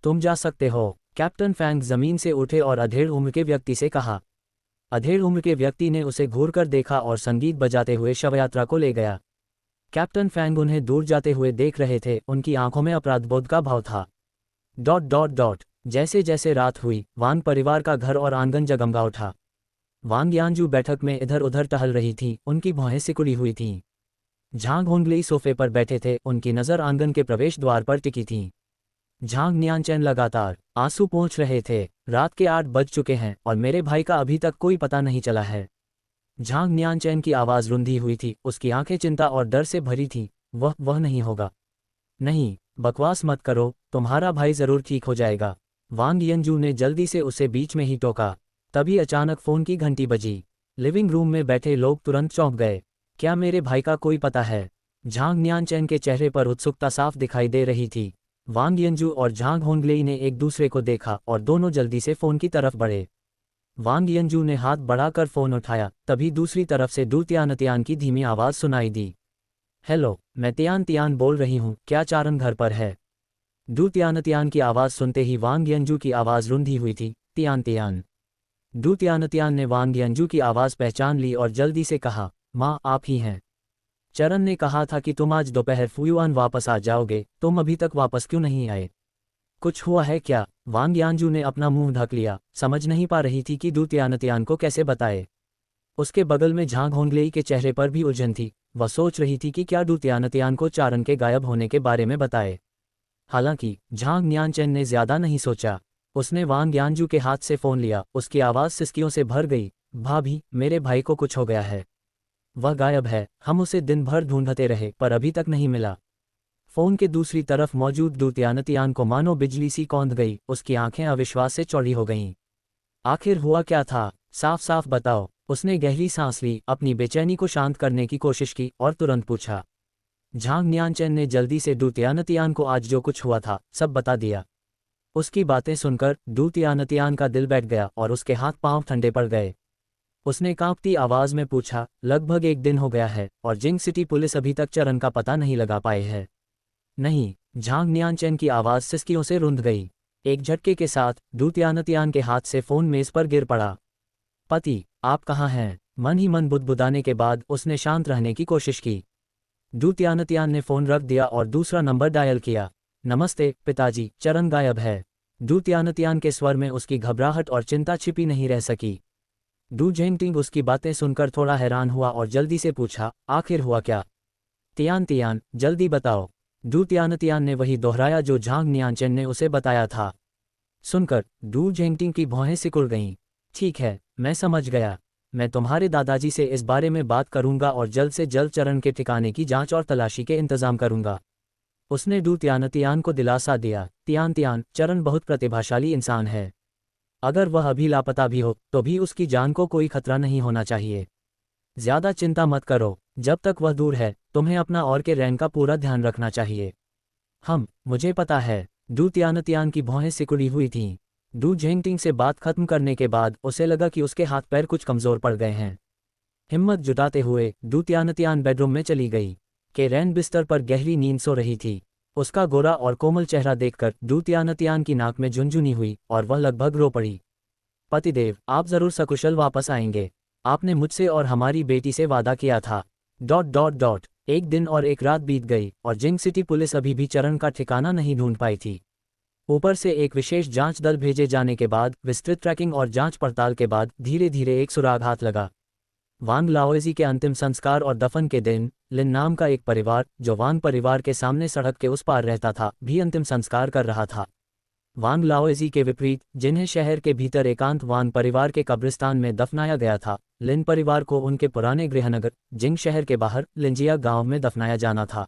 तुम जा सकते हो, कैप्टन फैंग जमीन से उठे और अधेड़ उम्र के व्यक्ति से कहा। अधेड़ उम्र के व्यक्ति ने उसे घूरकर देखा और संगीत बजाते हुए शवयात्रा को ले गया। कैप्टन फैंग उन्हें दूर जाते हुए देख रहे थे, उनकी आंखों में अपराधबोध का भाव था। ... जैसे जैसे रात हुई, वांग परिवार का घर और आंगन जगमगा उठा। वांग यांजू बैठक में इधर उधर टहल रही थी, उनकी भौहें सिकुड़ी हुई थीं। झांग होंगलेई सोफे पर बैठे थे, उनकी नज़र आंगन के प्रवेश द्वार पर टिकी थी। झांग न्यानचैन लगातार आंसू पोंछ रहे थे। रात के 8 बज चुके हैं और मेरे भाई का अभी तक कोई पता नहीं चला है। झांग न्यानचैन की आवाज़ रुंधी हुई थी, उसकी आंखें चिंता और डर से भरी थीं। वह नहीं होगा। नहीं, बकवास मत करो, तुम्हारा भाई जरूर ठीक हो जाएगा। वांग यंजू ने जल्दी से उसे बीच में ही टोका। तभी अचानक फोन की घंटी बजी। लिविंग रूम में बैठे लोग तुरंत चौंक गए। क्या मेरे भाई का कोई पता है? झांग न्यानचैन के चेहरे पर उत्सुकता साफ दिखाई दे रही थी। वांग यंजू और झांग होंगलेई ने एक दूसरे को देखा और दोनों जल्दी से फोन की तरफ बढ़े। वांग यंजू ने हाथ बढ़ाकर फोन उठाया, तभी दूसरी तरफ से डू तियानतियान की धीमी आवाज़ सुनाई दी। हेलो, मैं तियान तियान बोल रही हूँ, क्या चारन घर पर है? डू तियानतियान की आवाज़ सुनते ही वांग यंजू की आवाज़ रुंधी हुई थी। Tian Tian. डू तियानतियान ने वांग यंजू की आवाज़ पहचान ली और जल्दी से कहा, माँ आप ही हैं। चरण ने कहा था कि तुम आज दोपहर फुयुआन वापस आ जाओगे, तुम अभी तक वापस क्यों नहीं आए? कुछ हुआ है क्या? वांग यांजू ने अपना मुंह ढक लिया, समझ नहीं पा रही थी कि डू तियानतियान को कैसे बताए। उसके बगल में झांग होंगलेई के चेहरे पर भी उलझन थी। वह सोच रही थी कि क्या डू तियानतियान को चारन के गायब होने के बारे में बताए। हालांकि झांग न्यानचैन ने ज्यादा नहीं सोचा। उसने वांग यांजू के हाथ से फोन लिया, उसकी आवाज़ सिसकियों से भर गई। भाभी, मेरे भाई को कुछ हो गया है। वह गायब है, हम उसे दिन भर ढूंढते रहे पर अभी तक नहीं मिला। फोन के दूसरी तरफ मौजूद डू तियानतियान को मानो बिजली सी कौंध गई, उसकी आंखें अविश्वास से चौड़ी हो गईं। आखिर हुआ क्या था? साफ साफ बताओ। उसने गहरी सांस ली, अपनी बेचैनी को शांत करने की कोशिश की और तुरंत पूछा। झांग न्यानचैन ने जल्दी से डू तियानतियान को आज जो कुछ हुआ था सब बता दिया। उसकी बातें सुनकर डू तियानतियान का दिल बैठ गया और उसके हाथ पांव ठंडे पड़ गए। उसने कांपती आवाज में पूछा, लगभग 1 दिन हो गया है और जिंग सिटी पुलिस अभी तक चरण का पता नहीं लगा पाए है? नहीं। झांग न्यानचैन की आवाज सिसकियों से रुंध गई। एक झटके के साथ डू तियानतियान के हाथ से फोन मेज पर गिर पड़ा। पति, आप कहाँ हैं? मन ही मन बुदबुदाने के बाद उसने शांत रहने की कोशिश की। डू तियानतियान ने फोन रख दिया और दूसरा नंबर डायल किया। नमस्ते पिताजी, चरण गायब है। डू तियानतियान के स्वर में उसकी घबराहट और चिंता छिपी नहीं रह सकी। डू जेंगटिंग उसकी बातें सुनकर थोड़ा हैरान हुआ और जल्दी से पूछा, आखिर हुआ क्या? तियान तियान, जल्दी बताओ। डू तियानतियान ने वही दोहराया जो झांग न्यानचैन ने उसे बताया था। सुनकर डू जेंगटिंग की भौहें सिकुड़ गईं। ठीक है, मैं समझ गया। मैं तुम्हारे दादाजी से इस बारे में बात करूंगा और जल्द से जल्द चरण के ठिकाने की जांच और तलाशी के इंतजाम करूंगा। उसने डू तियानतियान को दिलासा दिया। तियान तियान, चरण बहुत प्रतिभाशाली इंसान है। अगर वह अभी लापता भी हो तो भी उसकी जान को कोई खतरा नहीं होना चाहिए। ज्यादा चिंता मत करो, जब तक वह दूर है तुम्हें अपना और के रैन का पूरा ध्यान रखना चाहिए। मुझे पता है। डू तियान की भौहें सिकुड़ी हुई थीं। डू झेंगटिंग से बात खत्म करने के बाद उसे लगा कि उसके हाथ पैर कुछ कमजोर पड़ गए हैं। हिम्मत जुटाते हुए डू तियान बेडरूम में चली गई। के रैन बिस्तर पर गहरी नींद सो रही थी। उसका गोरा और कोमल चेहरा देखकर डू तियान की नाक में झुनझुनी हुई और वह लगभग रो पड़ी। पतिदेव, आप जरूर सकुशल वापस आएंगे। आपने मुझसे और हमारी बेटी से वादा किया था। ... एक दिन और एक रात बीत गई और जिंग सिटी पुलिस अभी भी चरण का ठिकाना नहीं ढूंढ पाई थी। ऊपर से एक विशेष जांच दल भेजे जाने के बाद, विस्तृत ट्रैकिंग और जांच पड़ताल के बाद धीरे धीरे एक सुराग हाथ लगा। वांग लाओजी के अंतिम संस्कार और दफन के दिन लिन नाम का एक परिवार, जो वांग परिवार के सामने सड़क के उस पार रहता था, भी अंतिम संस्कार कर रहा था। वांग लाओजी के विपरीत, जिन्हें शहर के भीतर एकांत वांग परिवार के कब्रिस्तान में दफनाया गया था, लिन परिवार को उनके पुराने गृहनगर जिंग शहर के बाहर लिंजिया गांव में दफनाया जाना था।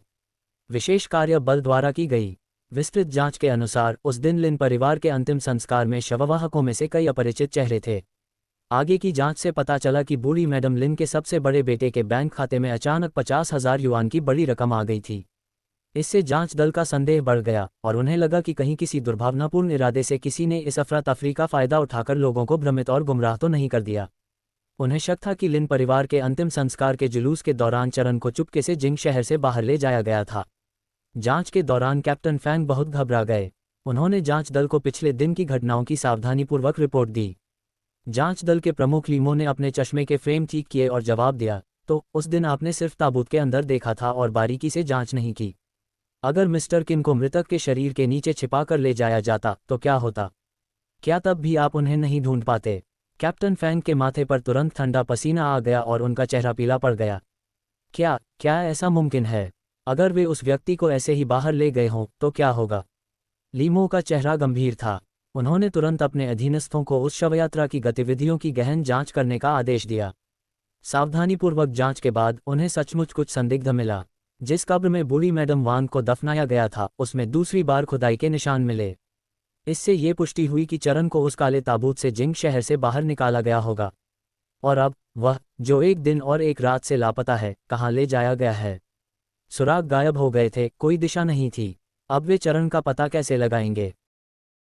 विशेष कार्य बल द्वारा की गई विस्तृत जांच के अनुसार उस दिन लिन परिवार के अंतिम संस्कार में शववाहकों में से कई अपरिचित चेहरे थे। आगे की जांच से पता चला कि बूढ़ी मैडम लिन के सबसे बड़े बेटे के बैंक खाते में अचानक 50,000 युआन की बड़ी रकम आ गई थी। इससे जांच दल का संदेह बढ़ गया और उन्हें लगा कि कहीं किसी दुर्भावनापूर्ण इरादे से किसी ने इस अफरा तफरी का फायदा उठाकर लोगों को भ्रमित और गुमराह तो नहीं कर दिया। उन्हें शक था कि लिन परिवार के अंतिम संस्कार के जुलूस के दौरान चरण को चुपके से जिंग शहर से बाहर ले जाया गया था। जांच के दौरान कैप्टन फैंग बहुत घबरा गए। उन्होंने जांच दल को पिछले दिन की घटनाओं की सावधानीपूर्वक रिपोर्ट दी। जांच दल के प्रमुख लीमो ने अपने चश्मे के फ्रेम ठीक किए और जवाब दिया, तो उस दिन आपने सिर्फ ताबूत के अंदर देखा था और बारीकी से जांच नहीं की। अगर मिस्टर किन को मृतक के शरीर के नीचे छिपा कर ले जाया जाता तो क्या होता? क्या तब भी आप उन्हें नहीं ढूंढ पाते? कैप्टन फैंग के माथे पर तुरंत ठंडा पसीना आ गया और उनका चेहरा पीला पड़ गया। क्या ऐसा मुमकिन है? अगर वे उस व्यक्ति को ऐसे ही बाहर ले गए हों तो क्या होगा? लीमो का चेहरा गंभीर था। उन्होंने तुरंत अपने अधीनस्थों को उस शवयात्रा की गतिविधियों की गहन जांच करने का आदेश दिया। सावधानीपूर्वक जांच के बाद उन्हें सचमुच कुछ संदिग्ध मिला। जिस कब्र में बूढ़ी मैडम वांग को दफनाया गया था, उसमें दूसरी बार खुदाई के निशान मिले। इससे ये पुष्टि हुई कि चरण को उस काले ताबूत से जिंग शहर से बाहर निकाला गया होगा। और अब वह, जो एक दिन और एक रात से लापता है, कहाँ ले जाया गया है? सुराग गायब हो गए थे, कोई दिशा नहीं थी। अब वे चरण का पता कैसे लगाएंगे?